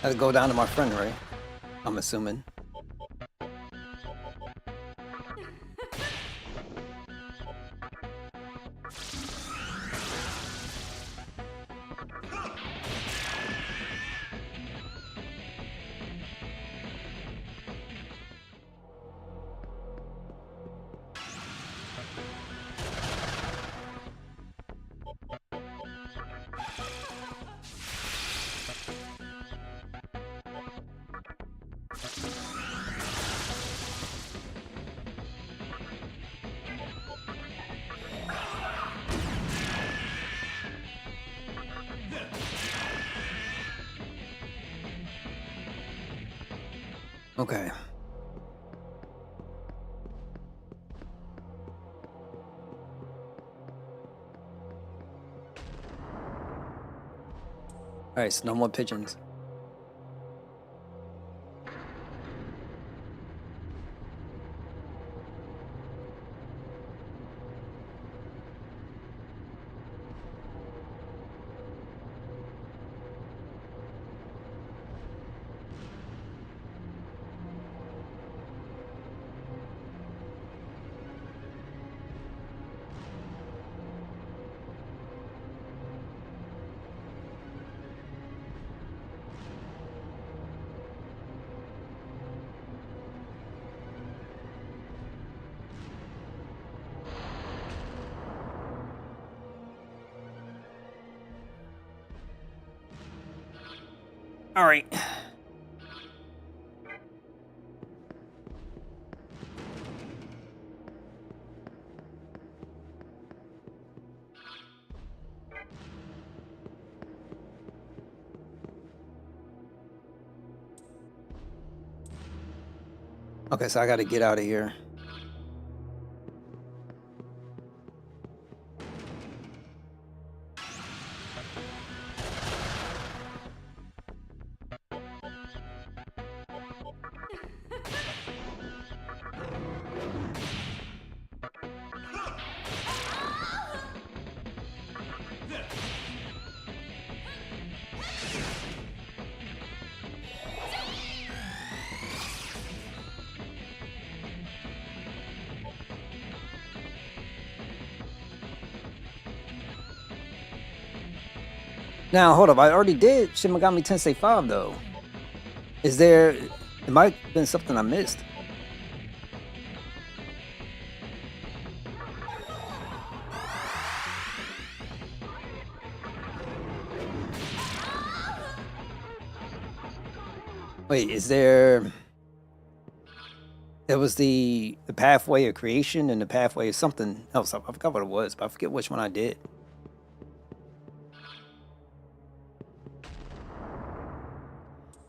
I had to go down to my friend, right? I'm assuming. Okay. All right, so no more pigeons. All right. Okay, so I got to get out of here. Now, hold up. I already did Shin Megami Tensei 5, though. Is there... It might have been something I missed. Wait, is there... There was the pathway of creation and the pathway of something else. I forgot what it was, but I forget which one I did.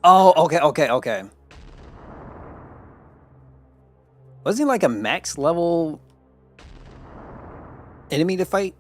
Oh, okay. Wasn't he like a max level enemy to fight?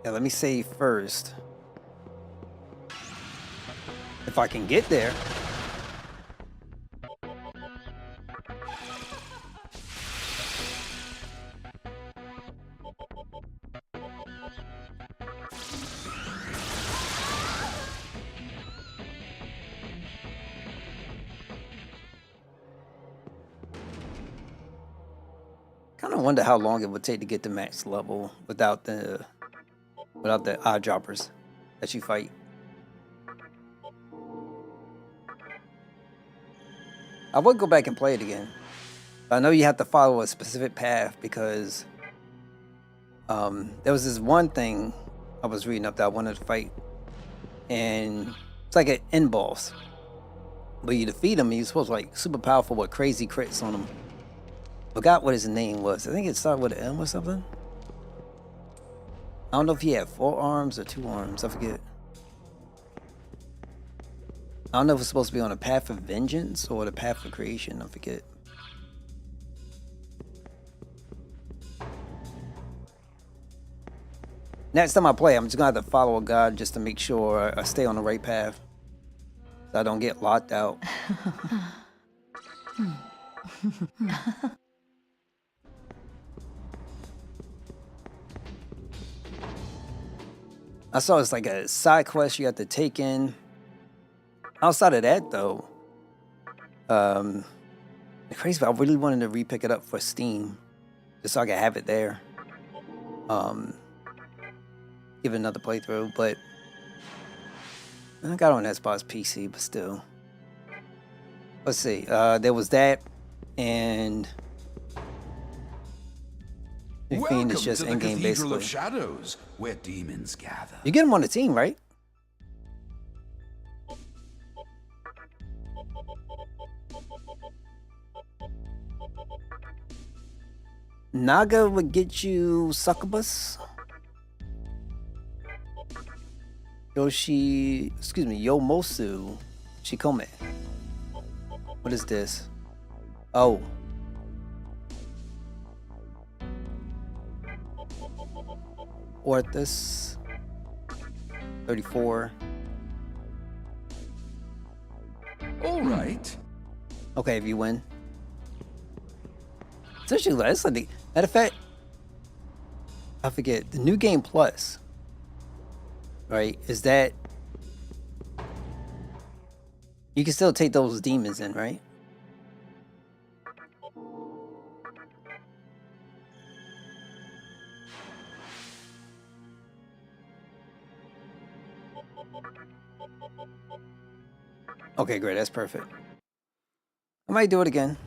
Yeah, let me save first. If I can get there. Kind of wonder how long it would take to get to max level without the eyedroppers that you fight. I would go back and play it again. But I know you have to follow a specific path because there was this one thing I was reading up that I wanted to fight. And it's like an end boss. But you defeat him, he's supposed to like super powerful with crazy crits on him. Forgot what his name was. I think it started with an M or something. I don't know if he had 4 arms or 2 arms. I forget. I don't know if it's supposed to be on a path of vengeance or the path of creation. I forget. Next time I play, I'm just gonna have to follow a guide just to make sure I stay on the right path, so I don't get locked out. I saw it's like a side quest you have to take in. Outside of that, though, the crazy part, I really wanted to re-pick it up for Steam, just so I could have it there. Give it another playthrough, but I got it on Xbox PC, but still. Let's see. There was that, and the Fiend is just to the in-game Cathedral basically. of Shadows, where demons gather. You get him on the team, right? Naga would get you Succubus. Yomosu Shikome. What is this? Oh. Orthus. 34. All right. Okay, if you win. It's actually less. Matter of fact, I forget. The New Game Plus, right? Is that you can still take those demons in, right? Okay, great. That's perfect. I might do it again.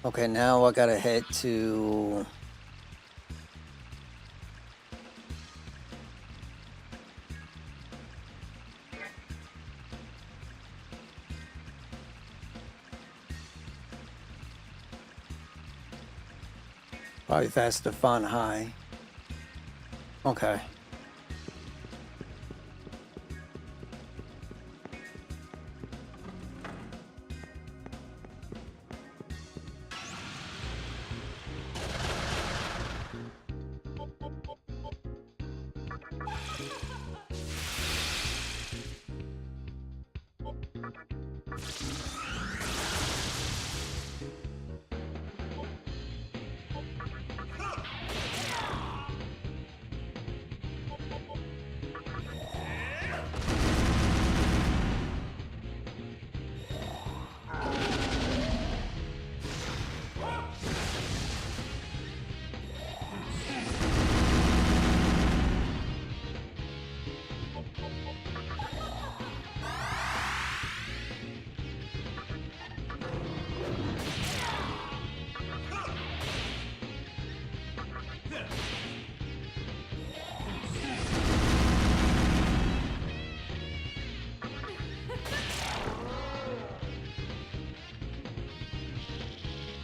Okay, now I gotta head to probably faster to find high. Okay.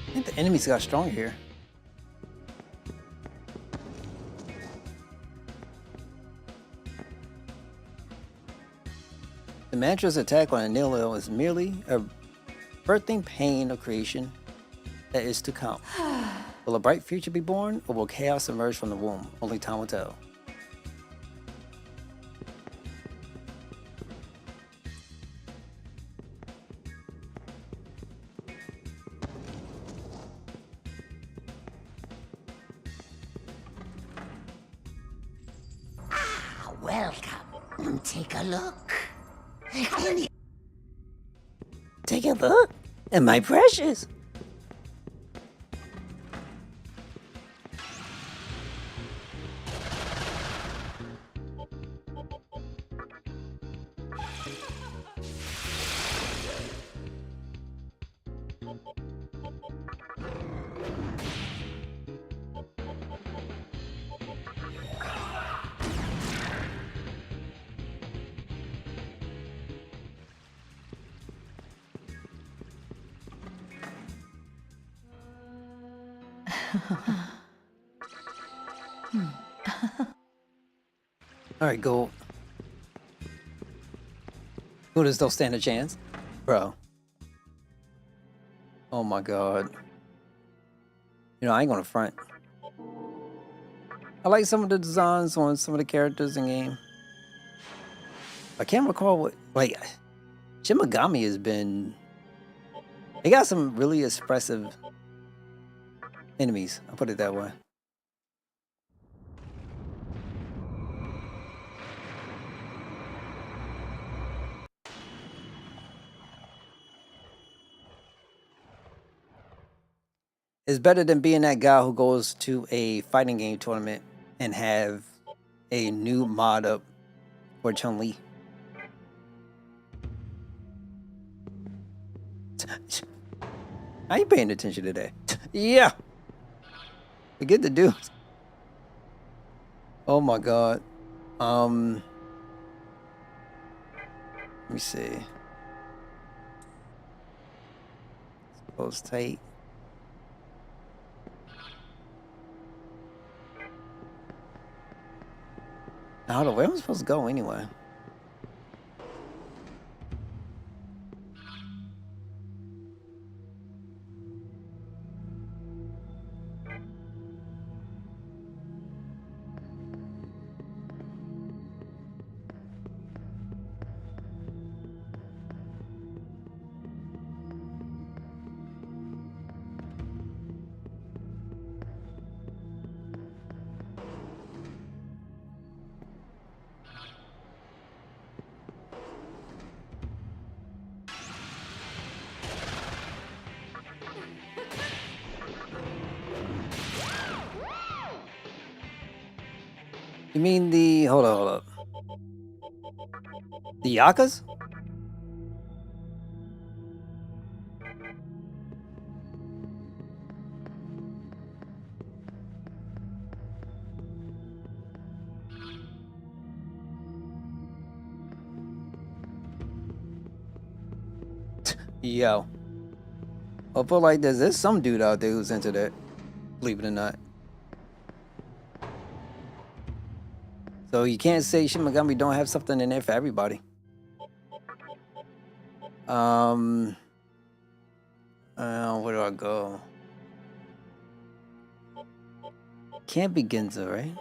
I think the enemies got stronger here. The mantra's attack on a nihil is merely a birthing pain of creation that is to come. Will a bright future be born, or will chaos emerge from the womb? Only time will tell. Welcome. Take a look. Take a look at my precious. Alright, gold. Who does still stand a chance? Bro. Oh my god. You know, I ain't gonna front. I like some of the designs on some of the characters in game. I can't recall what, like, Shin Megami has been. They got some really expressive enemies. I'll put it that way. It's better than being that guy who goes to a fighting game tournament and have a new mod up for Chun-Li. I ain't paying attention today. Yeah. Forget the dudes. Oh my god. Let me see. Close tight. Now, hold on, where am I supposed to go anyway? You mean the... Hold up. The Yakas? Yo. I feel like there's some dude out there who's into that. Believe it or not. So you can't say Shin Megami don't have something in there for everybody. Where do I go? Can't be Ginza, right?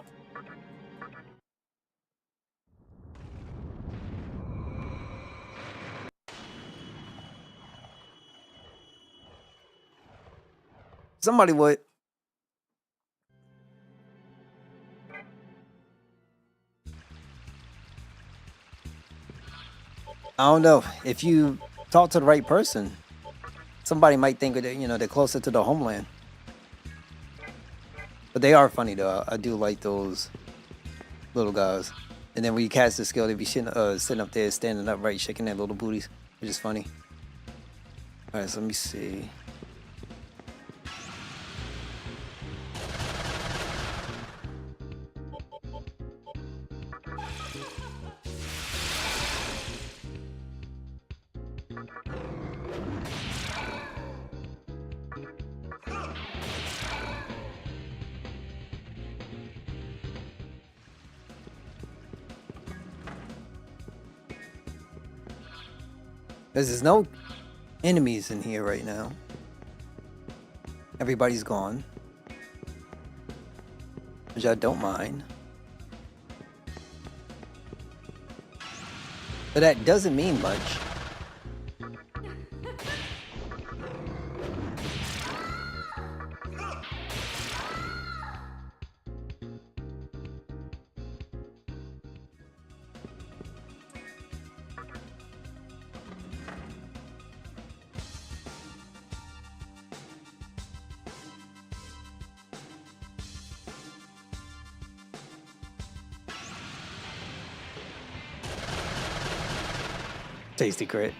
Somebody would. I don't know. If you talk to the right person, somebody might think that, you know, they're closer to the homeland. But they are funny though. I do like those little guys. And then when you cast the skill, they be sitting up there, standing upright, shaking their little booties, which is funny. All right, so let me see. There's no enemies in here right now. Everybody's gone, which I don't mind. But that doesn't mean much. Tasty crit.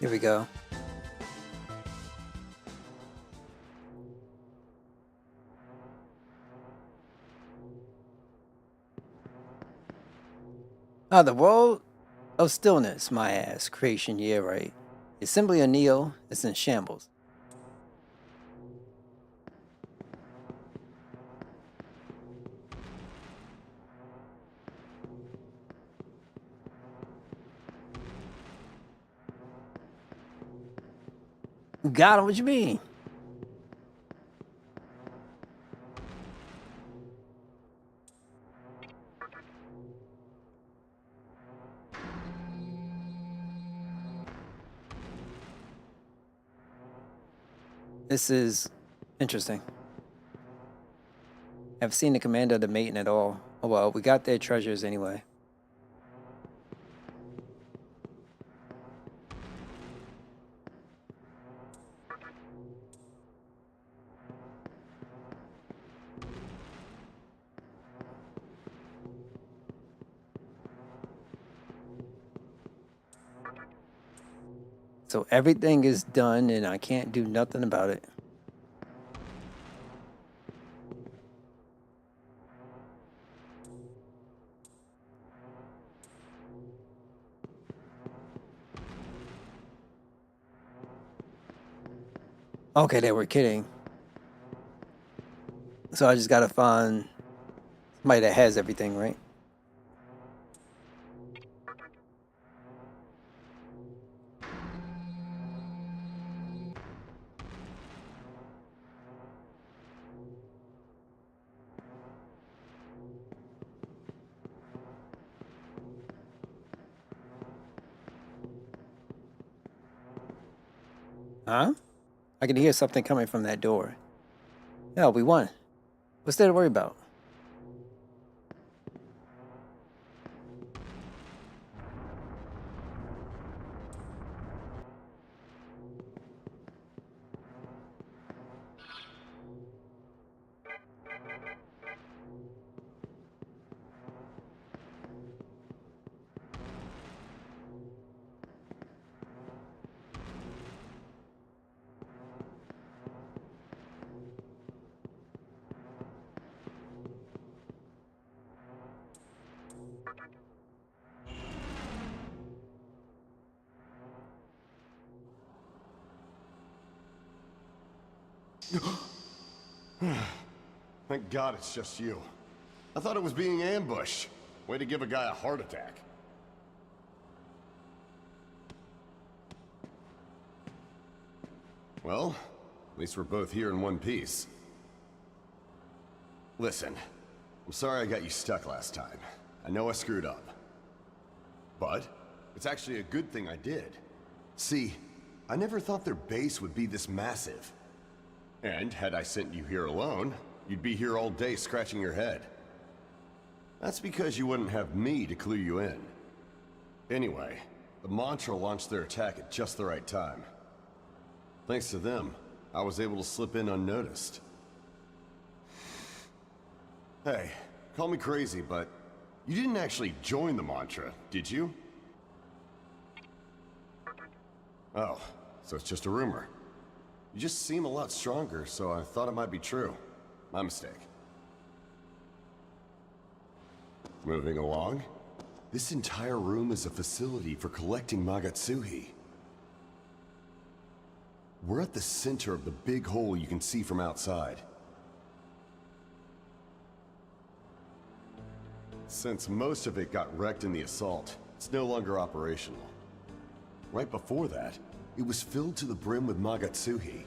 Here we go. Ah, the world of stillness, my ass. Creation, yeah, right. Assembly of Neo is in shambles. Got him, what you mean? This is interesting. I've seen the commander of the maiden at all. Oh well, we got their treasures anyway. So everything is done and I can't do nothing about it. Okay, they were kidding. So I just gotta find somebody that has everything, right? Huh? I can hear something coming from that door. Yeah, we won. What's there to worry about? Thank God it's just you. I thought it was being ambushed. Way to give a guy a heart attack. Well, at least we're both here in one piece. Listen, I'm sorry I got you stuck last time. I know I screwed up. But it's actually a good thing I did. See, I never thought their base would be this massive. And had I sent you here alone, you'd be here all day scratching your head. That's because you wouldn't have me to clue you in. Anyway, the Mantra launched their attack at just the right time. Thanks to them, I was able to slip in unnoticed. Hey, call me crazy, but you didn't actually join the Mantra, did you? Oh, so it's just a rumor. You just seem a lot stronger, so I thought it might be true. My mistake. Moving along. This entire room is a facility for collecting Magatsuhi. We're at the center of the big hole you can see from outside. Since most of it got wrecked in the assault, it's no longer operational. Right before that, it was filled to the brim with Magatsuhi.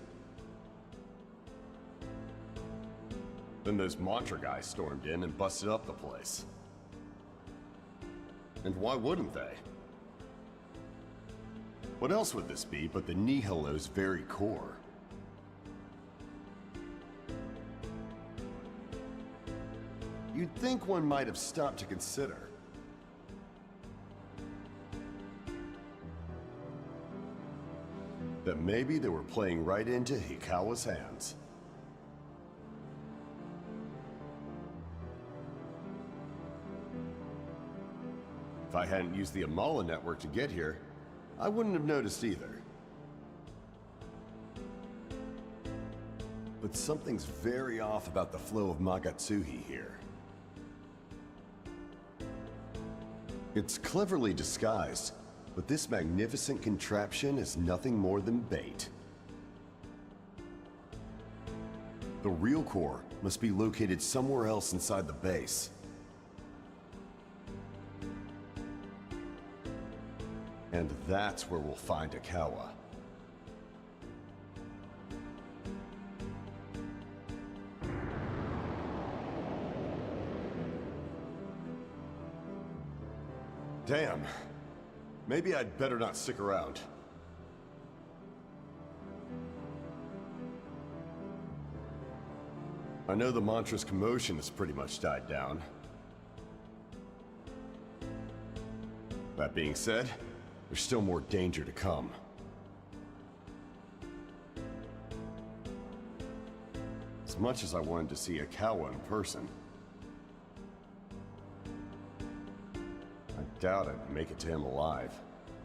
Then those Mantra guys stormed in and busted up the place. And why wouldn't they? What else would this be but the Nihilo's very core? You'd think one might have stopped to consider. That maybe they were playing right into Hikawa's hands. If I hadn't used the Amala network to get here, I wouldn't have noticed either. but something's very off about the flow of Magatsuhi here. It's cleverly disguised, but this magnificent contraption is nothing more than bait. The real core must be located somewhere else inside the base. And that's where we'll find Akawa. Damn. Maybe I'd better not stick around. I know the mantra's commotion has pretty much died down. That being said, there's still more danger to come. As much as I wanted to see Akawa in person, I doubt I'd make it to him alive,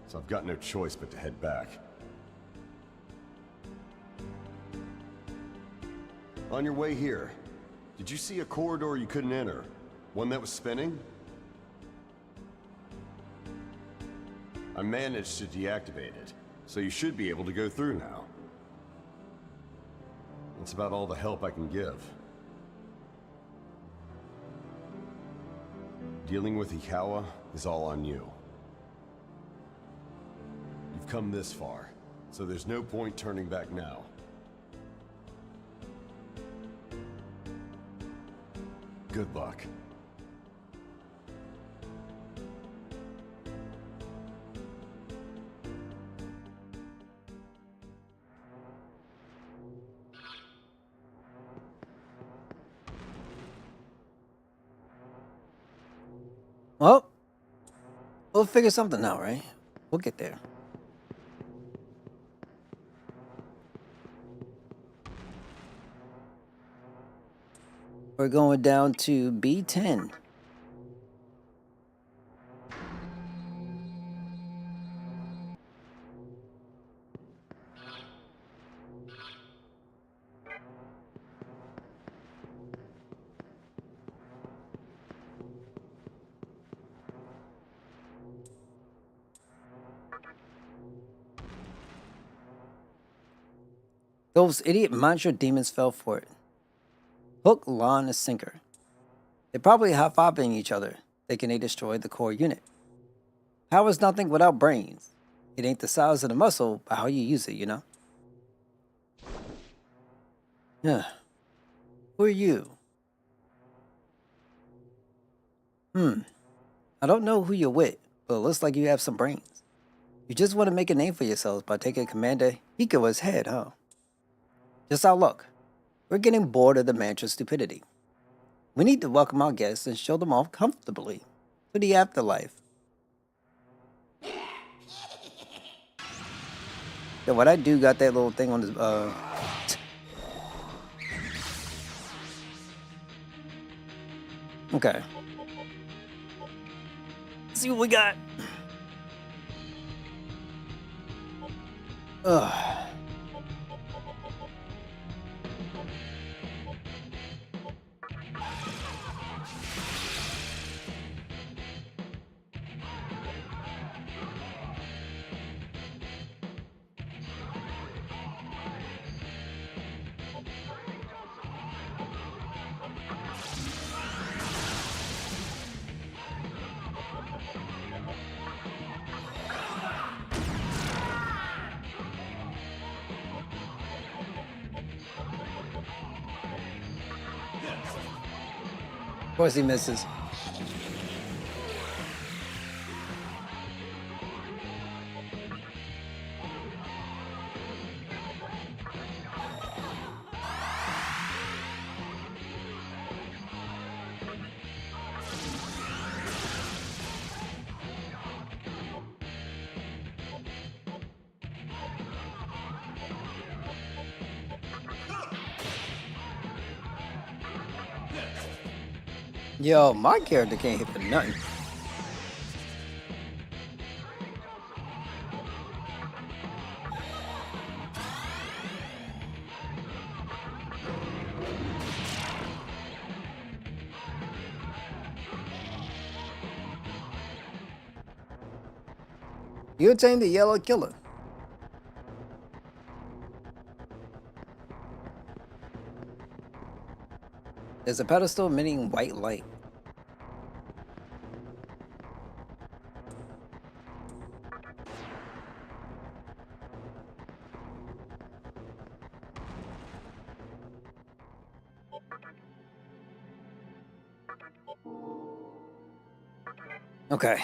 so I've got no choice but to head back. On your way here, did you see a corridor you couldn't enter? One that was spinning? I managed to deactivate it, so you should be able to go through now. That's about all the help I can give. Dealing with Ikawa is all on you. You've come this far, so there's no point turning back now. Good luck. Well, we'll figure something out, right? We'll get there. We're going down to B10. Those idiot mantra demons fell for it. Hook, line, and sinker. They're probably high-fiving each other, thinking they destroyed the core unit. Power is nothing without brains. It ain't the size of the muscle, but how you use it, you know? Yeah. Who are you? I don't know who you're with, but it looks like you have some brains. You just want to make a name for yourselves by taking Commander Hikawa's head, huh? Just our luck. We're getting bored of the mantra's stupidity. We need to welcome our guests and show them off comfortably to the afterlife. Yeah, what I do got that little thing on his, Okay. Let's see what we got. Ugh. Of course he misses. Yo, my character can't hit for nothing. You attained the yellow killer. There's a pedestal emitting white light. Okay.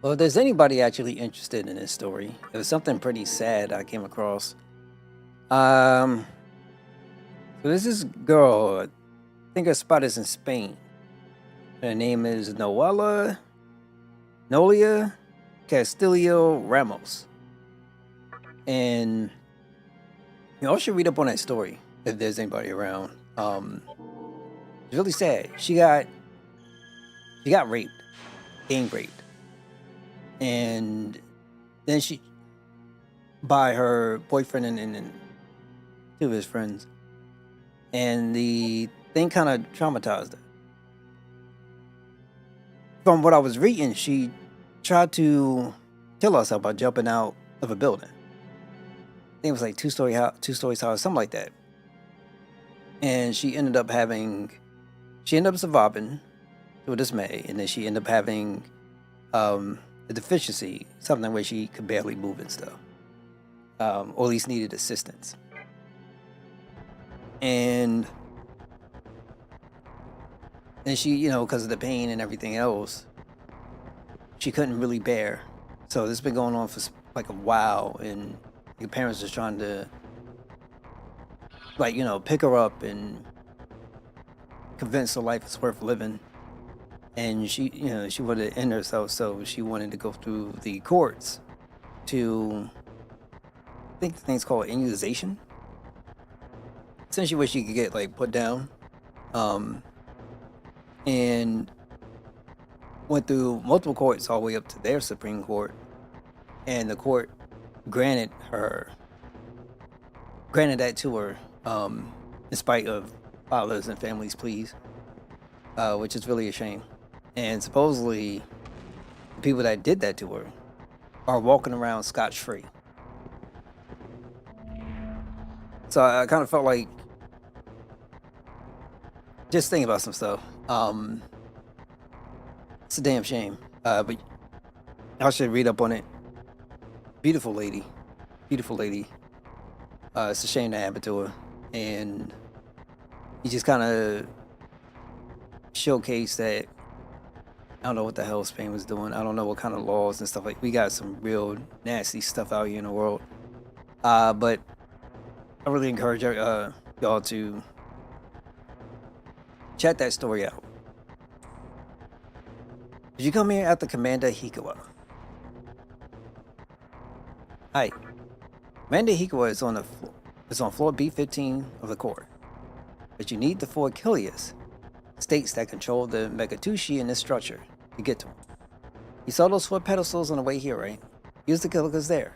Well, if there's anybody actually interested in this story, it was something pretty sad I came across. So there's this girl, I think her spot is in Spain. Her name is Nolia Castillo Ramos. And you all should read up on that story if there's anybody around. It's really sad. She got raped, gang raped. And then by her boyfriend and two of his friends. And the thing kind of traumatized her. From what I was reading, she tried to kill herself by jumping out of a building. I think it was like two stories high, something like that. And she ended up surviving to a dismay, and then she ended up having a deficiency, something where she could barely move and stuff, or at least needed assistance. And she, because of the pain and everything else, she couldn't really bear. So this has been going on for like a while, and your parents just trying to, pick her up and convince her life is worth living. And she wanted to end herself, so she wanted to go through the courts to, I think the thing's called immunization. Essentially where she could get put down. And went through multiple courts all the way up to their Supreme Court. And the court granted that to her, in spite of fathers and families' pleas, which is really a shame. And supposedly, the people that did that to her are walking around scotch-free. So I kind of felt like just thinking about some stuff. It's a damn shame. But I should read up on it. Beautiful lady. Beautiful lady. It's a shame that happened to her. And he just kind of showcased that I don't know what the hell Spain was doing. I don't know what kind of laws and stuff. We got some real nasty stuff out here in the world. But I really encourage y'all to check that story out. Did you come here after Commander Hikawa? Hi. Commander Hikawa is on floor B15 of the court. But you need the four Achilles, states that control the Megatushi in this structure, to get to him. You saw those four pedestals on the way here, right? Use the killikers there.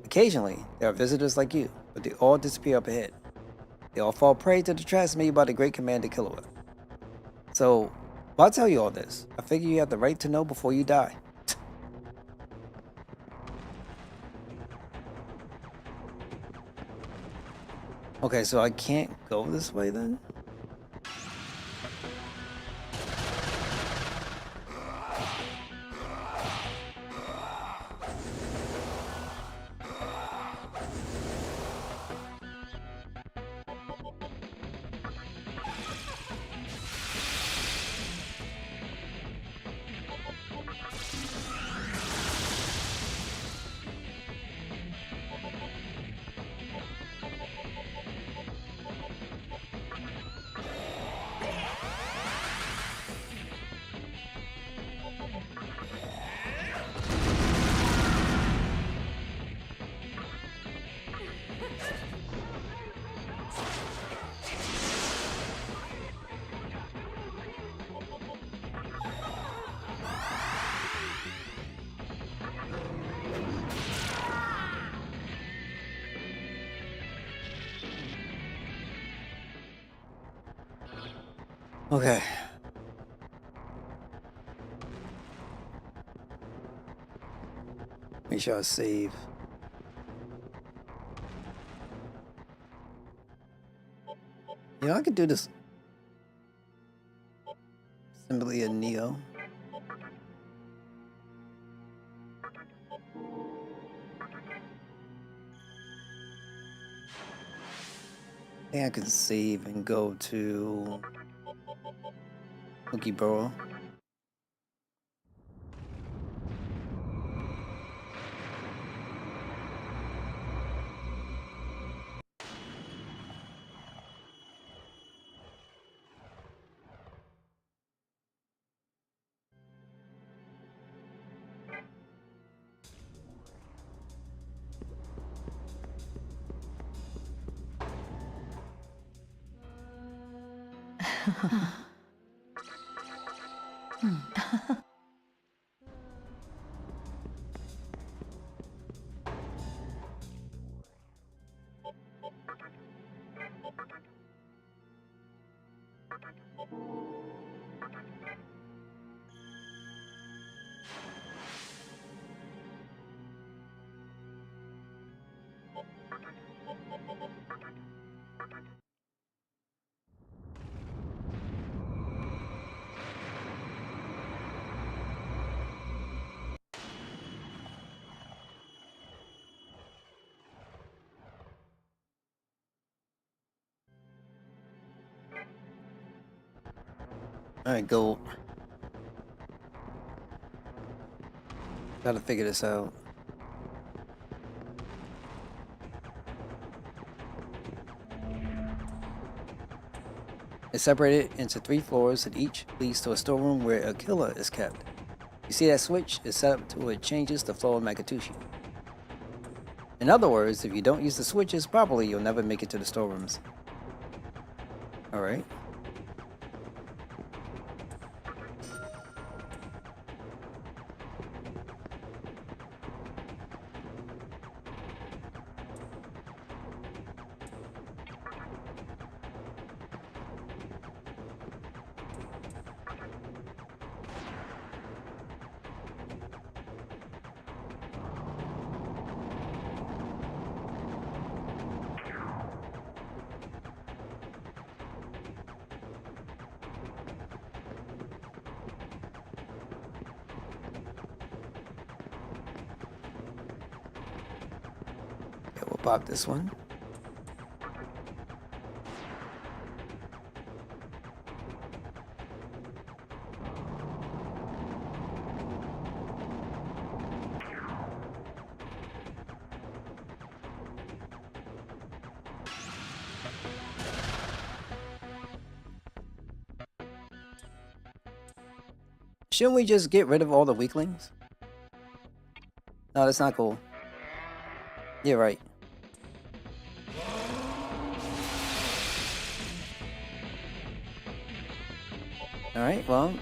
Occasionally, there are visitors like you, but they all disappear up ahead. They all fall prey to the traps made by the great Commander Killua. So, why tell you all this? I figure you have the right to know before you die. Okay, so I can't go this way then? Okay, make sure I save. Yeah, I could do this. Simply a Neo. I think I could save and go to Cookie Burrow. Alright, go. Gotta figure this out. It's separated into 3 floors and each leads to a storeroom where a killer is kept. You see that switch is set up to it changes the flow of Makatushi. In other words, if you don't use the switches properly, you'll never make it to the storerooms. Alright. Okay, we'll pop this one. Shouldn't we just get rid of all the weaklings? No, that's not cool. You're right. Alright, well,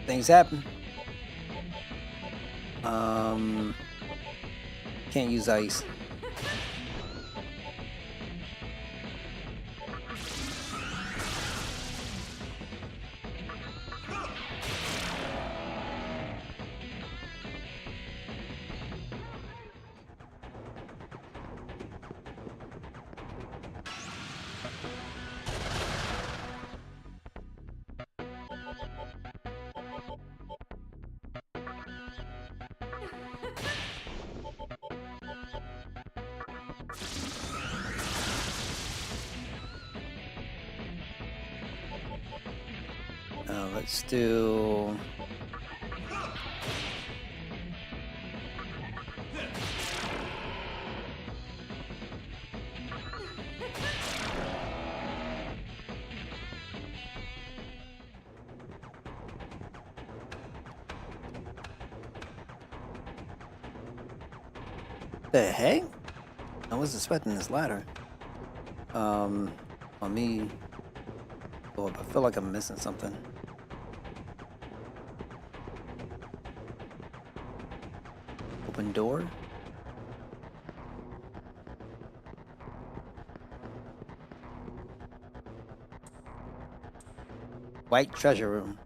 things happen. Can't use ice. Let's do... The heck? I was expecting this ladder. On me... Oh, I feel like I'm missing something. Open door? White treasure room.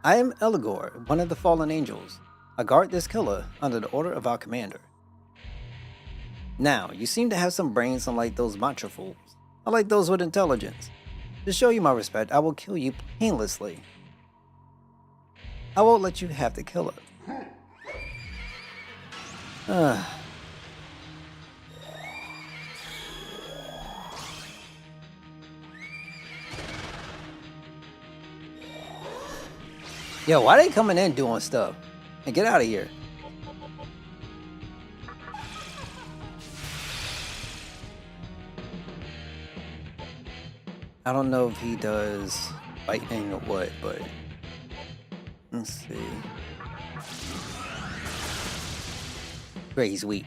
I am Eligor, one of the fallen angels. I guard this killer under the order of our commander. Now, you seem to have some brains unlike those mantra fools. I like those with intelligence. To show you my respect, I will kill you painlessly. I won't let you have the killer. Yo, why they coming in doing stuff? And get out of here. I don't know if he does lightning or what, but let's see. Great, he's weak.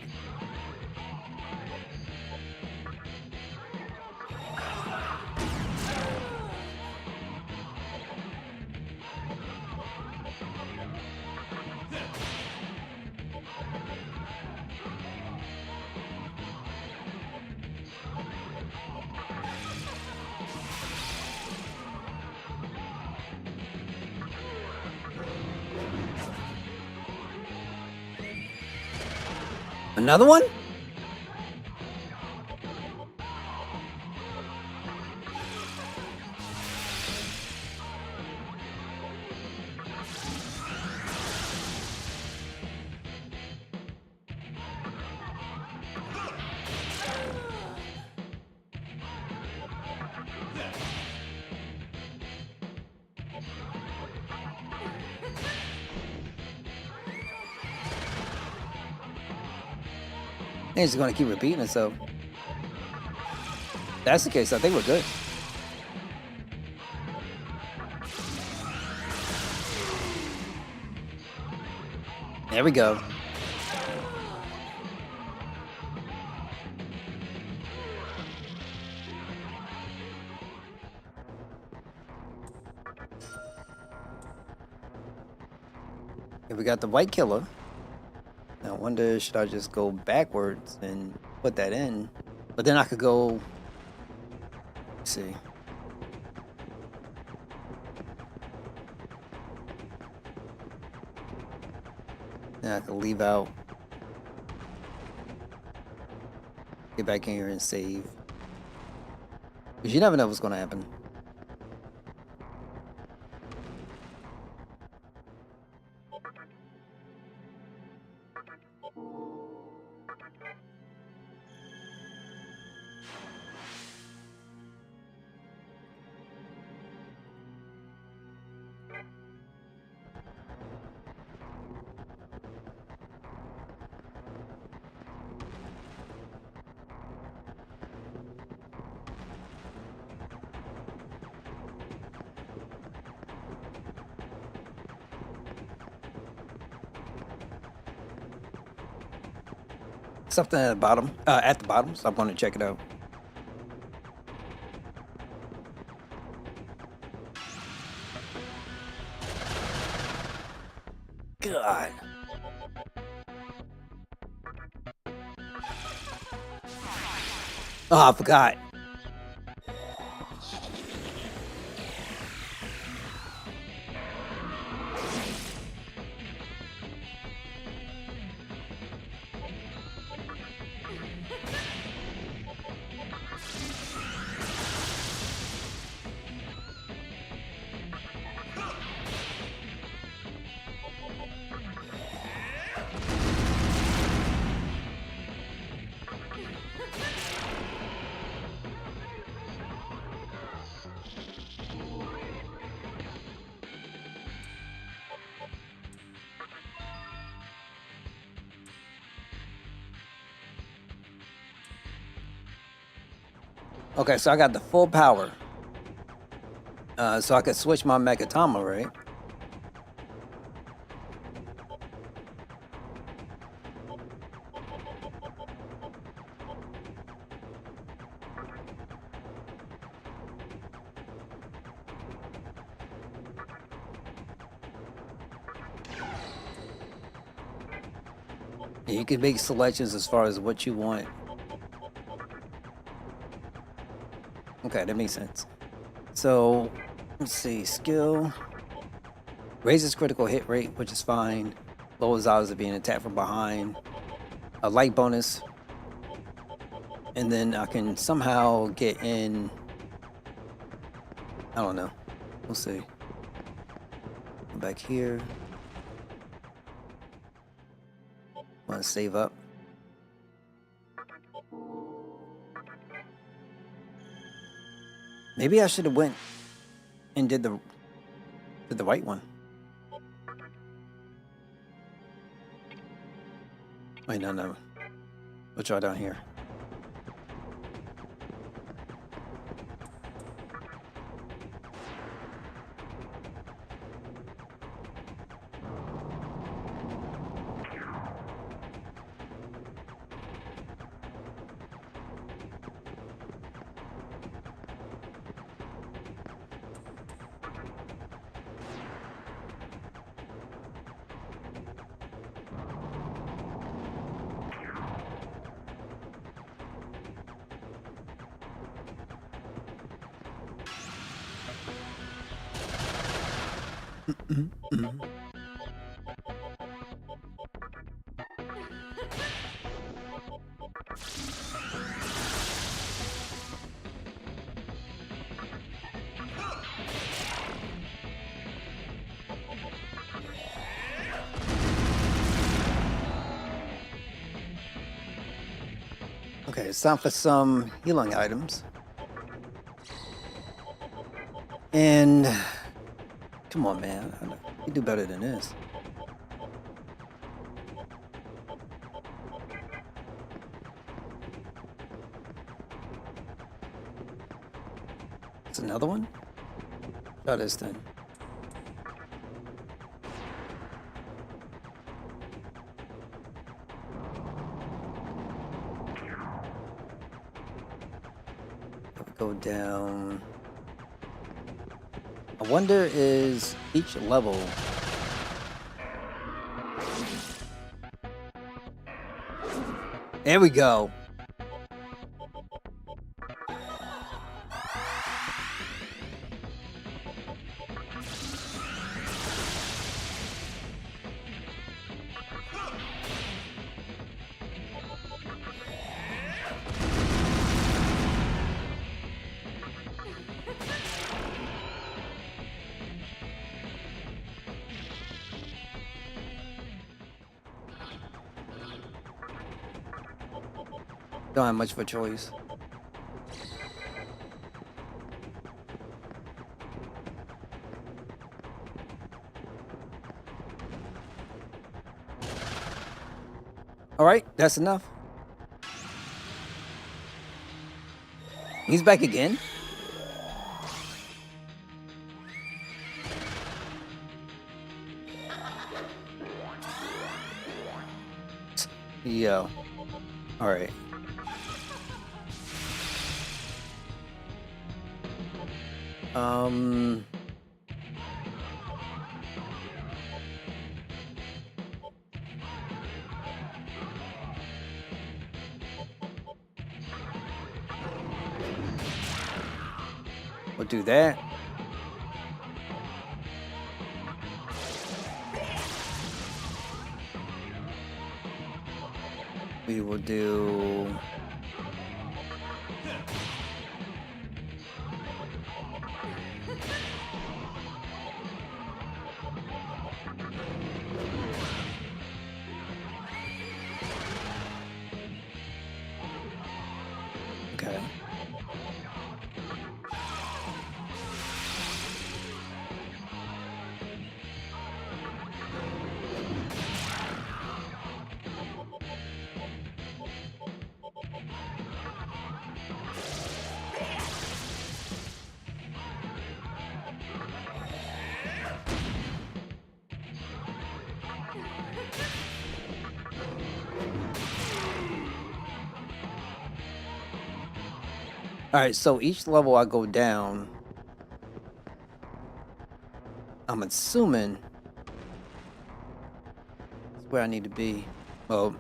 Another one? He's just gonna keep repeating itself. If that's the case, I think we're good. There we go. Okay, we got the white killer. I wonder, should I just go backwards and put that in? But then I could go, let's see. Then I could leave out, get back in here and save. Because you never know what's going to happen. Something at the bottom, so I'm going to check it out. God. Oh, I forgot. Okay, so I got the full power. So I could switch my Megatama, right? You can make selections as far as what you want. Okay, that makes sense. So, let's see, skill, Raises critical hit rate, which is fine. Lowers odds of being attacked from behind. A light bonus. And then I can somehow get in. I don't know. We'll see. Come back here. Want to save up. Maybe I should have went and did the right one. Wait, no. We'll try down here. Okay, it's time for some healing items. And come on, man, you do better than this. It's another one? Try this then. Go down. I wonder, is each level there we go. Don't have much of a choice. All right, that's enough. He's back again. Yo. All right. We'll do that. We will do okay. All right, so each level I go down, I'm assuming it's where I need to be. Well,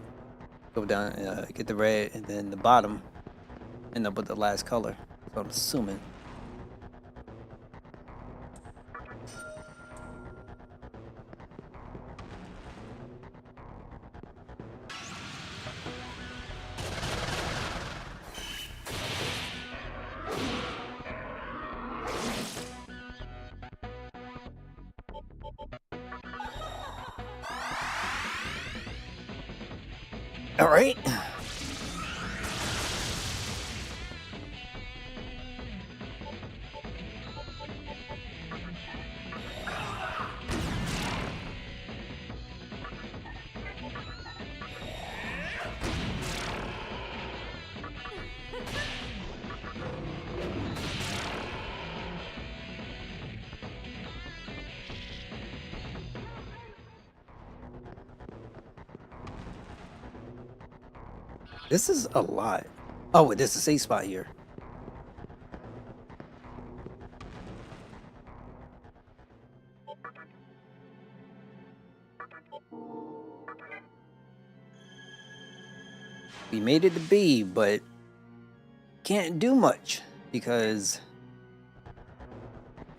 go down, get the red, and then the bottom, end up with the last color. So I'm assuming. All right. This is a lot. Oh, wait, there's a safe spot here. We made it to B, but can't do much because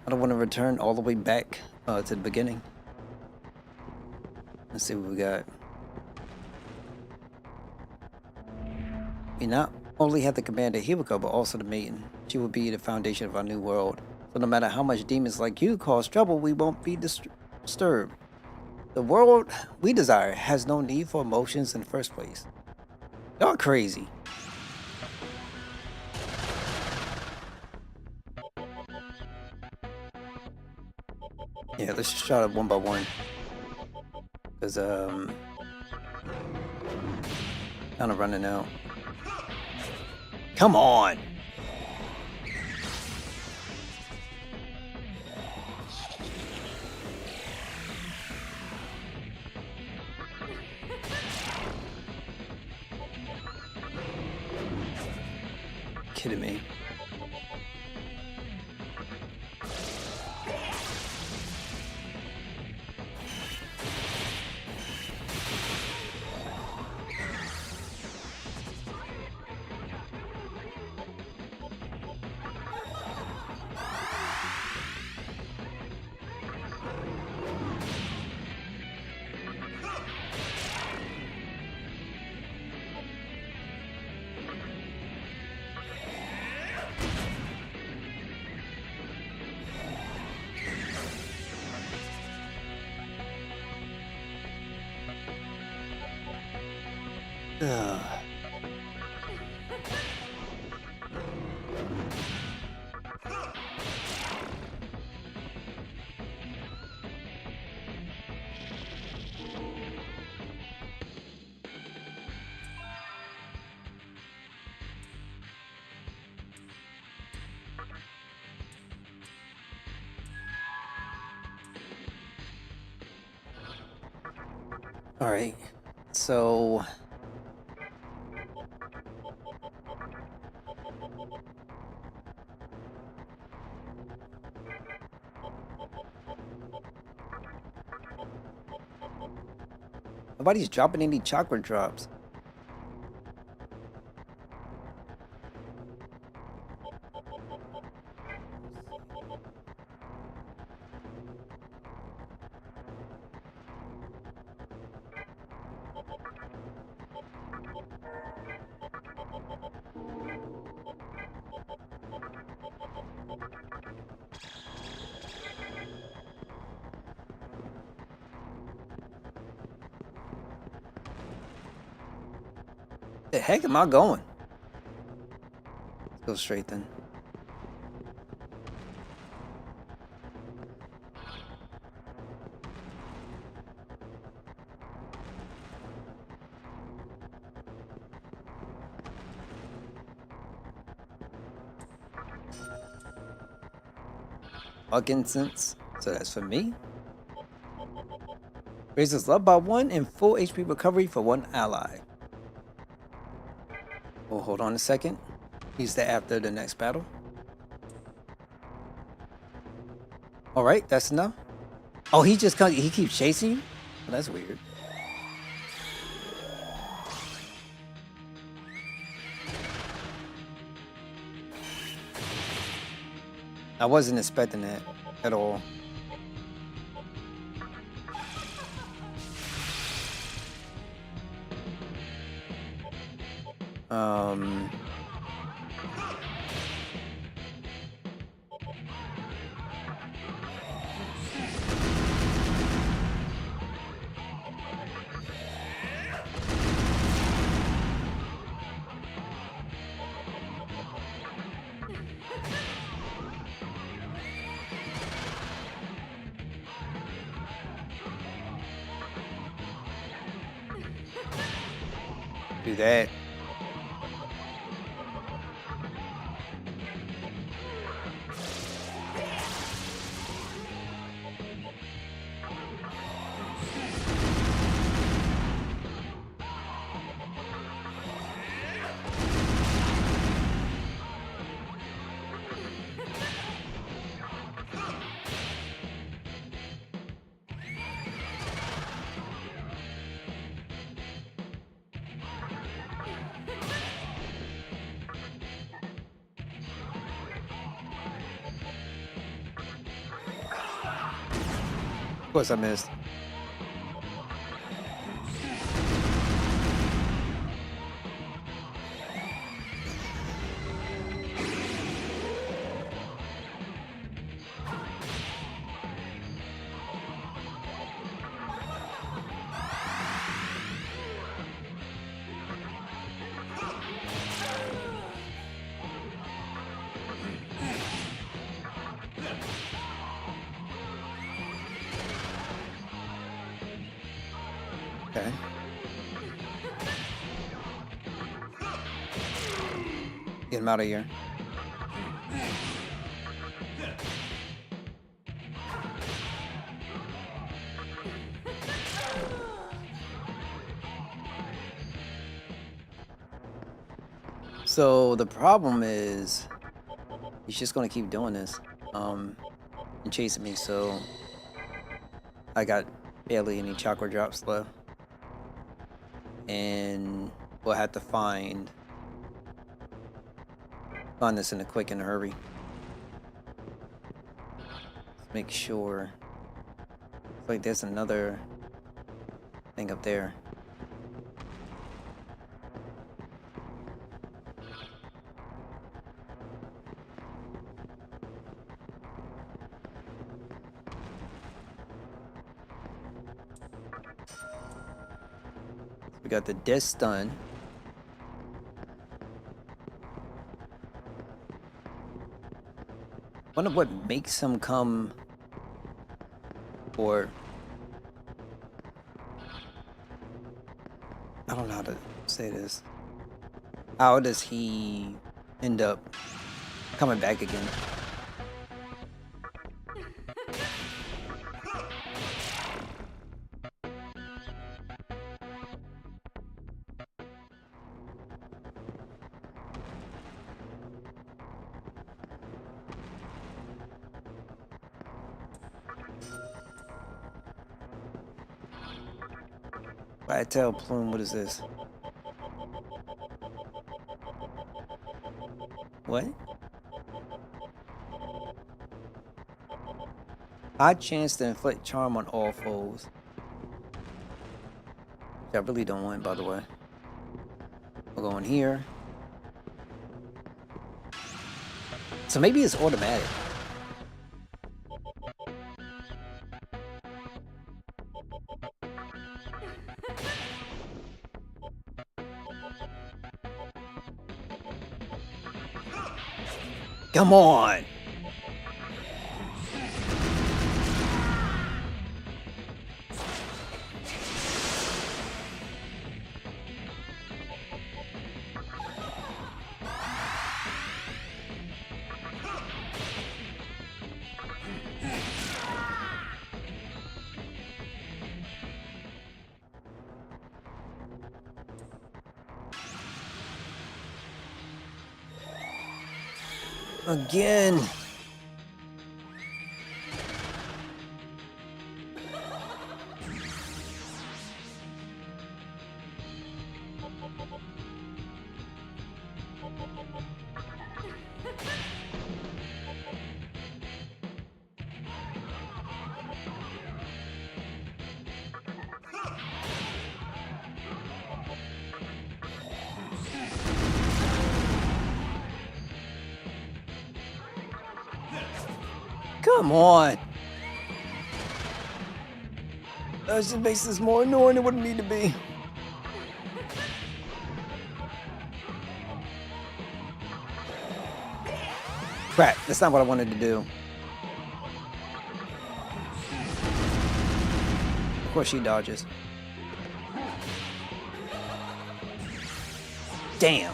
I don't want to return all the way back to the beginning. Let's see what we got. We not only have the commander Hibiko, but also the maiden. She will be the foundation of our new world. So no matter how much demons like you cause trouble, we won't be disturbed. The world we desire has no need for emotions in the first place. Y'all crazy. Yeah, let's just try it one by one. Cause kind of running out. Come on. Kidding me. Ugh. All right, so nobody's dropping any chakra drops. The heck am I going? Let's go straight then. Fuck incense. So that's for me. Raises love by 1 and full HP recovery for 1 ally. Oh, hold on a second. Use that after the next battle. Alright, that's enough. Oh, he keeps chasing you? Oh, that's weird. I wasn't expecting that at all. Do that. Of course I missed. Okay. Get him out of here. So the problem is he's just gonna keep doing this and chasing me, so I got barely any chakra drops left. And we'll have to find this in a quick and a hurry. Let's make sure. It's like there's another thing up there. We got the death stun. Wonder what makes him come for. I don't know how to say this. How does he end up coming back again? I tell Plume, what is this? What? High chance to inflict charm on all foes. Which I really don't want, by the way. We'll go in here. So maybe it's automatic. Come on! Again. Come on. That just makes this more annoying than what it need to be. Crap, that's not what I wanted to do. Of course she dodges. Damn.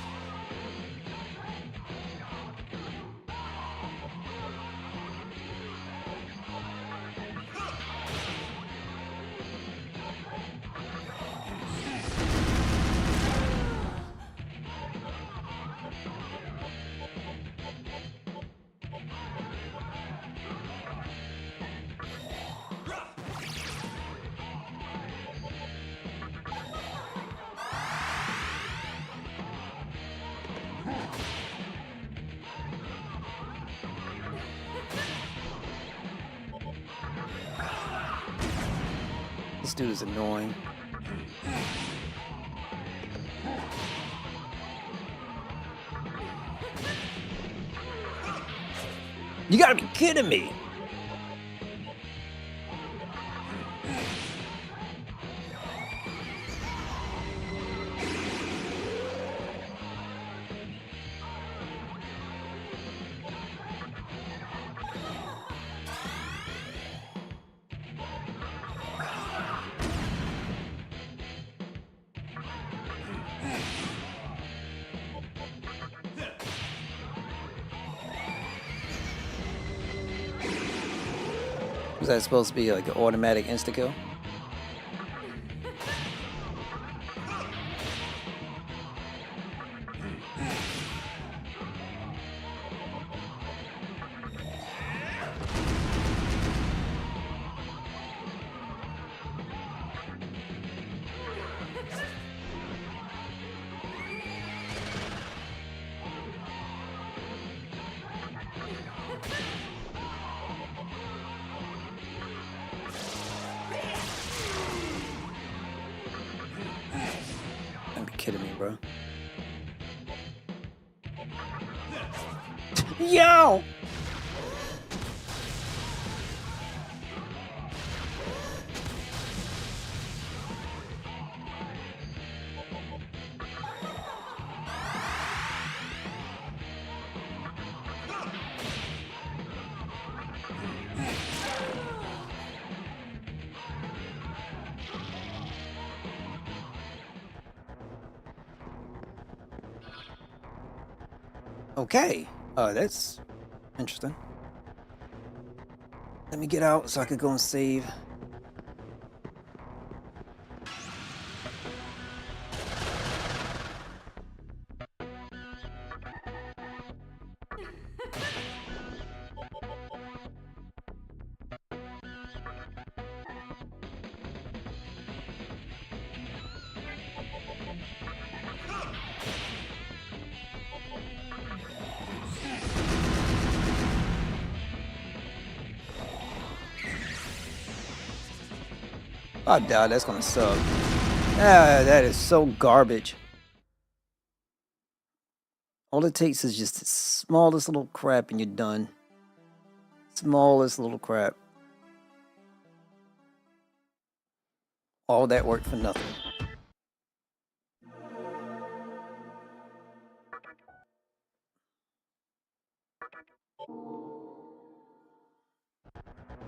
This dude is annoying. You gotta be kidding me. Was that supposed to be like an automatic insta-kill? Kidding me, bro. Yo! Okay, that's interesting. Let me get out so I could go and save. I doubt that's gonna suck. Ah, that is so garbage. All it takes is just the smallest little crap and you're done. Smallest little crap. All that work for nothing.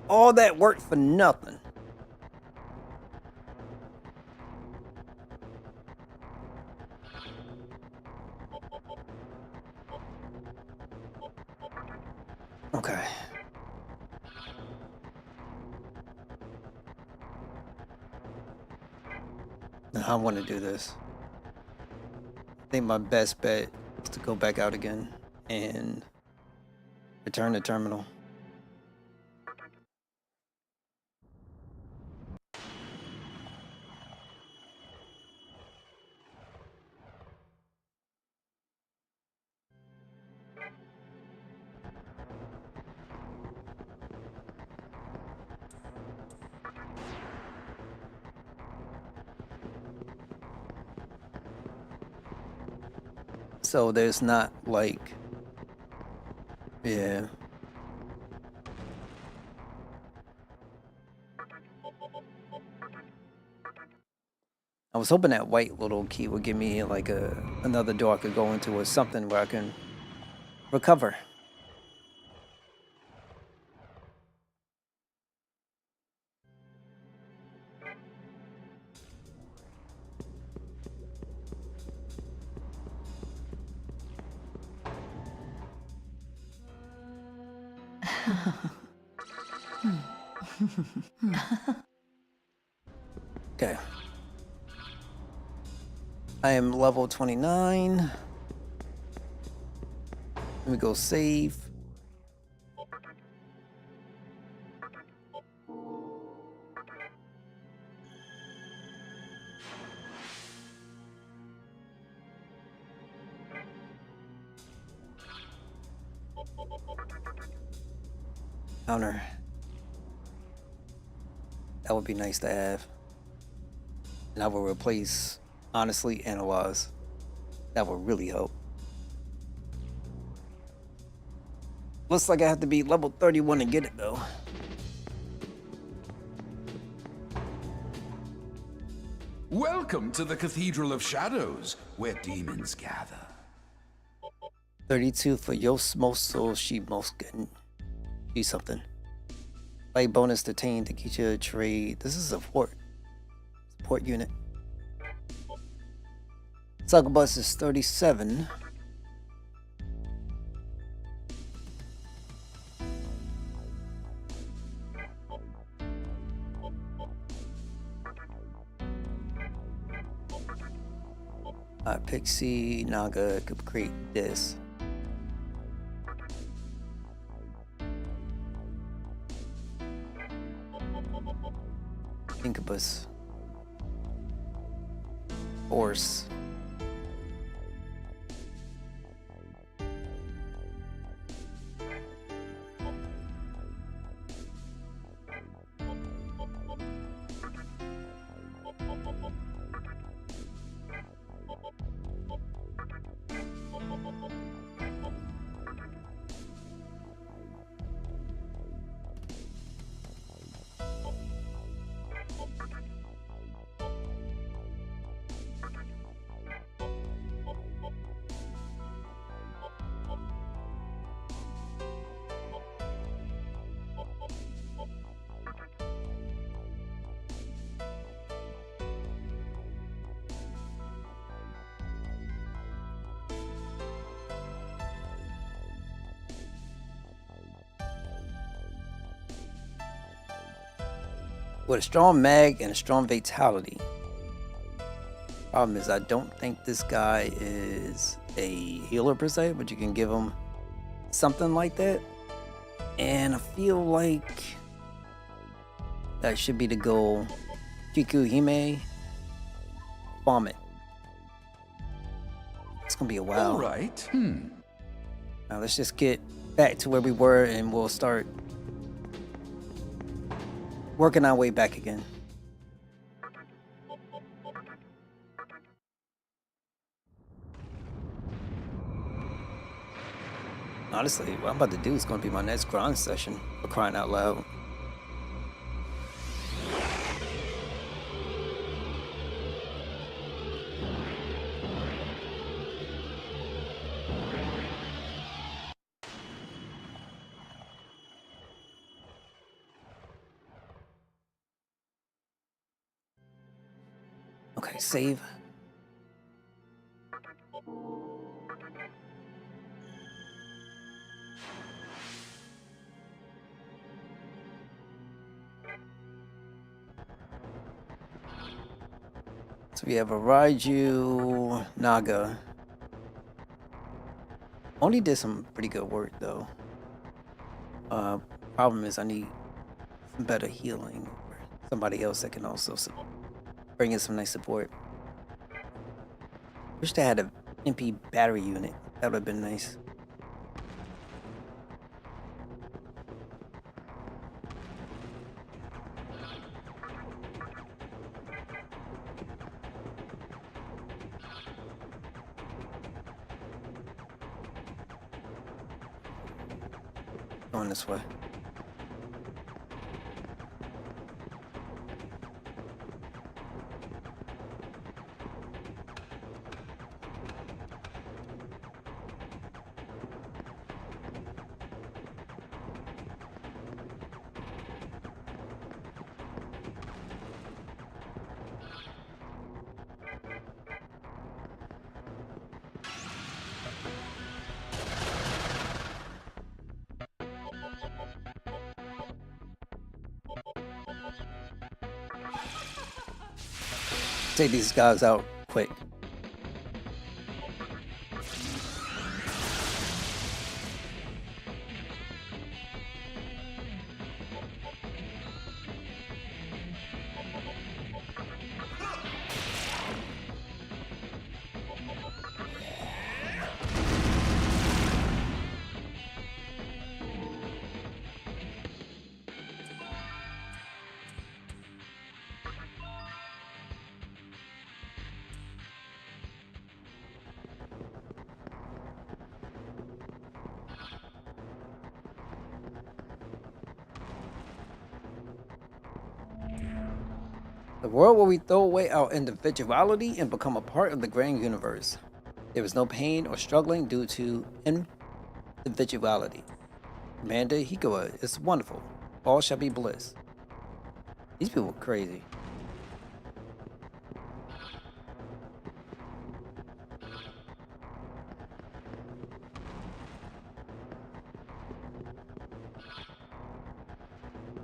All that work for nothing. Okay. I want to do this. I think my best bet is to go back out again and return to terminal. So there's not like, yeah. I was hoping that white little key would give me like another door I could go into or something where I can recover. Okay. I am level 29. Let me go save. Counter. That would be nice to have. And I will replace, honestly, Analyze. That would really help. Looks like I have to be level 31 to get it though. Welcome to the Cathedral of Shadows, where demons gather. 32 for Yosmoso Shimoskin. Do something. Play bonus to Tain to get you a trade. This is a support unit. Succubus is 37. Pixie Naga could create this. Incubus. Horse. With a strong mag and a strong vitality. Problem is, I don't think this guy is a healer per se, but you can give him something like that. And I feel like that should be the goal. Kikuhime, Vomit. It's gonna be a while. All right. Now let's just get back to where we were and we'll start working our way back again. Honestly, what I'm about to do is going to be my next grind session, for crying out loud. Okay, save. So we have a Raiju Naga. Only did some pretty good work though. Problem is I need some better healing or somebody else that can also bring in some nice support. Wish they had a MP battery unit. That would have been nice. Going this way. take these guys out quick. The world where we throw away our individuality and become a part of the grand universe. There is no pain or struggling due to individuality. Commander Hikawa is wonderful. All shall be bliss. These people are crazy.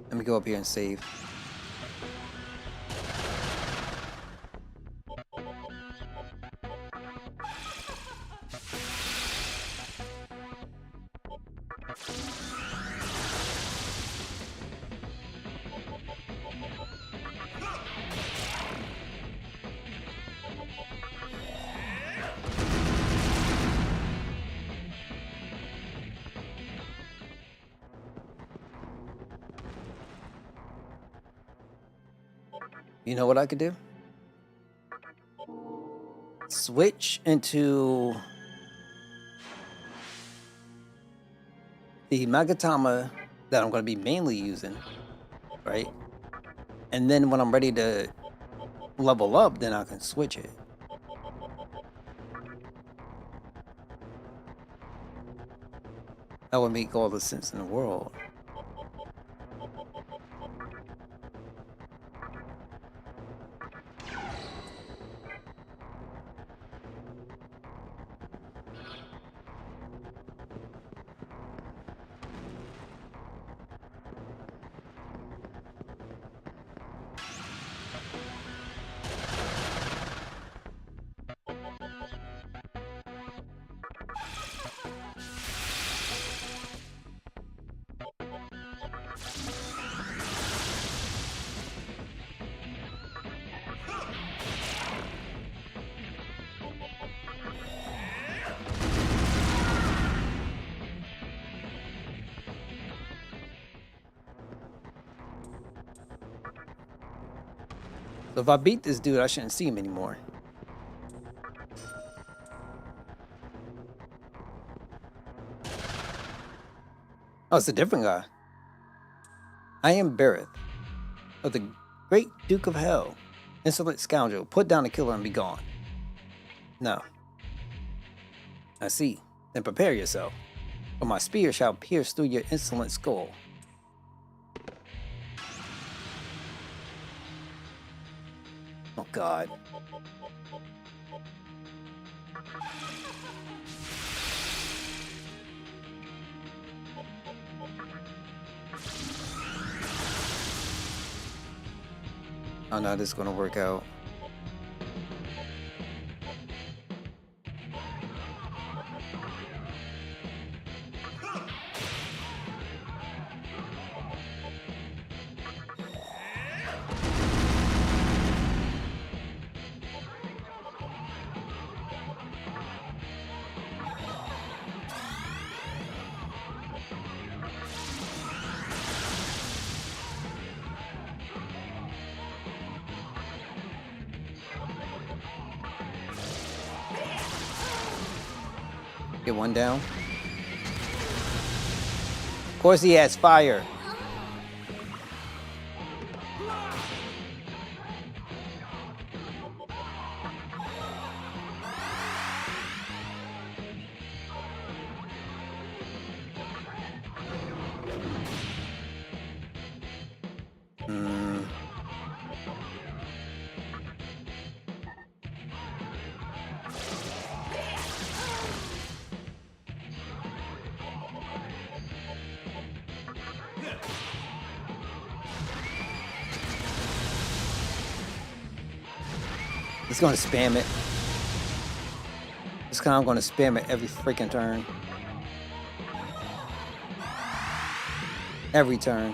Let me go up here and save. You know what I could do? Switch into the Magatama that I'm going to be mainly using, right? And then when I'm ready to level up, then I can switch it. That would make all the sense in the world. So if I beat this dude, I shouldn't see him anymore. Oh, it's a different guy. I am Berith, of the Great Duke of Hell. Insolent scoundrel, put down the killer and be gone. No. I see. Then prepare yourself, or my spear shall pierce through your insolent skull. Oh God. Oh no, this is gonna work out. Get one down. Of course he has fire. It's gonna spam it. It's kind of gonna spam it every freaking turn. Every turn.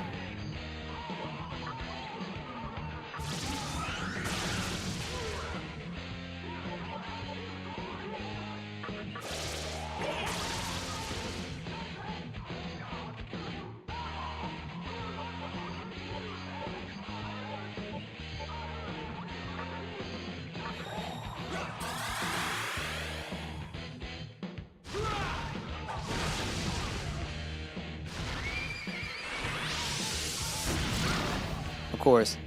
Of course.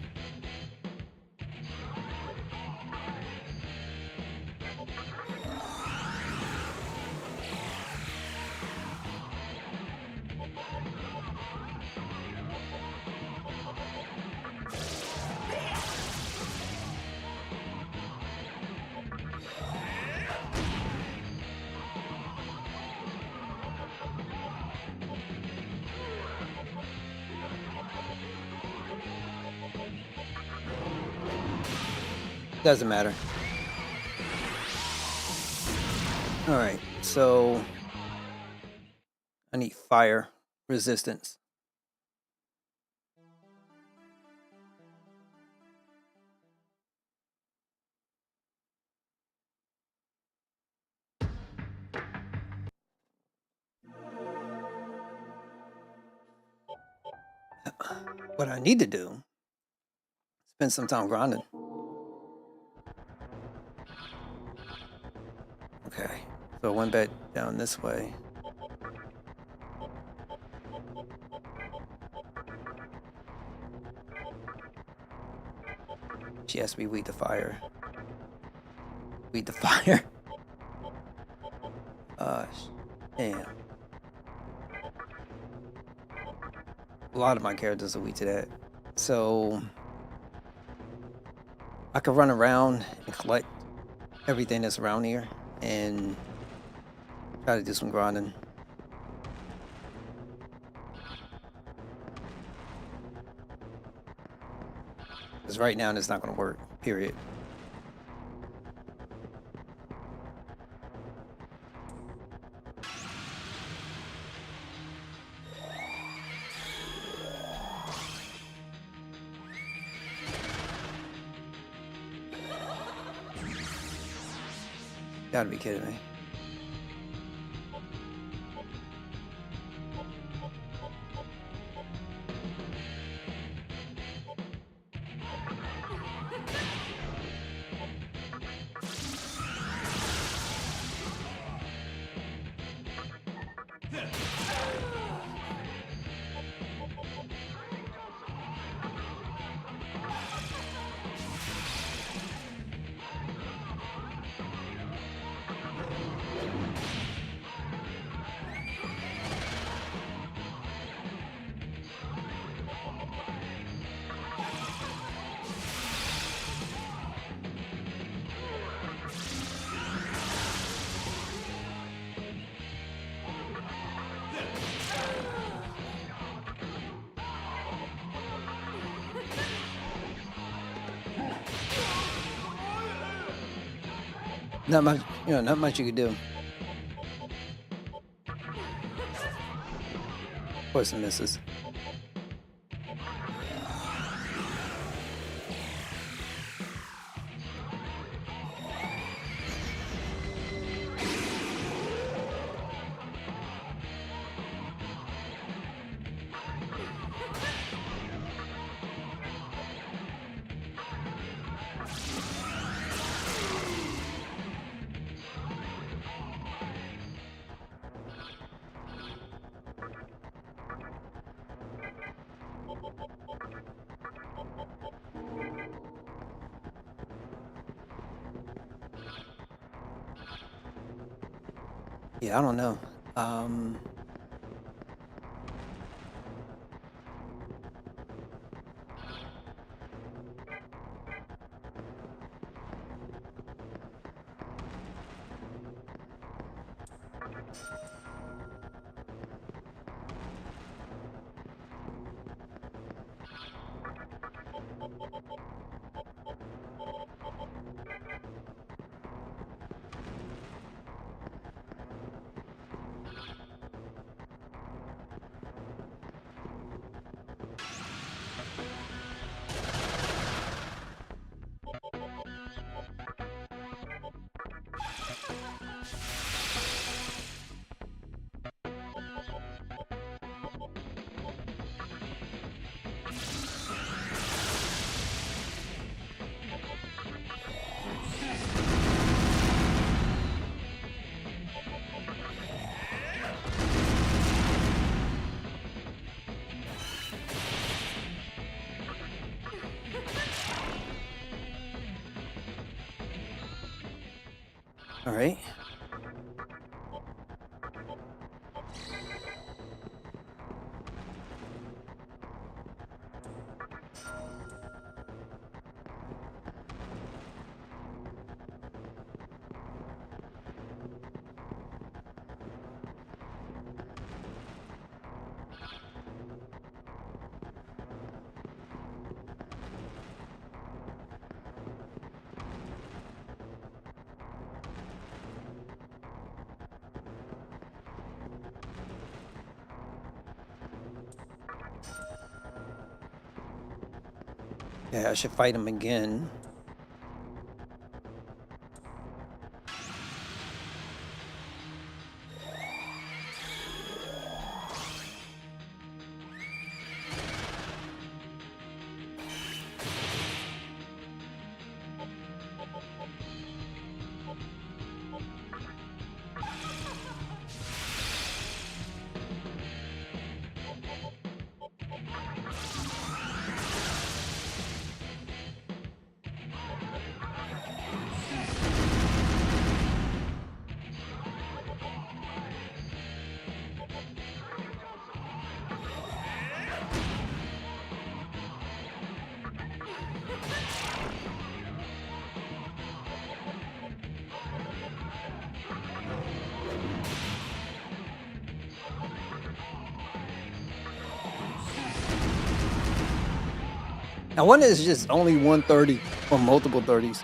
Doesn't matter. All right, so I need fire resistance. What I need to do, spend some time grinding. Okay, so I went back down this way. She has to be weak to fire. Weak to fire. Damn. A lot of my characters are weak to that. So I could run around and collect everything that's around here and try to do some grinding. Because right now it's not going to work, period. Gotta be kidding me. Not much, not much you could do. Of course it misses. Yeah, I don't know. All right. Yeah, I should fight him again. I wonder if it's just only 130 or multiple 30s.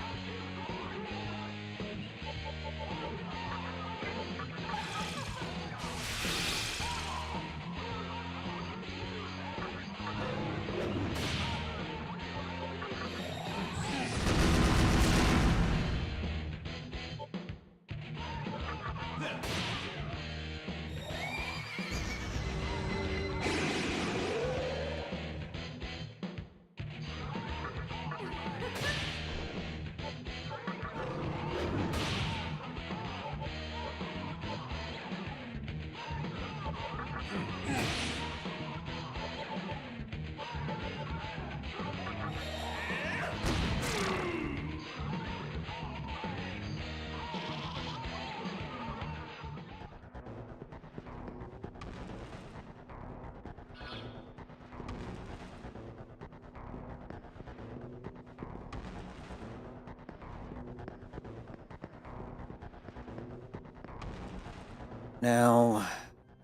Now,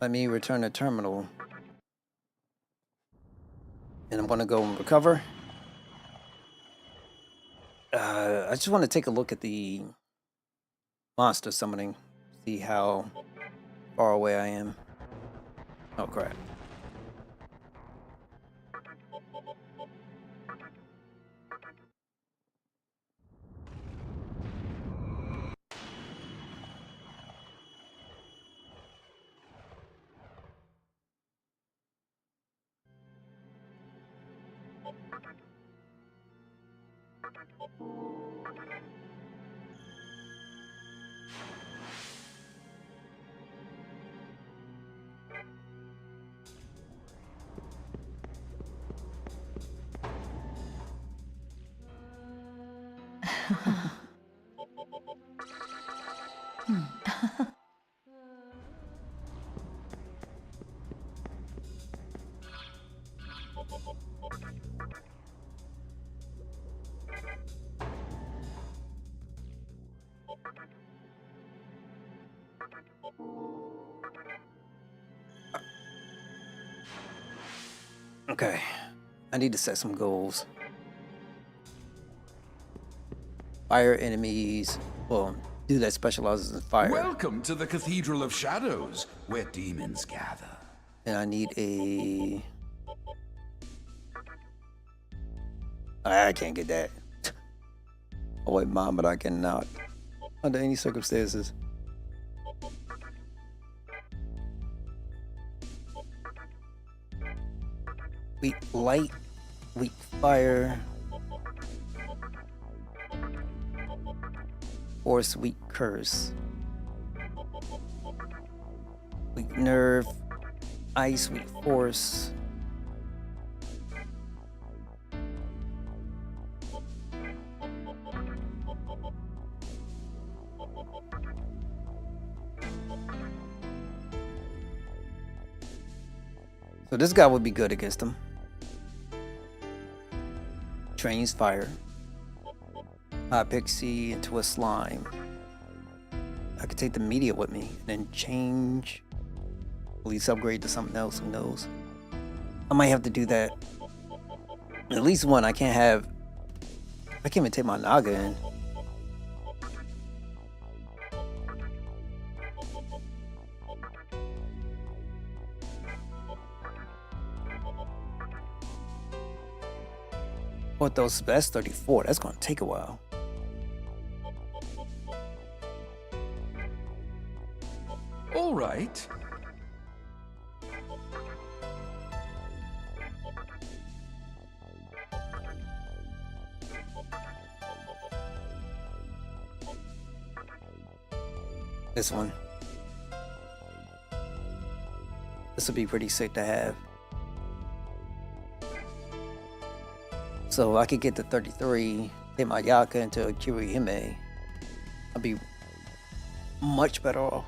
let me return to terminal. And I'm going to go and recover. I just want to take a look at the monster summoning. See how far away I am. Oh, crap. Okay, I need to set some goals. Fire enemies. Well, dude that specializes in fire. Welcome to the Cathedral of Shadows, where demons gather. And I need a... I can't get that. Oh wait, Mom, but I cannot. Under any circumstances. weak light, weak fire, force, weak curse, weak nerve, ice, weak force. So this guy would be good against him. Trains fire. High pixie into a slime. I could take the media with me and then change. At least upgrade to something else, who knows. I might have to do that. At least one. I can't even take my Naga in. What those best 34, that's gonna take a while. All right. This one. This would be pretty sick to have. So I could get to 33, hit my Yaka into a Kirihime. I'd be much better off.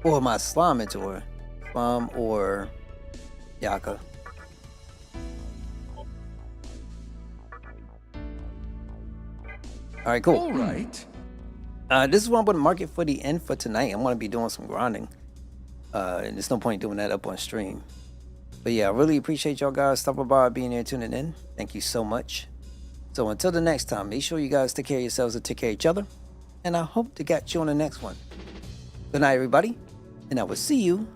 Or my slime into her. Slime or Yaka. All right, cool. All right. This is what I'm going to mark it for the end for tonight. I'm going to be doing some grinding. And there's no point doing that up on stream. But yeah, I really appreciate y'all guys stopping by, being here, tuning in. Thank you so much. So until the next time, make sure you guys take care of yourselves and take care of each other. And I hope to catch you on the next one. Good night, everybody. And I will see you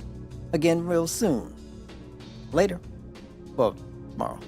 again real soon. Later. Well, tomorrow.